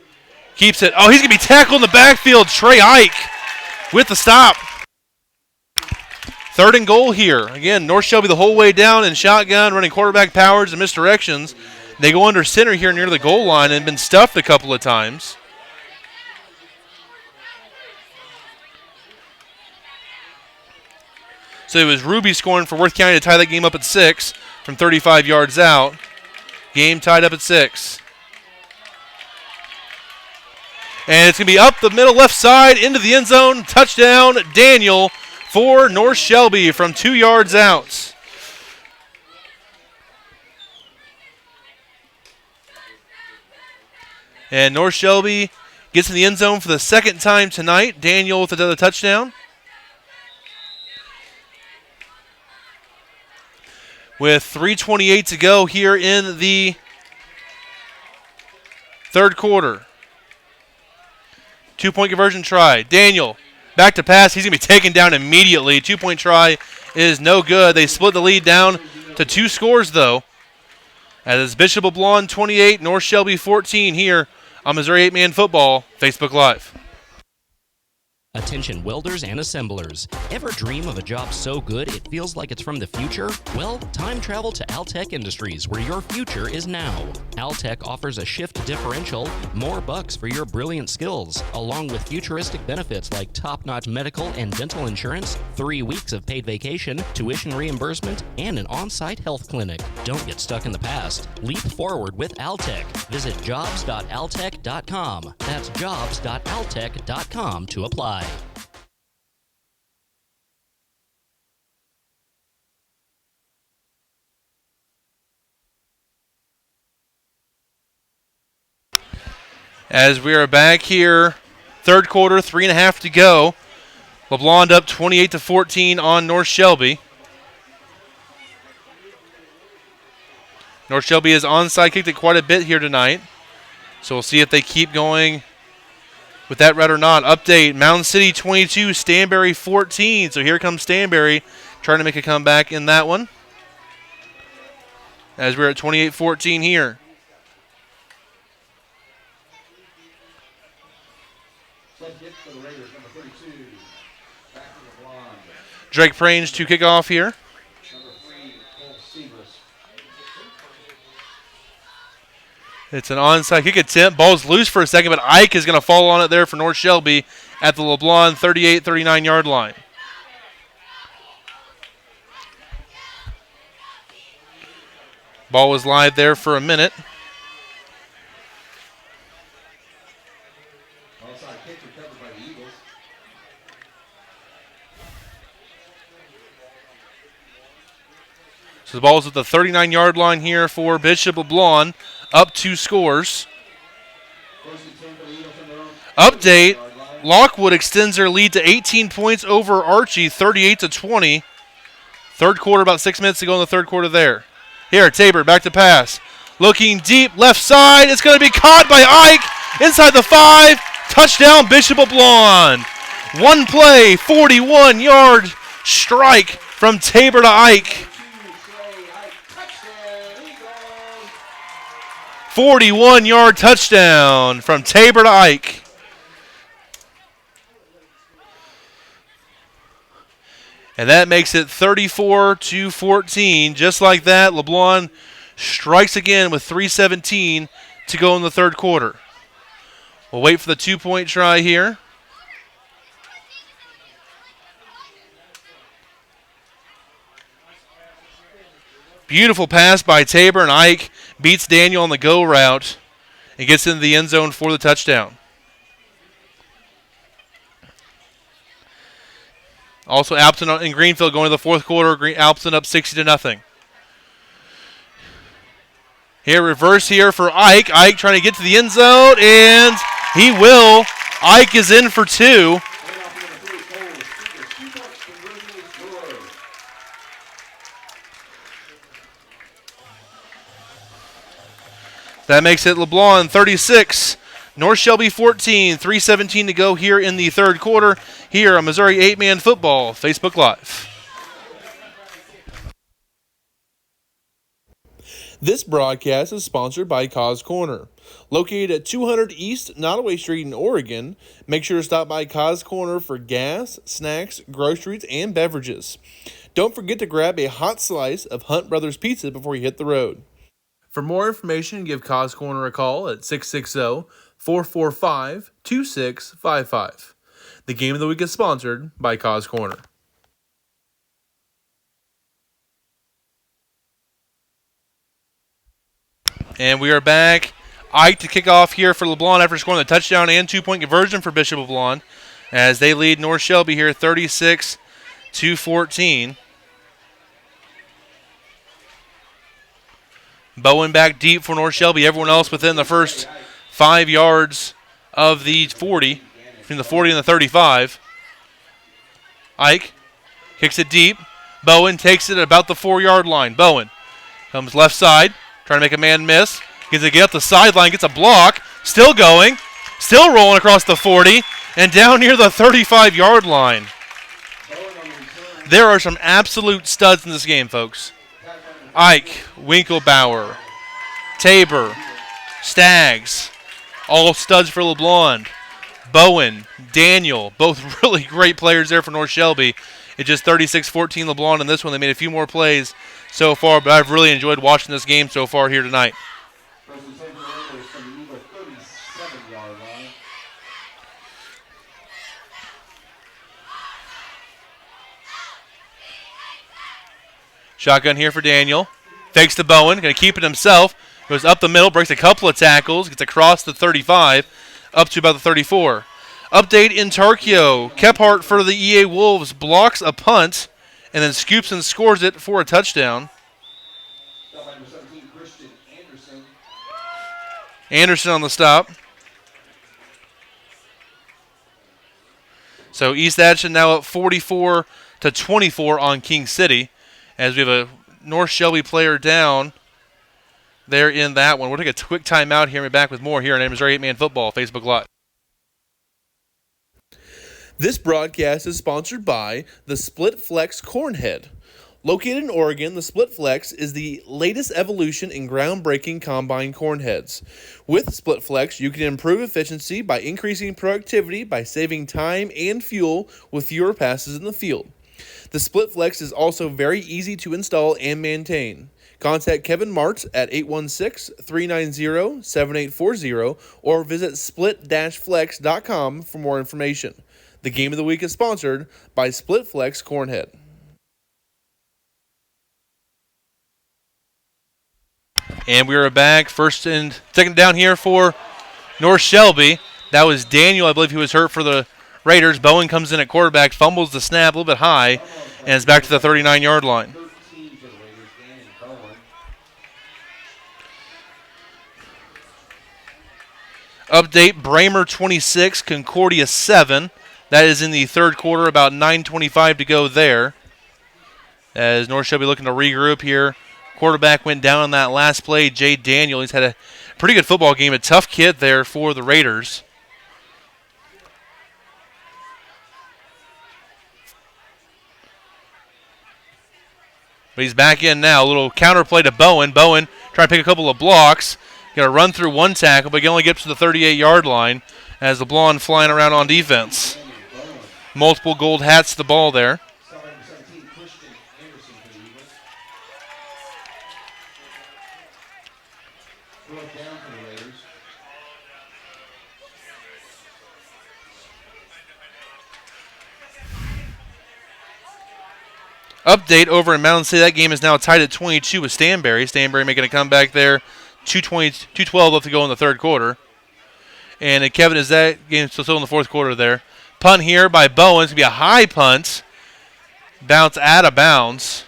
keeps it. Oh, he's going to be tackled in the backfield. Trey Ike with the stop. 3rd and goal here. Again, North Shelby the whole way down in shotgun, running quarterback powers and misdirections. They go under center here near the goal line and been stuffed a couple of times. So it was Ruby scoring for Worth County to tie that game up at 6 from 35 yards out. Game tied up at 6. And it's going to be up the middle left side into the end zone. Touchdown, Daniel for North Shelby from 2 yards out. And North Shelby gets in the end zone for the second time tonight. Daniel with another touchdown. With 3:28 to go here in the third quarter. 2-point conversion try. Daniel back to pass. He's going to be taken down immediately. 2-point try is no good. They split the lead down to 2 scores, though. As Bishop LeBlond 28, North Shelby 14 here on Missouri 8-Man Football Facebook Live. Attention welders and assemblers. Ever dream of a job so good it feels like it's from the future? Well, time travel to Altech Industries, where your future is now. Altech offers a shift differential, more bucks for your brilliant skills, along with futuristic benefits like top-notch medical and dental insurance, 3 weeks of paid vacation, tuition reimbursement, and an on-site health clinic. Don't get stuck in the past. Leap forward with Altech. Visit jobs.altech.com. That's jobs.altech.com to apply. As we are back here, third quarter, 3.5 to go. LeBlond up 28-14 on North Shelby. North Shelby has onside kicked it quite a bit here tonight. So we'll see if they keep going with that route or not. Update, Mountain City 22, Stanberry 14. So here comes Stanberry trying to make a comeback in that one. As we're at 28-14 here. Drake Prange to kick off here. It's an onside kick attempt. Ball's loose for a second, but Ike is going to fall on it there for North Shelby at the LeBlond 38-39 yard line. Ball was live there for a minute. So the ball's at the 39-yard line here for Bishop LeBlond. Up 2 scores. Update, Lockwood extends their lead to 18 points over Archie, 38-20. Third quarter, about 6 minutes to go in the third quarter there. Here, Tabor, back to pass. Looking deep, left side. It's going to be caught by Ike inside the 5. Touchdown, Bishop LeBlond. One play, 41-yard strike from Tabor to Ike. 41-yard touchdown from Tabor to Ike. And that makes it 34-14. Just like that, LeBlond strikes again with 3:17 to go in the third quarter. We'll wait for the 2-point try here. Beautiful pass by Tabor, and Ike beats Daniel on the go route and gets into the end zone for the touchdown. Also, Alpton and Greenfield going to the fourth quarter. Alpton up 60-0. Here, reverse here for Ike. Ike trying to get to the end zone, and he will. Ike is in for 2. That makes it LeBlond 36, North Shelby 14, 3:17 to go here in the third quarter here on Missouri 8-Man Football Facebook Live. This broadcast is sponsored by Cause Corner. Located at 200 East Nottoway Street in Oregon, make sure to stop by Cause Corner for gas, snacks, groceries, and beverages. Don't forget to grab a hot slice of Hunt Brothers Pizza before you hit the road. For more information, give Cause Corner a call at 660-445-2655. The game of the week is sponsored by Cause Corner. And we are back. Ike to kick off here for LeBlond after scoring the touchdown and 2-point conversion for Bishop LeBlond as they lead North Shelby here 36-14. Bowen back deep for North Shelby. Everyone else within the first 5 yards of the 40, between the 40 and the 35. Ike kicks it deep. Bowen takes it at about the 4-yard line. Bowen comes left side, trying to make a man miss. Gets it get up the sideline, gets a block. Still going. Still rolling across the 40 and down near the 35-yard line. There are some absolute studs in this game, folks. Ike, Winklebauer, Tabor, Staggs, all studs for LeBlond. Bowen, Daniel, both really great players there for North Shelby. It's just 36-14 LeBlond in this one. They made a few more plays so far, but I've really enjoyed watching this game so far here tonight. Shotgun here for Daniel. Fakes to Bowen. Going to keep it himself. Goes up the middle. Breaks a couple of tackles. Gets across the 35. Up to about the 34. Update in Tarkio. Kephart for the EA Wolves blocks a punt and then scoops and scores it for a touchdown. Anderson on the stop. So East Atchison now up 44-24 on King City. As we have a North Shelby player down there in that one. We'll take a quick timeout here and be back with more here on Missouri 8-Man Football Facebook Live. This broadcast is sponsored by the Split Flex Cornhead. Located in Oregon, the Split Flex is the latest evolution in groundbreaking combine cornheads. With Split Flex, you can improve efficiency by increasing productivity by saving time and fuel with fewer passes in the field. The Split Flex is also very easy to install and maintain. Contact Kevin Martz at 816-390-7840 or visit split-flex.com for more information. The game of the week is sponsored by Split Flex Cornhead. And we are back. First and second down here for North Shelby. That was Daniel. I believe he was hurt for the Raiders. Bowen comes in at quarterback, fumbles the snap a little bit high, and is back to the 39-yard line. Update, Bramer 26, Concordia 7. That is in the third quarter, about 9:25 to go there. As North Shelby looking to regroup here. Quarterback went down on that last play, Jay Daniel. He's had a pretty good football game, a tough kid there for the Raiders. But he's back in now. A little counter play to Bowen. Bowen trying to pick a couple of blocks. Going to run through one tackle, but he only gets to the 38-yard line as LeBlond flying around on defense. Multiple gold hats to the ball there. Update over in Mountain City. That game is now tied at 22 with Stanberry. Stanberry making a comeback there. 2:12 left to go in the third quarter. And Kevin, is that game still in the fourth quarter there? Punt here by Bowen. It's going to be a high punt. Bounce out of bounds.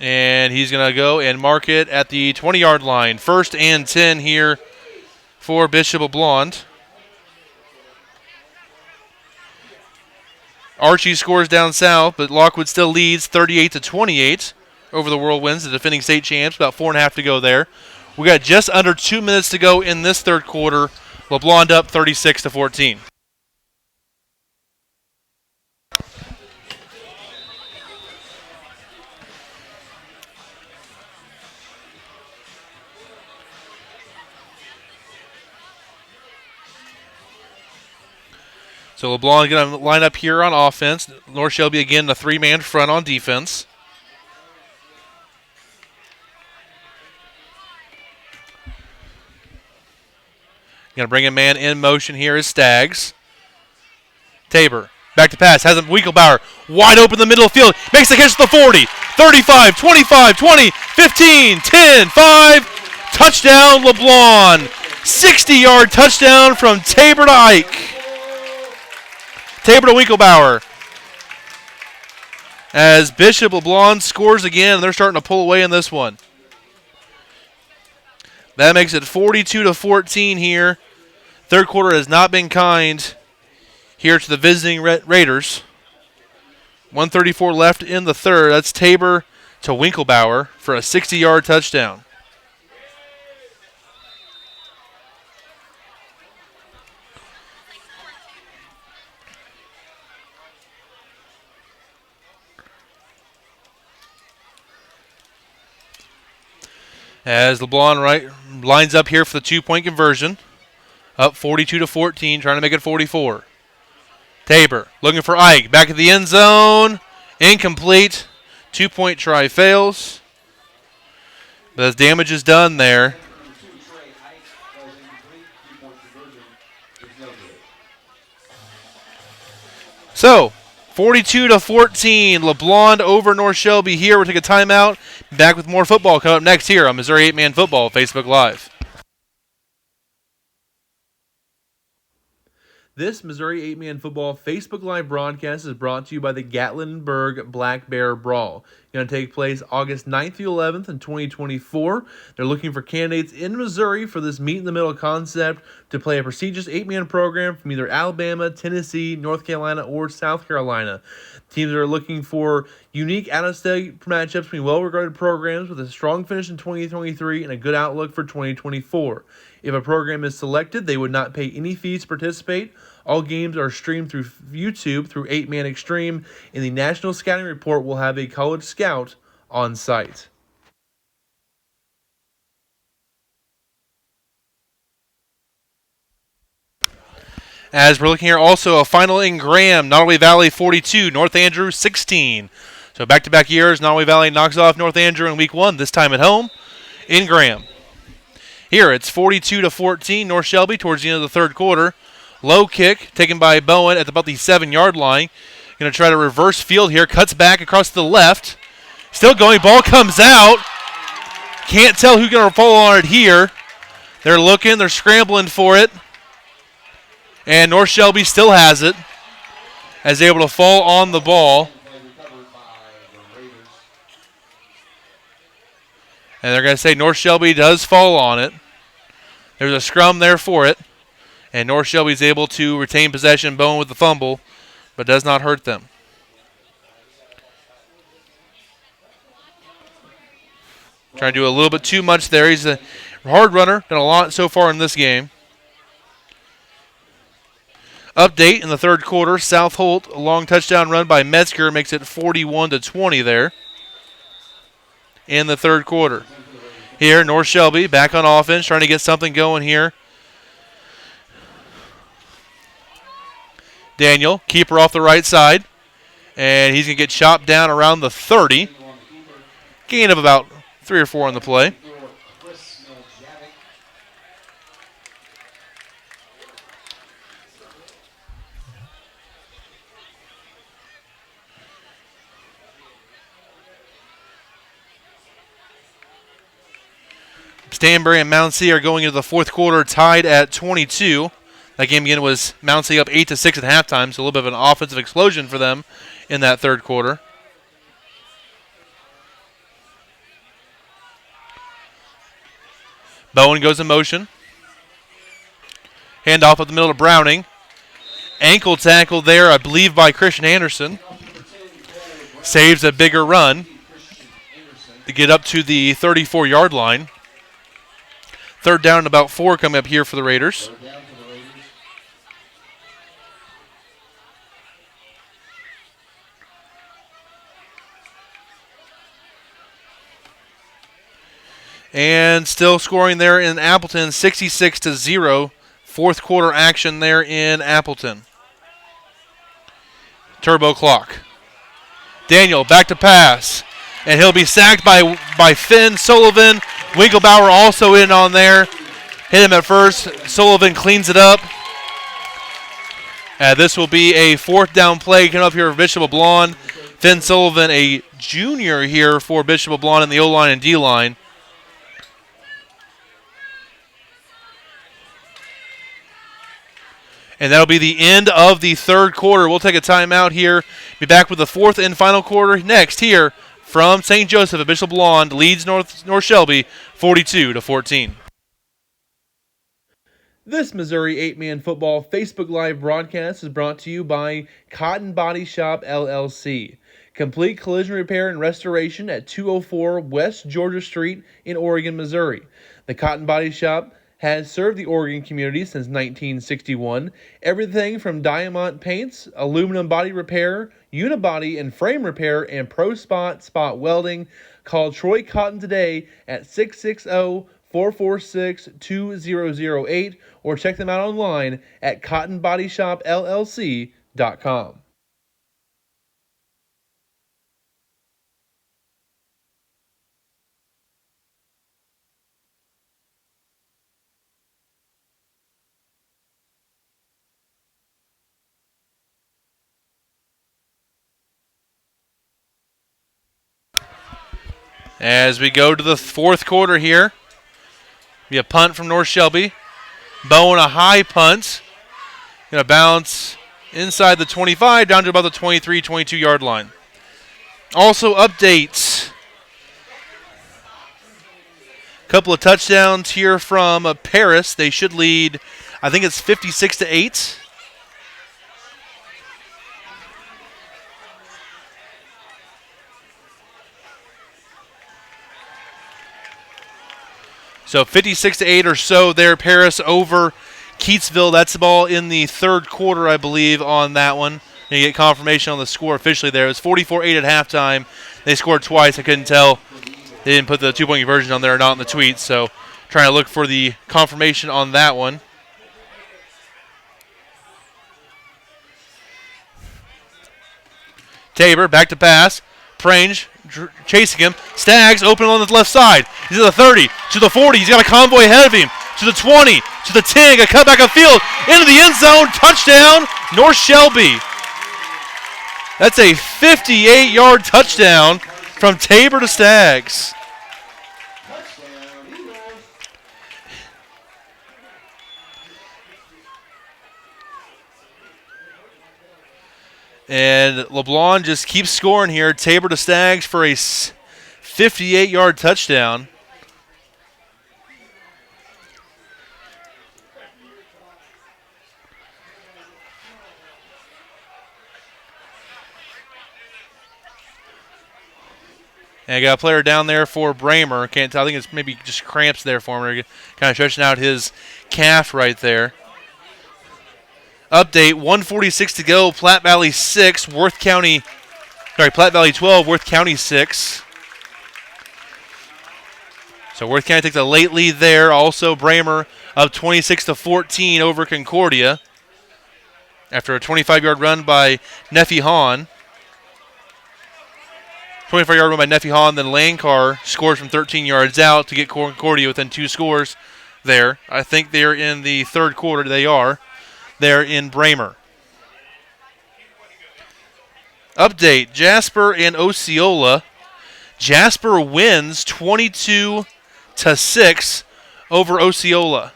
And he's going to go and mark it at the 20-yard line. 1st and 10 here for Bishop LeBlond. Archie scores down south, but Lockwood still leads 38-28. over the Whirlwinds, the defending state champs. About 4.5 to go there. We got just under 2 minutes to go in this third quarter. LeBlond up 36-14. So LeBlond going to line up here on offense. North Shelby again, the three-man front on defense. Going to bring a man in motion here is Staggs. Tabor, back to pass, has a Winkelbauer wide open in the middle of the field. Makes the catch to the 40, 35, 25, 20, 15, 10, 5. Touchdown LeBlond. 60-yard touchdown from Tabor to Ike. Tabor to Winkelbauer. As Bishop LeBlond scores again, and they're starting to pull away in this one. That makes it 42-14 here. Third quarter has not been kind here to the visiting Raiders. 1:34 left in the third. That's Tabor to Winkelbauer for a 60-yard touchdown. As LeBlond lines up here for the two-point conversion. Up 42-14, trying to make it 44. Tabor looking for Ike. Back at the end zone. Incomplete. Two-point try fails. But as damage is done there. So, 42-14, LeBlond over North Shelby here. We'll take a timeout. Back with more football coming up next here on Missouri 8-Man Football Facebook Live. This Missouri 8-Man Football Facebook Live broadcast is brought to you by the Gatlinburg Black Bear Brawl. It's going to take place August 9th through 11th in 2024. They're looking for candidates in Missouri for this meet-in-the-middle concept to play a prestigious 8-man program from either Alabama, Tennessee, North Carolina, or South Carolina. Teams are looking for unique out-of-state matchups between well-regarded programs with a strong finish in 2023 and a good outlook for 2024. If a program is selected, they would not pay any fees to participate. All games are streamed through YouTube through 8-Man Extreme, and the National Scouting Report will have a college scout on site. As we're looking here, also a final in Graham, Nottoway Valley 42, North Andrew 16. So back-to-back years, Nottoway Valley knocks off North Andrew in week 1, this time at home in Graham. Here it's 42-14, North Shelby towards the end of the third quarter. Low kick taken by Bowen at about the 7-yard line. Going to try to reverse field here. Cuts back across to the left. Still going. Ball comes out. Can't tell who's going to fall on it here. They're looking. They're scrambling for it. And North Shelby still has it as able to fall on the ball. And they're going to say North Shelby does fall on it. There's a scrum there for it. And North Shelby's able to retain possession. Bowen with the fumble, but does not hurt them. Trying to do a little bit too much there. He's a hard runner. Done a lot so far in this game. Update in the third quarter. South Holt, a long touchdown run by Metzger, makes it 41-20 there in the third quarter. Here, North Shelby back on offense, trying to get something going here. Daniel, keeper off the right side. And he's going to get chopped down around the 30. Gain of about 3 or 4 on the play. Stanbury and Moundsea are going into the fourth quarter tied at 22. That game again was Moundsea up 8-6 at halftime, so a little bit of an offensive explosion for them in that third quarter. Bowen goes in motion. Handoff up the middle to Browning. Ankle tackle there, I believe, by Christian Anderson. Saves a bigger run. to get up to the 34-yard line. Third down and about 4 coming up here for the Raiders. Third down for the Raiders. And still scoring there in Appleton, 66-0. Fourth quarter action there in Appleton. Turbo clock. Daniel back to pass. And he'll be sacked by Finn Sullivan. Winklebauer also in on there. Hit him at first. Sullivan cleans it up. This will be a fourth down play coming up here for Bishop LeBlond. Finn Sullivan, a junior here for Bishop LeBlond in the O-line and D-line. And that'll be the end of the third quarter. We'll take a timeout here. Be back with the fourth and final quarter next here from St. Joseph. Bishop LeBlond leads North Shelby 42-14. This Missouri 8-Man Football Facebook Live broadcast is brought to you by Cotton Body Shop, LLC. Complete collision repair and restoration at 204 West Georgia Street in Oregon, Missouri. The Cotton Body Shop has served the Oregon community since 1961. Everything from diamond paints, aluminum body repair, unibody and frame repair, and pro spot welding. Call Troy Cotton today at 660-446-2008 or check them out online at cottonbodyshopllc.com. As we go to the fourth quarter here, be a punt from North Shelby. Bowen, a high punt. Going to bounce inside the 25 down to about the 23, 22-yard line. Also updates. A couple of touchdowns here from Paris. They should lead, I think it's 56-8. So 56-8 or so there, Paris over Keatsville. That's the ball in the third quarter, I believe, on that one. And you get confirmation on the score officially there. It was 44-8 at halftime. They scored twice. I couldn't tell. They didn't put the two-point conversion on there or not in the tweet, so trying to look for the confirmation on that one. Tabor back to pass. Prange chasing him. Staggs open on the left side. He's at the 30, to the 40. He's got a convoy ahead of him. To the 20, to the 10. A cutback of field. Into the end zone. Touchdown, North Shelby. That's a 58-yard touchdown from Tabor to Staggs. And LeBlond just keeps scoring here. Tabor to Staggs for a 58-yard touchdown. And I got a player down there for Bramer. Can't tell. I think it's maybe just cramps there for him. Kind of stretching out his calf right there. Update, 1:46 to go. Platte Valley 6, Platte Valley 12, Worth County 6. So Worth County takes a late lead there. Also, Bramer up 26-14 over Concordia after a 25-yard run by Nephi Hahn. 25-yard run by Nephi Hahn. Then Lancar scores from 13 yards out to get Concordia within 2 scores there. I think they're in the third quarter. They are. There in Bramer. Update, Jasper and Osceola. Jasper wins 22-6 over Osceola.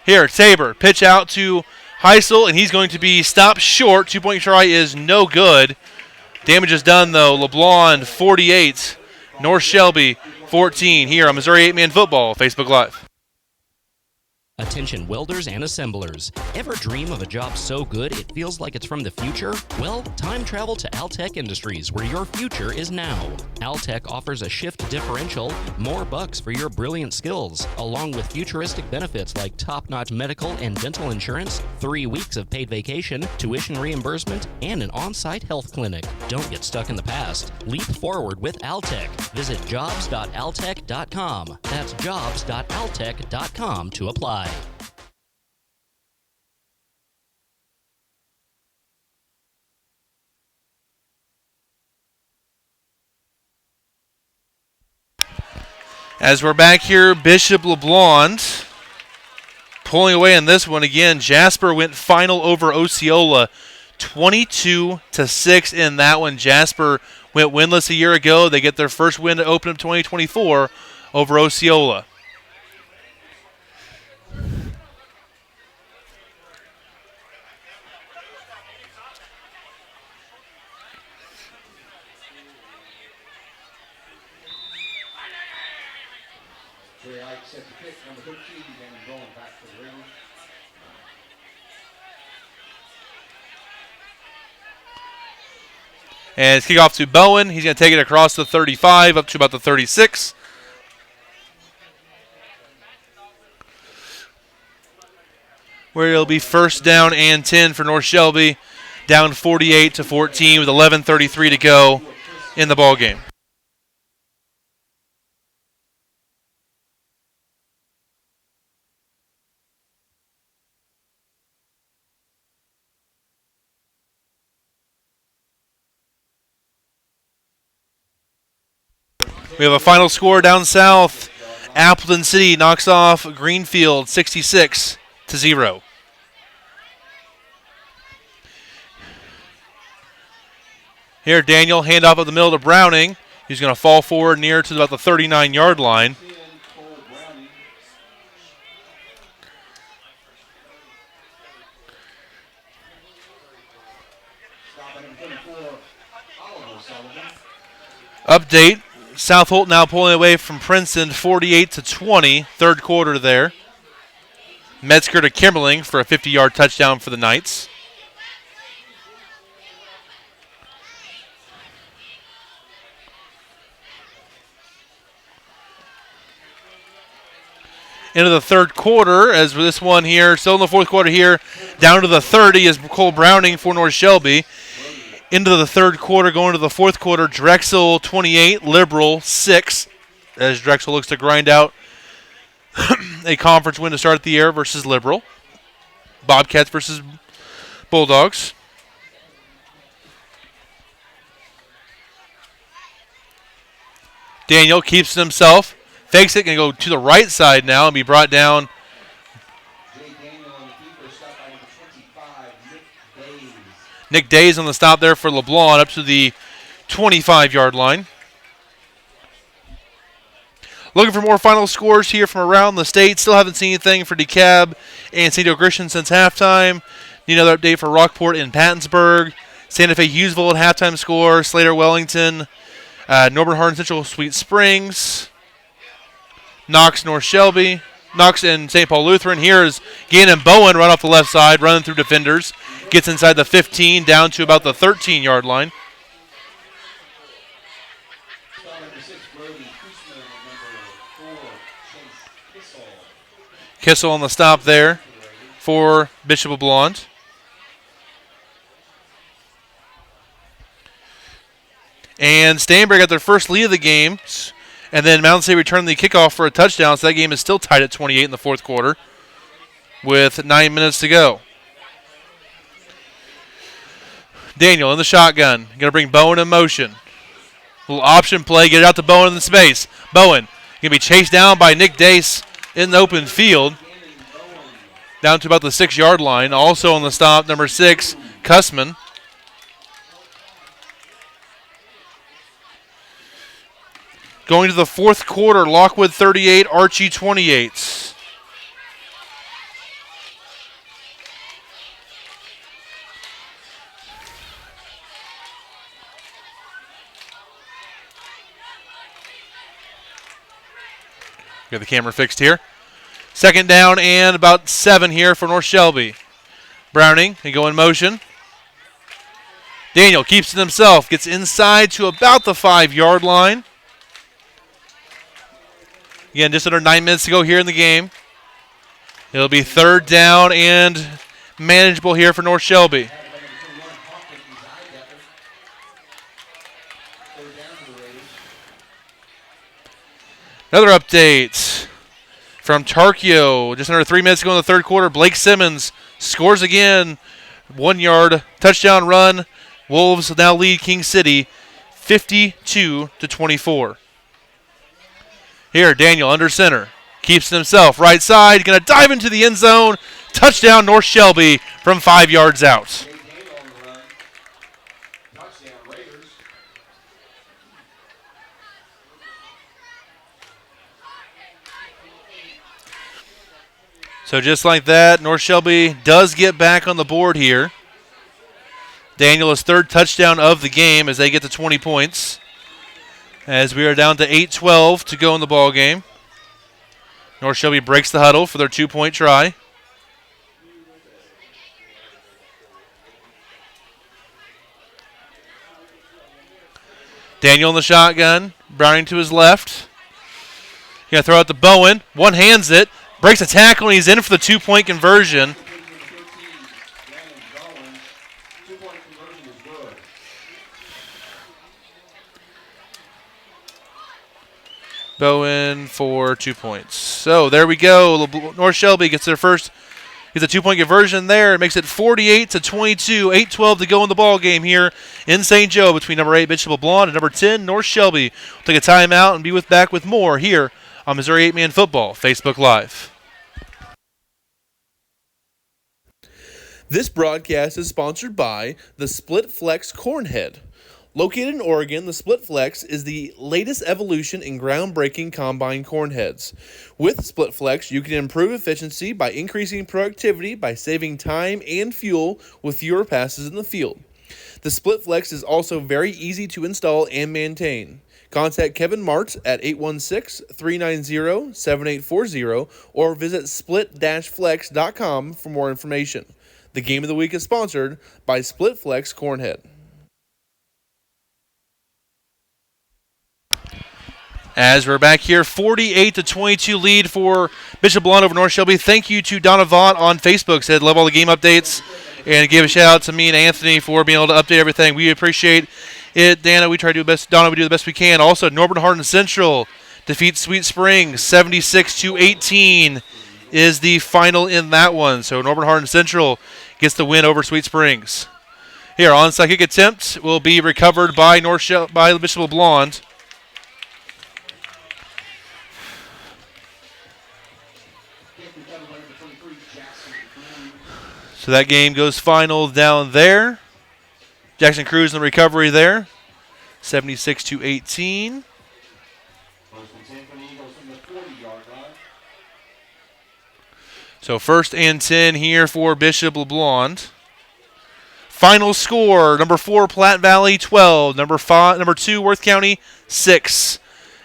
Here, Tabor, pitch out to Heisel, and he's going to be stopped short. 2-point try is no good. Damage is done, though. LeBlond, 48. North Shelby, 14. Here on Missouri 8-Man Football, Facebook Live. Attention welders and assemblers. Ever dream of a job so good it feels like it's from the future? Well, time travel to Altech Industries, where your future is now. Altech offers a shift differential, more bucks for your brilliant skills, along with futuristic benefits like top-notch medical and dental insurance, 3 weeks of paid vacation, tuition reimbursement, and an on-site health clinic. Don't get stuck in the past. Leap forward with Altech. Visit jobs.altech.com. That's jobs.altech.com to apply. As we're back here, Bishop LeBlond pulling away in this one again. Jasper went final over Osceola, 22-6 in that one. Jasper went winless a year ago. They get their first win to open up 2024 over Osceola. Set the kick, number 13, began going back to the ring. And it's kickoff to Bowen. He's going to take it across the 35 up to about the 36. Where it'll be first down and 10 for North Shelby. Down 48-14 with 11:33 to go in the ball game. We have a final score down south. Appleton City knocks off Greenfield 66-0. Here, Daniel, handoff up the middle to Browning. He's going to fall forward near to about the 39-yard line. Update, South Holt now pulling away from Princeton 48-20, third quarter there. Metzger to Kimberling for a 50-yard touchdown for the Knights. Into the third quarter, as for this one here, still in the fourth quarter here, down to the 30 is Cole Browning for North Shelby. Into the third quarter, going to the fourth quarter, Drexel 28, Liberal 6, as Drexel looks to grind out a conference win to start the year versus Liberal. Bobcats versus Bulldogs. Daniel keeps it himself, fakes it, going to go to the right side now and be brought down. Nick Days on the stop there for LeBlond up to the 25-yard line. Looking for more final scores here from around the state. Still haven't seen anything for DeKalb and St. Christian since halftime. Need another update for Rockport and Pattonsburg. Santa Fe Hughesville at halftime score. Slater Wellington. Norbert Hardin Central Sweet Springs. Knox North Shelby. Knox and St. Paul Lutheran. Here is Gannon Bowen run off the left side, running through defenders. Gets inside the 15, down to about the 13-yard line. Kissel on the stop there for Bishop LeBlond. And Stainberg got their first lead of the game. And then Mountain State returned the kickoff for a touchdown, so that game is still tied at 28 in the fourth quarter with 9 minutes to go. Daniel in the shotgun. Going to bring Bowen in motion. Little option play. Get it out to Bowen in the space. Bowen going to be chased down by Nick Dace in the open field. Down to about the 6-yard line. Also on the stop, number 6, Kussman. Going to the fourth quarter, Lockwood 38, Archie 28. Got the camera fixed here. Second down and about 7 here for North Shelby. Browning, they go in motion. Daniel keeps it himself, gets inside to about the 5-yard line. Again, just under 9 minutes to go here in the game. It'll be third down and manageable here for North Shelby. Another update from Tarkio. Just under 3 minutes to go in the third quarter. Blake Simmons scores again. 1-yard touchdown run. Wolves now lead King City 52-24. Here, Daniel under center. Keeps it himself. Right side. Going to dive into the end zone. Touchdown North Shelby from 5 yards out. So just like that, North Shelby does get back on the board here. Daniel's third touchdown of the game as they get to 20 points. As we are down to 8:12 to go in the ball game. North Shelby breaks the huddle for their 2-point try. Daniel in the shotgun. Browning to his left. He's going to throw out to Bowen. One hands it. Breaks a tackle and he's in for the 2-point conversion. Bowen for 2 points. So there we go. North Shelby gets their first. Gets a 2-point conversion there. It makes it 48-22. 8:12 to go in the ball game here in St. Joe between number 8 Bishop LeBlond and number 10 North Shelby. We'll take a timeout and be back with more here on Missouri 8-Man Football Facebook Live. This broadcast is sponsored by the Split Flex Cornhead. Located in Oregon, the Split Flex is the latest evolution in groundbreaking combine corn heads. With Split Flex, you can improve efficiency by increasing productivity by saving time and fuel with fewer passes in the field. The Split Flex is also very easy to install and maintain. Contact Kevin Martz at 816-390-7840 or visit split-flex.com for more information. The game of the week is sponsored by Split Flex Cornhead. As we're back here, 48-22 lead for Bishop LeBlond over North Shelby. Thank you to Donna Vaught on Facebook. Said love all the game updates, and give a shout out to me and Anthony for being able to update everything. We appreciate it. Donna, we try to do the best. Donna, we do the best we can. Also, Norman Hardin Central defeats Sweet Springs 76-18 is the final in that one. So Norman Hardin Central gets the win over Sweet Springs. Here, onside kick attempt will be recovered by Bishop LeBlond. So that game goes final down there. Jackson Cruz in the recovery there. 76-18. So 1st and 10 here for Bishop LeBlond. Final score, number 4 Platte Valley 12, number 2 Worth County 6.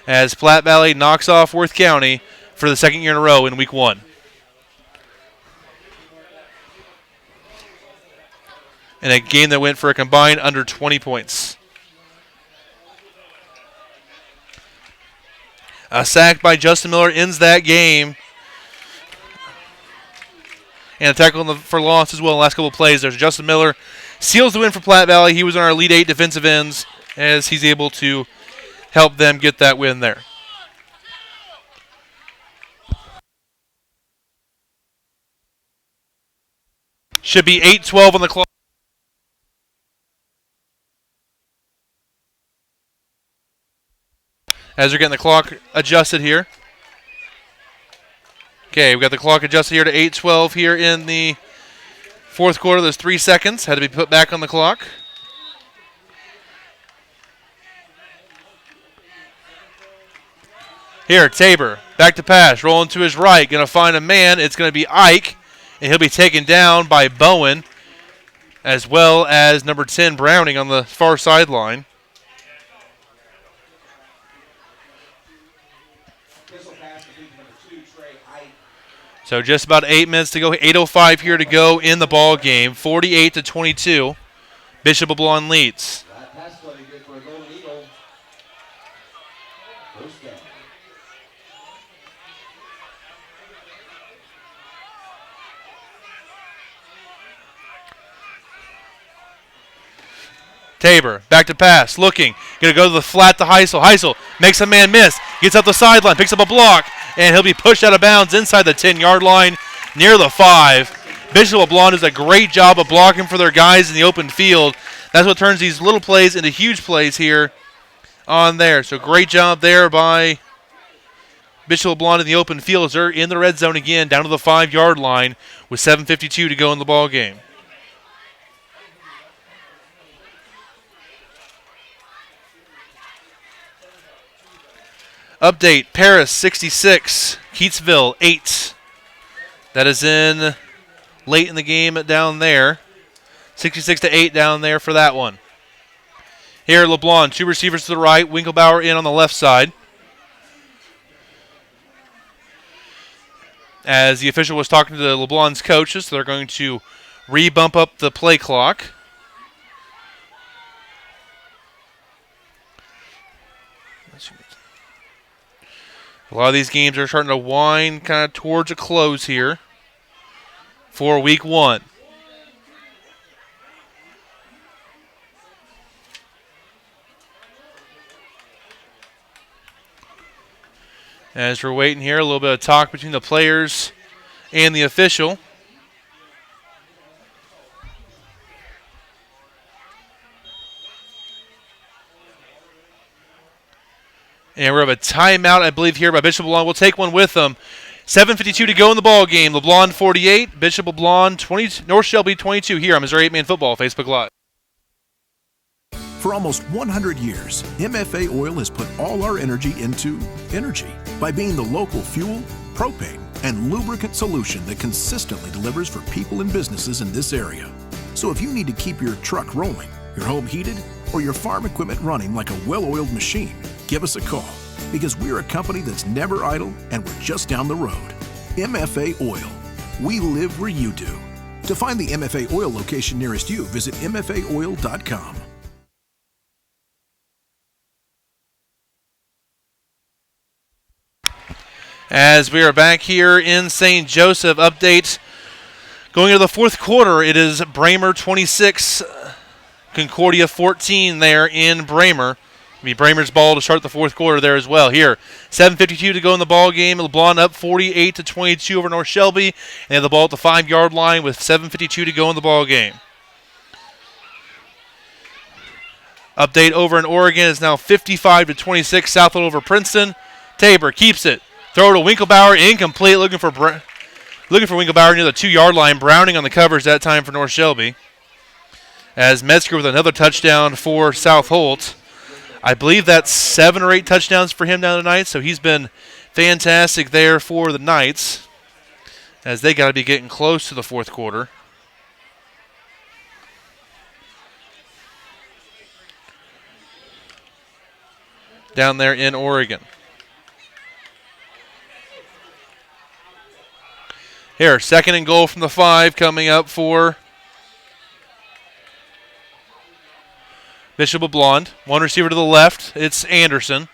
As Platte Valley knocks off Worth County for the second year in a row in week 1. In a game that went for a combined under 20 points. A sack by Justin Miller ends that game. And a tackle for loss as well in the last couple of plays. There's Justin Miller. Seals the win for Platte Valley. He was on our Elite 8 defensive ends as he's able to help them get that win there. Should be 8:12 on the clock. As they're getting the clock adjusted here. Okay, we've got the clock adjusted here to 8:12 here in the fourth quarter. There's 3 seconds. Had to be put back on the clock. Here, Tabor, back to pass, rolling to his right. Going to find a man. It's going to be Ike, and he'll be taken down by Bowen, as well as number 10, Browning, on the far sideline. So just about 8 minutes to go. 8:05 here to go in the ball game. 48-22. Bishop LeBlond leads. That pass play good for a Golden Eagle. First down. Tabor, back to pass, looking. Going to go to the flat to Heisel. Heisel makes a man miss. Gets up the sideline, picks up a block, and he'll be pushed out of bounds inside the 10-yard line near the 5. Bishop LeBlond does a great job of blocking for their guys in the open field. That's what turns these little plays into huge plays here on there. So great job there by Bishop LeBlond in the open field as they're in the red zone again, down to the 5-yard line with 7:52 to go in the ball game. Update, Paris 66, Keatsville 8. That is in late in the game down there. 66-8 down there for that one. Here, LeBlond, 2 receivers to the right, Winklebauer in on the left side. As the official was talking to LeBlond's coaches, they're going to re-bump up the play clock. A lot of these games are starting to wind kind of towards a close here for week 1. As we're waiting here, a little bit of talk between the players and the official. And we have a timeout, I believe, here by Bishop LeBlond. We'll take one with them. 7:52 to go in the ball game. LeBlond 48, Bishop LeBlond 20, North Shelby 22 here on Missouri 8-Man Football Facebook Live. For almost 100 years, MFA Oil has put all our energy into energy by being the local fuel, propane, and lubricant solution that consistently delivers for people and businesses in this area. So if you need to keep your truck rolling, your home heated, or your farm equipment running like a well-oiled machine, give us a call because we're a company that's never idle and we're just down the road. MFA Oil. We live where you do. To find the MFA Oil location nearest you, visit mfaoil.com. As we are back here in St. Joseph, update going into the fourth quarter. It is Bramer 26, Concordia 14 there in Bramer. It'll be Bramer's ball to start the fourth quarter there as well. Here, 7:52 to go in the ball game. LeBlond up 48-22 over North Shelby, and they have the ball at the 5-yard line with 7:52 to go in the ball game. Update over in Oregon is now 55-26 Southwood over Princeton. Tabor keeps it. Throw to Winklebauer, incomplete. Looking for Winklebauer near the 2-yard line. Browning on the covers that time for North Shelby. As Metzger with another touchdown for South Holt. I believe that's 7 or 8 touchdowns for him down tonight, so he's been fantastic there for the Knights as they got to be getting close to the fourth quarter. Down there in Oregon. Here, 2nd and goal from the 5 coming up for Bishop LeBlond. 1 receiver to the left. It's Anderson.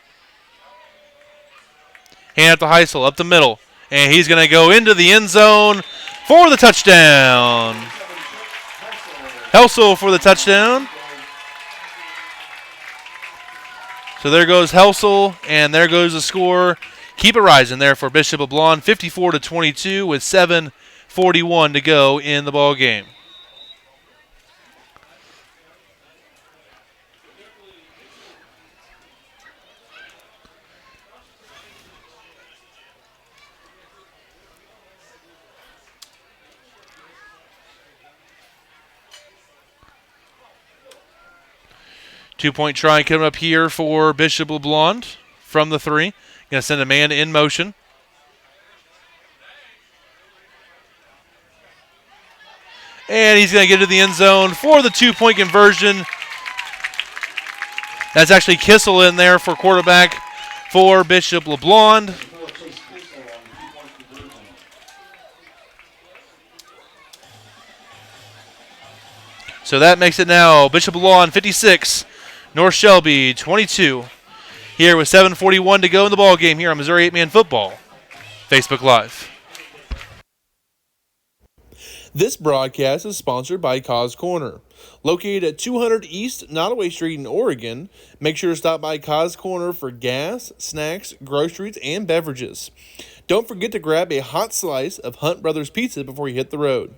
Hand up to Heisel, up the middle. And he's going to go into the end zone for the touchdown. Helsel for the touchdown. So there goes Helsel, and there goes the score. Keep it rising there for Bishop LeBlond, 54-22 with 7:41 to go in the ball game. Two-point try coming up here for Bishop LeBlond from the 3. Going to send a man in motion. And he's going to get to the end zone for the 2-point conversion. That's actually Kissel in there for quarterback for Bishop LeBlond. So that makes it now Bishop Lawn 56, North Shelby 22. Here with 7:41 to go in the ball game here on Missouri 8-Man Football Facebook Live. This broadcast is sponsored by Cause Corner. Located at 200 East Nottoway Street in Oregon, make sure to stop by Cause Corner for gas, snacks, groceries, and beverages. Don't forget to grab a hot slice of Hunt Brothers Pizza before you hit the road.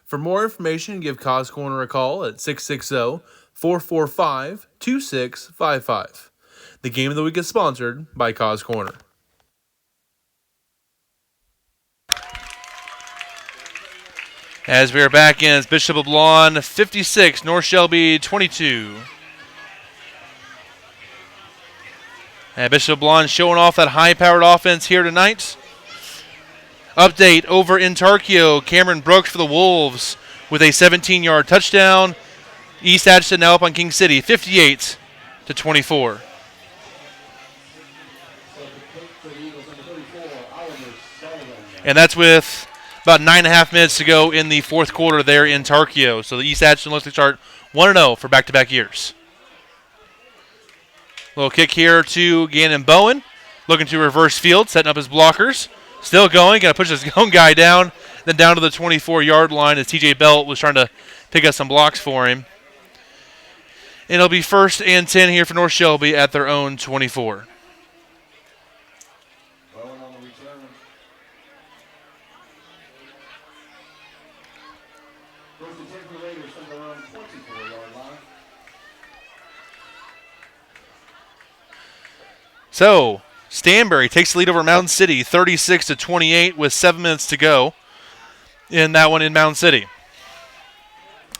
For more information, give Cause Corner a call at 660-445-2655. The game of the week is sponsored by Cause Corner. As we are back in, it's Bishop LeBlond 56, North Shelby 22. And Bishop LeBlond showing off that high-powered offense here tonight. Update over in Tarkio, Cameron Brooks for the Wolves with a 17-yard touchdown. East Atchison now up on King City, 58-24. And that's with about 9.5 minutes to go in the fourth quarter there in Tarkio. So the East Atchison looks to start 1-0 for back-to-back years. Little kick here to Gannon Bowen. Looking to reverse field, setting up his blockers. Still going, going to push his own guy down. Then down to the 24-yard line as TJ Belt was trying to pick up some blocks for him. And it'll be 1st and 10 here for North Shelby at their own 24. So, Stanberry takes the lead over Mountain City, 36-28 with 7 minutes to go in that one in Mountain City.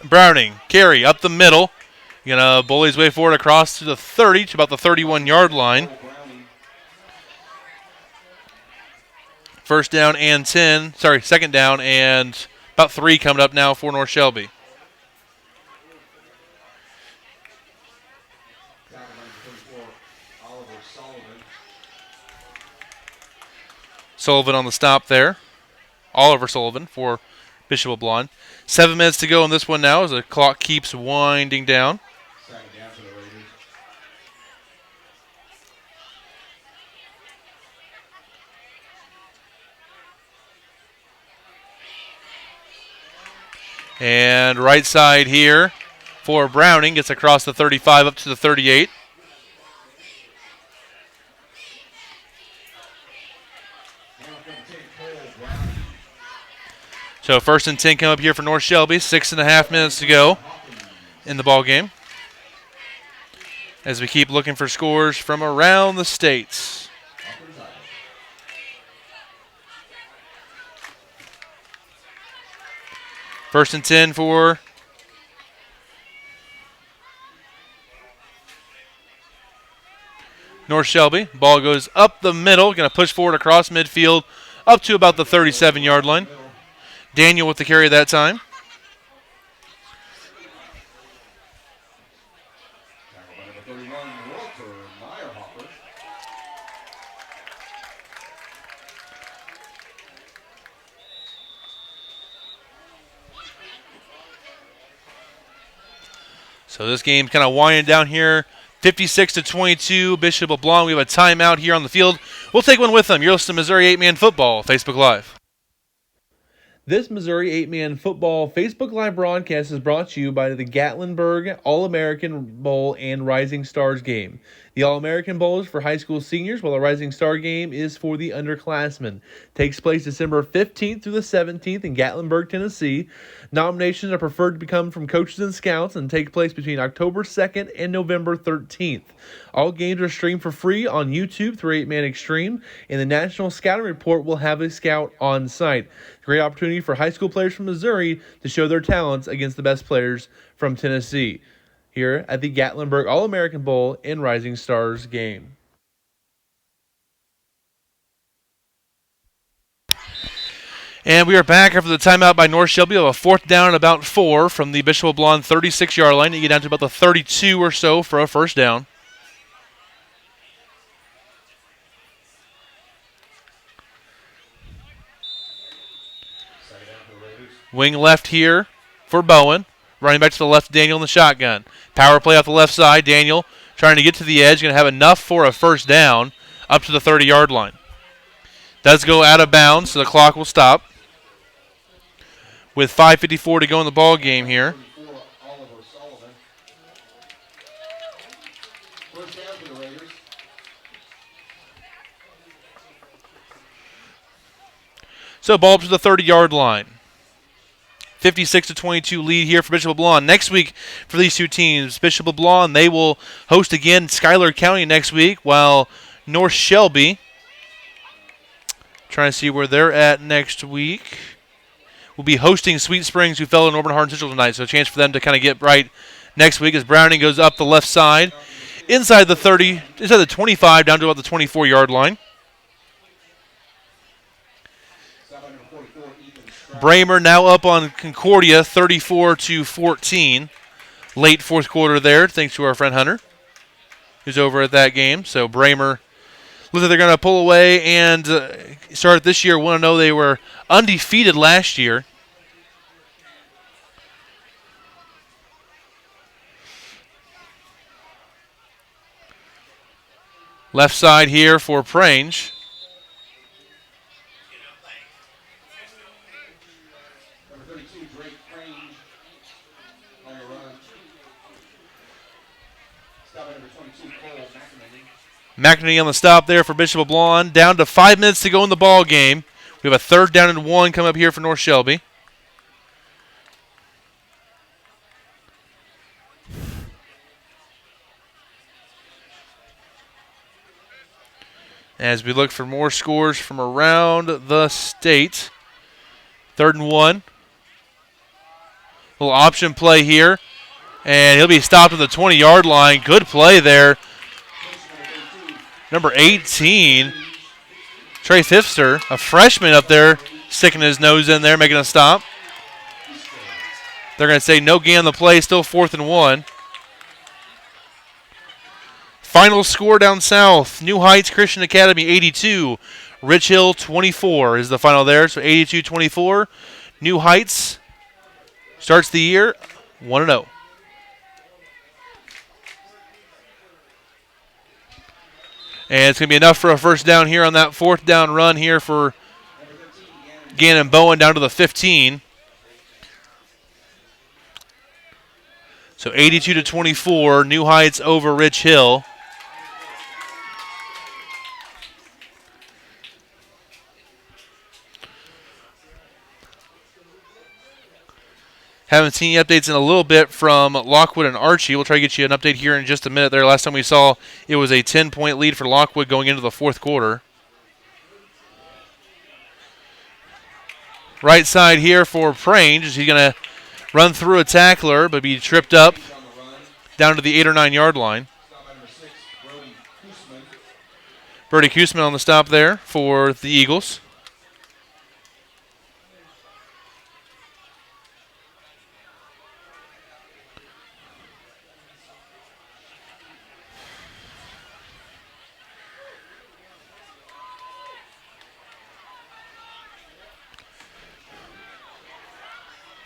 Browning, carry up the middle. Going to bully his way forward across to the 30, to about the 31-yard line. Second down and about 3 coming up now for North Shelby. Sullivan on the stop there. Oliver Sullivan for Bishop LeBlond. 7 minutes to go in this one now as the clock keeps winding down. And right side here for Browning. Gets across the 35 up to the 38. So 1st and 10 come up here for North Shelby. 6.5 minutes to go in the ball game. As we keep looking for scores from around the states. First and 10 for North Shelby. Ball goes up the middle. Going to push forward across midfield up to about the 37-yard line. Daniel with the carry that time. So this game kind of winding down here. 56-22, Bishop LeBlond. We have a timeout here on the field. We'll take one with them. You're listening to Missouri 8-Man Football, Facebook Live. This Missouri 8-Man Football Facebook Live broadcast is brought to you by the Gatlinburg All-American Bowl and Rising Stars game. The All-American Bowl is for high school seniors, while the Rising Star game is for the underclassmen. Takes place December 15th through the 17th in Gatlinburg, Tennessee. Nominations are preferred to become from coaches and scouts and take place between October 2nd and November 13th. All games are streamed for free on YouTube through 8-Man Extreme, and the National Scouting Report will have a scout on site. Great opportunity for high school players from Missouri to show their talents against the best players from Tennessee here at the Gatlinburg All-American Bowl and Rising Stars game. And we are back after the timeout by North Shelby of a 4th down and about 4 from the Bishop LeBlond 36-yard line. You get down to about the 32 or so for a 1st down. Wing left here for Bowen. Running back to the left, Daniel in the shotgun. Power play off the left side. Daniel trying to get to the edge. Going to have enough for a first down up to the 30-yard line. Does go out of bounds, so the clock will stop. With 5:54 to go in the ball game here. So ball up to the 30-yard line. 56-22 lead here for Bishop LeBlond. Next week for these two teams, Bishop LeBlond, they will host again Schuyler County next week, while North Shelby, trying to see where they're at next week, will be hosting Sweet Springs, who fell in Auburn Hardin Central tonight. So a chance for them to kind of get right next week as Browning goes up the left side, inside the 30, inside the 25, down to about the 24-yard line. Bramer now up on Concordia, 34-14. Late fourth quarter there, thanks to our friend Hunter, who's over at that game. So Bramer looks like they're going to pull away and start this year 1-0. They were undefeated last year. Left side here for Prange. McNamee on the stop there for Bishop LeBlond. Down to 5 minutes to go in the ball game. We have a 3rd down and 1 come up here for North Shelby. As we look for more scores from around the state. 3rd and 1. Little option play here. And he'll be stopped at the 20-yard line. Good play there. Number 18, Trey Fifster, a freshman up there, sticking his nose in there, making a stop. They're going to say no gain on the play, still 4th and 1. Final score down south, New Heights Christian Academy 82, Rich Hill 24 is the final there. So 82-24. New Heights starts the year 1-0. And it's going to be enough for a first down here on that 4th down run here for Gannon Bowen down to the 15. So 82-24, New Heights over Rich Hill. Haven't seen any updates in a little bit from Lockwood and Archie. We'll try to get you an update here in just a minute there. Last time we saw it was a 10-point lead for Lockwood going into the 4th quarter. Right side here for Prange. He's going to run through a tackler but be tripped up down to the 8 or 9 yard line. Brody Koosman on the stop there for the Eagles.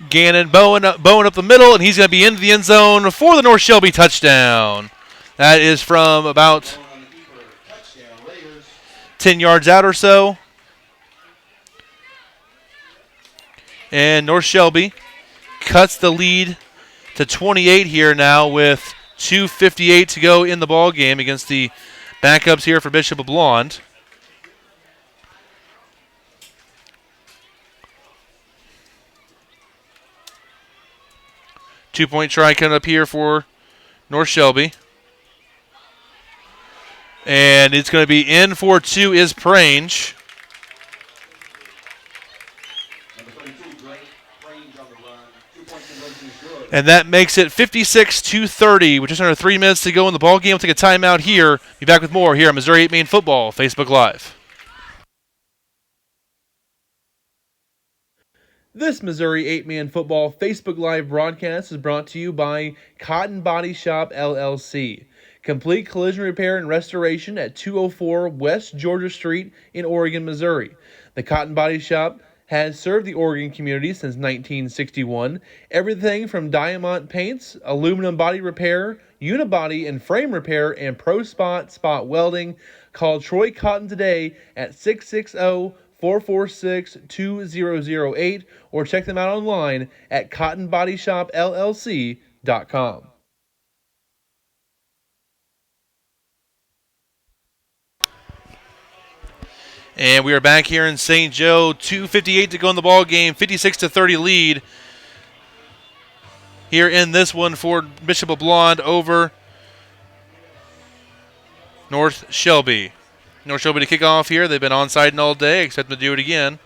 Gannon, Bowen up the middle, and he's going to be into the end zone for the North Shelby touchdown. That is from about 10 yards out or so. And North Shelby cuts the lead to 28 here now with 2:58 to go in the ball game against the backups here for Bishop LeBlond. Two-point try coming up here for North Shelby. And it's going to be in for 2 is Prange. And that makes it 56-30 with just under 3 minutes to go in the ball game. We'll take a timeout here. Be back with more here on Missouri 8 Main Football Facebook Live. This Missouri 8-Man Football Facebook Live broadcast is brought to you by Cotton Body Shop, LLC. Complete collision repair and restoration at 204 West Georgia Street in Oregon, Missouri. The Cotton Body Shop has served the Oregon community since 1961. Everything from diamond paints, aluminum body repair, unibody and frame repair, and pro spot welding. Call Troy Cotton today at 660-446-2008 or check them out online at cottonbodyshopllc.com. And we are back here in St. Joe. 2:58 to go in the ball game. 56-30 lead here in this one for Bishop LeBlond over North Shelby. North Shelby to kick off here. They've been onside all day. Expect them to do it again.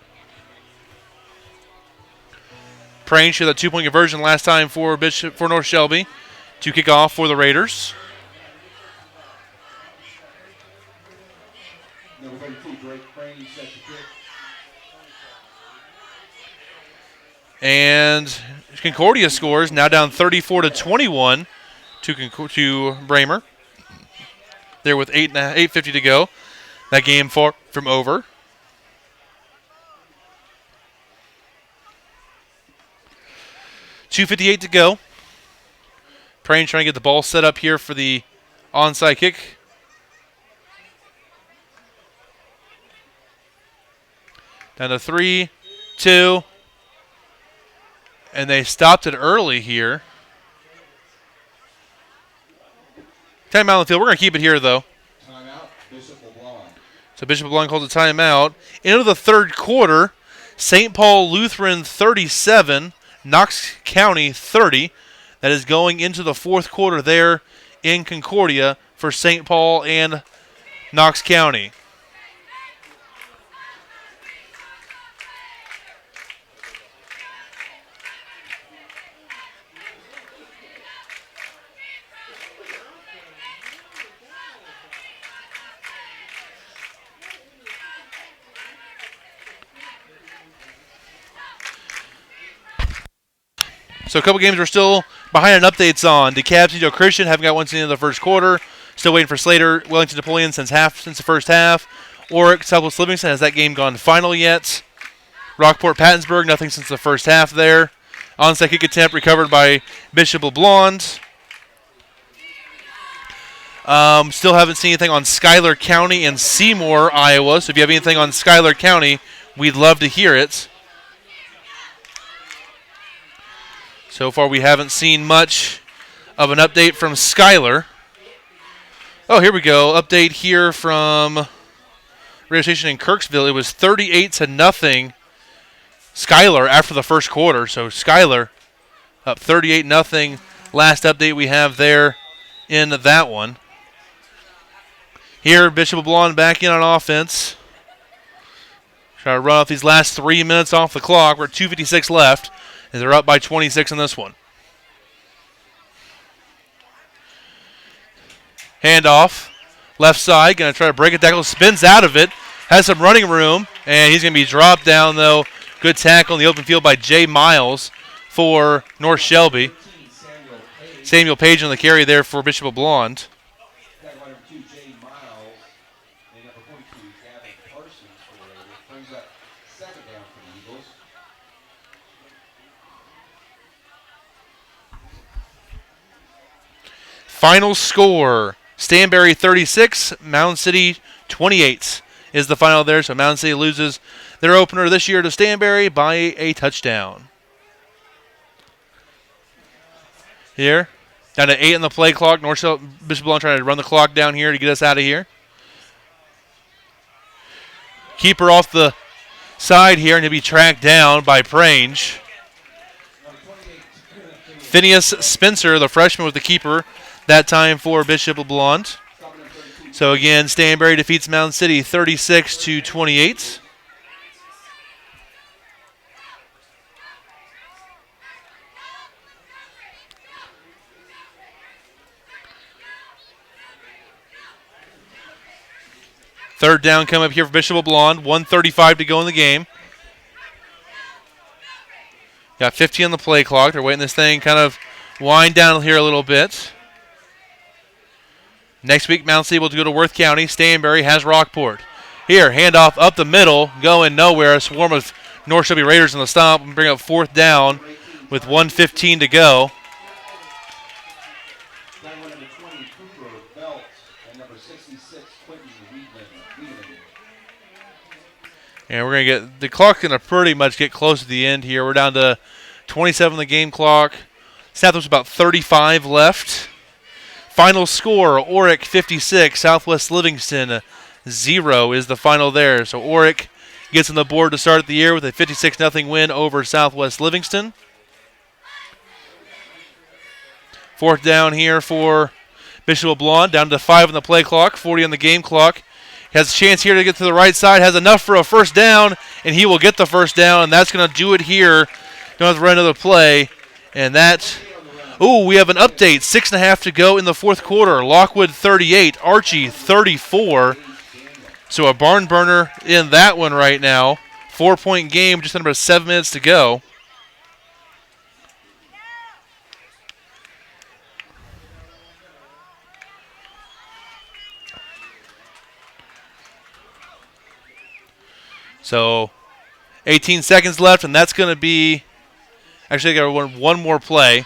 Praying showed that 2-point conversion last time for North Shelby to kick off for the Raiders. Number 32, Drake Crane, set to kick. And Concordia scores, now down 34-21 to Bramer. There with 8:50 to go. That game far from over. .258 to go. Praying trying to get the ball set up here for the onside kick. Down to 3, 2. And they stopped it early here. Timeout on the field. We're going to keep it here, though. Timeout, Bishop LeBlond. So Bishop LeBlond calls a timeout. Into the third quarter, St. Paul Lutheran 37, Knox County 30. That is going into the fourth quarter there in Concordia for St. Paul and Knox County. So a couple games we're still behind on updates on. DeKalb St. Joe Christian haven't got one since the end of the first quarter. Still waiting for Slater, Wellington Napoleon since the first half. Oric, Southwest Livingston, has that game gone final yet? Rockport Pattonsburg, nothing since the first half there. Onside kick attempt recovered by Bishop LeBlond. Still haven't seen anything on Schuyler County and Seymour, Iowa. So if you have anything on Schuyler County, we'd love to hear it. So far, we haven't seen much of an update from Schuyler. Oh, here we go. Update here from radio station in Kirksville. It was 38-0 Schuyler after the first quarter. So Schuyler up 38-0. Last update we have there in that one. Here, Bishop LeBlond back in on offense. Try to run off these last 3 minutes off the clock. We're at 2:56 left. And they're up by 26 in this one. Handoff. Left side. Going to try to break a tackle. Spins out of it. Has some running room. And he's going to be dropped down, though. Good tackle in the open field by Jay Miles for North Shelby. Samuel Page on the carry there for Bishop LeBlond. Number 2, Jay Miles. And number 42, Gavin Parsons for the Raiders. Brings up 7 down for the Eagles. Final score, Stanberry 36, Mound City 28 is the final there. So Mound City loses their opener this year to Stanberry by a touchdown. Here, down to 8 on the play clock. Bishop LeBlond trying to run the clock down here to get us out of here. Keeper off the side here and he'll be tracked down by Prange. Phineas Spencer, the freshman, was the keeper that time for Bishop LeBlond. So again, Stanberry defeats Mound City 36-28. Third down coming up here for Bishop LeBlond. 1:35 to go in the game. Got 15 on the play clock. They're waiting this thing kind of wind down here a little bit. Next week, Mount City will go to Worth County. Stanberry has Rockport. Here, handoff up the middle, going nowhere. A swarm of North Shelby Raiders on the stop and bring up fourth down with 1:15 to go. Down with number 20, Cooper Belt, and number 66, Quentin Wiedemann. And we're going to get the clock's going to pretty much get close to the end here. We're down to 27 on the game clock. South was about 35 left. Final score, Oric 56, Southwest Livingston 0 is the final there. So Oric gets on the board to start the year with a 56-0 win over Southwest Livingston. Fourth down here for Bishop LeBlond, down to 5 on the play clock, 40 on the game clock. Has a chance here to get to the right side, has enough for a first down, and he will get the first down, and that's going to do it here. Don't have to run another play, and that... Ooh, we have an update. 6.5 to go in the fourth quarter. Lockwood 38, Archie 34. So a barn burner in that one right now. 4-point game, just under 7 minutes to go. So 18 seconds left, and that's going to be... Actually, I got one more play.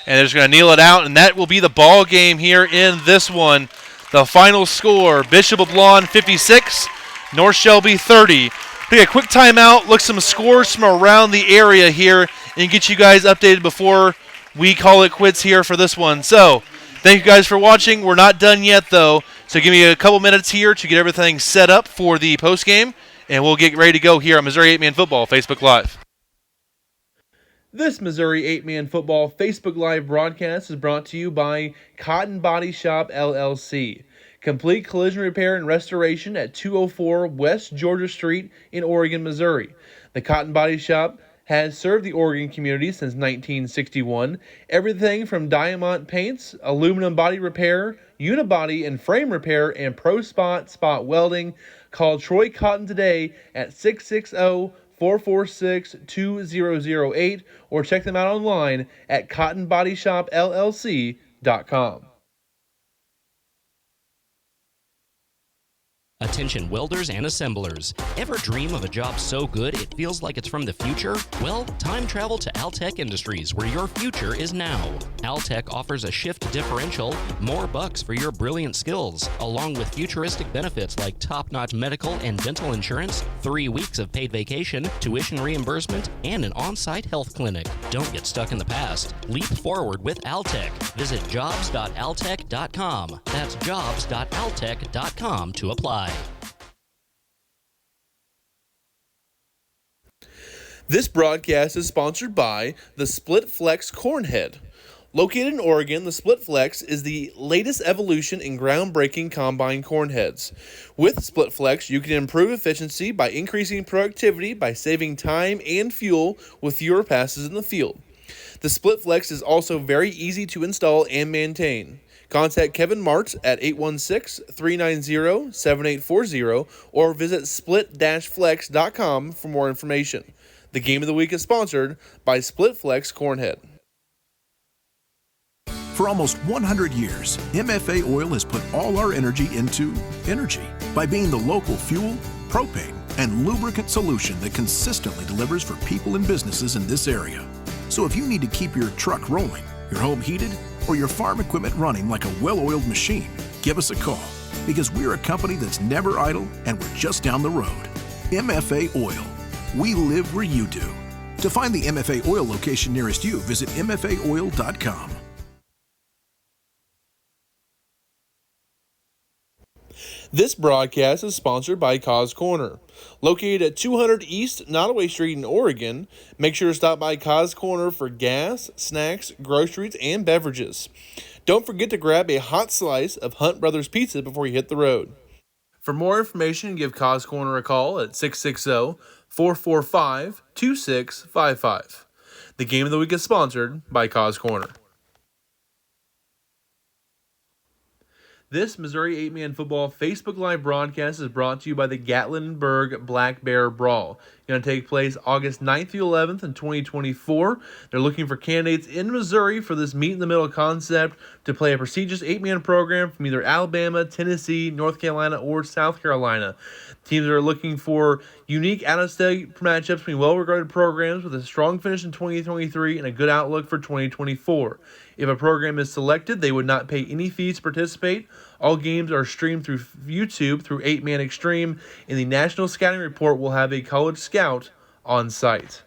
And they're just going to kneel it out, and that will be the ball game here in this one. The final score, Bishop LeBlond 56, North Shelby 30. Take a quick timeout, look some scores from around the area here, and get you guys updated before we call it quits here for this one. So, thank you guys for watching. We're not done yet, though. So give me a couple minutes here to get everything set up for the postgame, and we'll get ready to go here on Missouri 8-Man Football Facebook Live. This Missouri 8-Man Football Facebook Live broadcast is brought to you by Cotton Body Shop, LLC. Complete collision repair and restoration at 204 West Georgia Street in Oregon, Missouri. The Cotton Body Shop has served the Oregon community since 1961. Everything from diamond paints, aluminum body repair, unibody and frame repair, and pro spot welding. Call Troy Cotton today at 660-446-2008 or check them out online at cottonbodyshopllc.com. Attention welders and assemblers. Ever dream of a job so good it feels like it's from the future? Well, time travel to Altech Industries, where your future is now. Altech offers a shift differential, more bucks for your brilliant skills, along with futuristic benefits like top-notch medical and dental insurance, 3 weeks of paid vacation, tuition reimbursement, and an on-site health clinic. Don't get stuck in the past. Leap forward with Altech. Visit jobs.altech.com. That's jobs.altech.com to apply. This broadcast is sponsored by the Split Flex Cornhead. Located in Oregon, the Split Flex is the latest evolution in groundbreaking combine cornheads. With Split Flex, you can improve efficiency by increasing productivity by saving time and fuel with fewer passes in the field. The Split Flex is also very easy to install and maintain. Contact Kevin Martz at 816-390-7840 or visit split-flex.com for more information. The Game of the Week is sponsored by Split Flex Cornhead. For almost 100 years, MFA Oil has put all our energy into energy by being the local fuel, propane, and lubricant solution that consistently delivers for people and businesses in this area. So if you need to keep your truck rolling, your home heated, or your farm equipment running like a well-oiled machine, give us a call, because we're a company that's never idle and we're just down the road. MFA Oil. We live where you do. To find the MFA Oil location nearest you, visit mfaoil.com. This broadcast is sponsored by Cause Corner. Located at 200 East Nottoway Street in Oregon, make sure to stop by Cause Corner for gas, snacks, groceries, and beverages. Don't forget to grab a hot slice of Hunt Brothers Pizza before you hit the road. For more information, give Cause Corner a call at 660-445-2655. The Game of the Week is sponsored by Cause Corner. This Missouri 8-Man Football Facebook Live broadcast is brought to you by the Gatlinburg Black Bear Brawl. It's going to take place August 9th through 11th in 2024. They're looking for candidates in Missouri for this meet-in-the-middle concept to play a prestigious 8-man program from either Alabama, Tennessee, North Carolina, or South Carolina. Teams are looking for unique out-of-state matchups between well-regarded programs with a strong finish in 2023 and a good outlook for 2024. If a program is selected, they would not pay any fees to participate. All games are streamed through YouTube through 8-Man Extreme, and the National Scouting Report will have a college scout on site.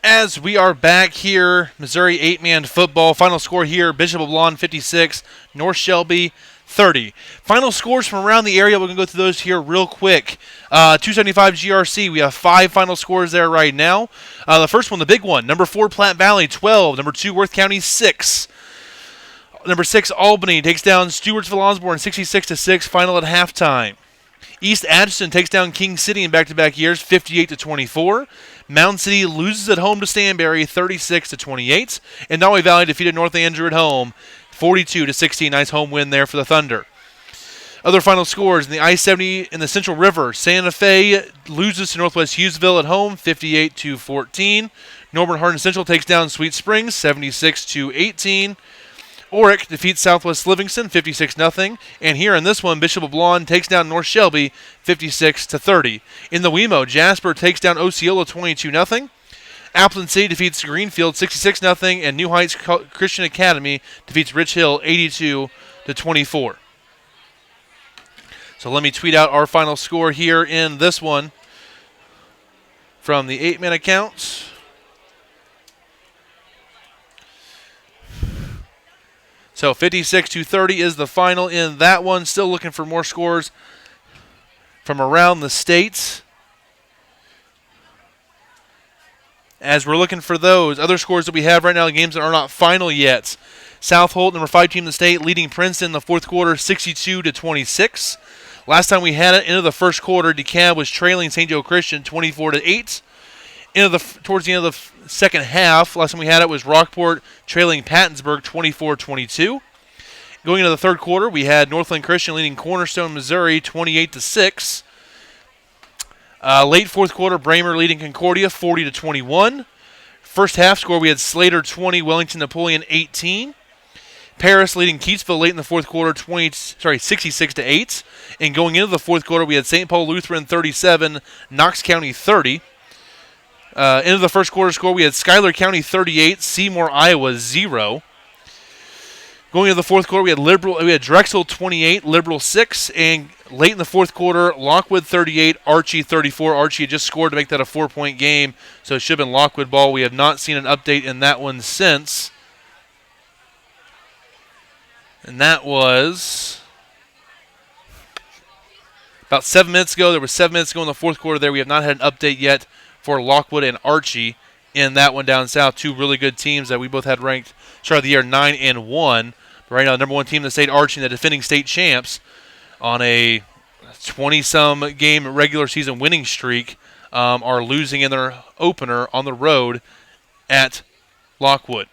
As we are back here, Missouri 8-Man football. Final score here, Bishop LeBlond 56, North Shelby 30. Final scores from around the area. We're going to go through those here real quick. 275 GRC. We have 5 final scores there right now. The first one, the big one. Number 4, Platte Valley 12. Number 2, Worth County 6. Number 6, Albany takes down Stewartsville Osborne 66-6. Final at halftime. East Atchison takes down King City in back-to-back years 58-24. Mound City loses at home to Stanberry 36-28. And Nottoway Valley defeated North Andrew at home 42-16. Nice home win there for the Thunder. Other final scores in the I-70 in the Central River. Santa Fe loses to Northwest Hughesville at home 58-14. Norman Hardin Central takes down Sweet Springs 76-18. Oric defeats Southwest Livingston 56-0. And here in this one, Bishop LeBlond takes down North Shelby 56-30. In the WeMo, Jasper takes down Osceola 22-0. Appleton City defeats Greenfield 66-0, and New Heights Christian Academy defeats Rich Hill 82-24. So let me tweet out our final score here in this one from the 8-man account. So 56-30 is the final in that one. Still looking for more scores from around the states. As we're looking for those other scores that we have right now, games that are not final yet. South Holt, number 5 team in the state, leading Princeton in the fourth quarter 62-26. Last time we had it, into the first quarter, DeKalb was trailing St. Joe Christian 24-8. Towards the end of the second half, last time we had it was Rockport trailing Pattonsburg 24-22. Going into the third quarter, we had Northland Christian leading Cornerstone, Missouri 28-6. Late fourth quarter, Bramer leading Concordia 40-21. First half score, we had Slater 20, Wellington Napoleon 18. Paris leading Keatsville late in the fourth quarter 66-8. And going into the fourth quarter, we had St. Paul Lutheran 37, Knox County 30. Into the first quarter score, we had Schuyler County 38, Seymour, Iowa 0. Going into the fourth quarter, we had Drexel 28, Liberal 6, and late in the fourth quarter, Lockwood 38, Archie 34. Archie had just scored to make that a 4-point game, so it should have been Lockwood ball. We have not seen an update in that one since. And that was about 7 minutes ago. There was 7 minutes ago in the fourth quarter there. We have not had an update yet for Lockwood and Archie in that one down south. 2 really good teams that we both had ranked start of the year 9-1. But right now, the number 1 team in the state, Archie, the defending state champs, on a 20-some game regular season winning streak, are losing in their opener on the road at Lockwood.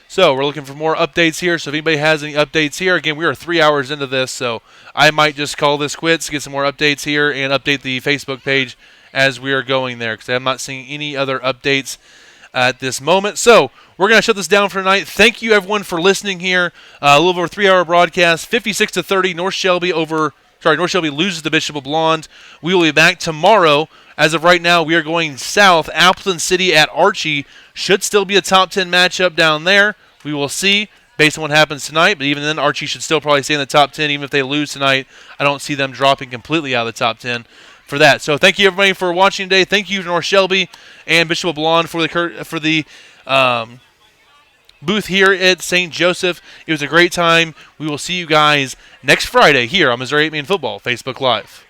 So we're looking for more updates here. So if anybody has any updates here, again, we are 3 hours into this, so I might just call this quits, get some more updates here, and update the Facebook page as we are going there, because I'm not seeing any other updates at this moment. So we're going to shut this down for tonight. Thank you, everyone, for listening here. A little over a 3-hour broadcast, 56-30. North Shelby loses to Bishop LeBlond. We will be back tomorrow. As of right now, we are going south. Appleton City at Archie should still be a top 10 matchup down there. We will see based on what happens tonight, but even then, Archie should still probably stay in the top 10. Even if they lose tonight, I don't see them dropping completely out of the top 10 for that. So thank you, everybody, for watching today. Thank you to North Shelby and Bishop LeBlond for the booth here at St. Joseph. It was a great time. We will see you guys next Friday here on Missouri 8-Man Football Facebook Live.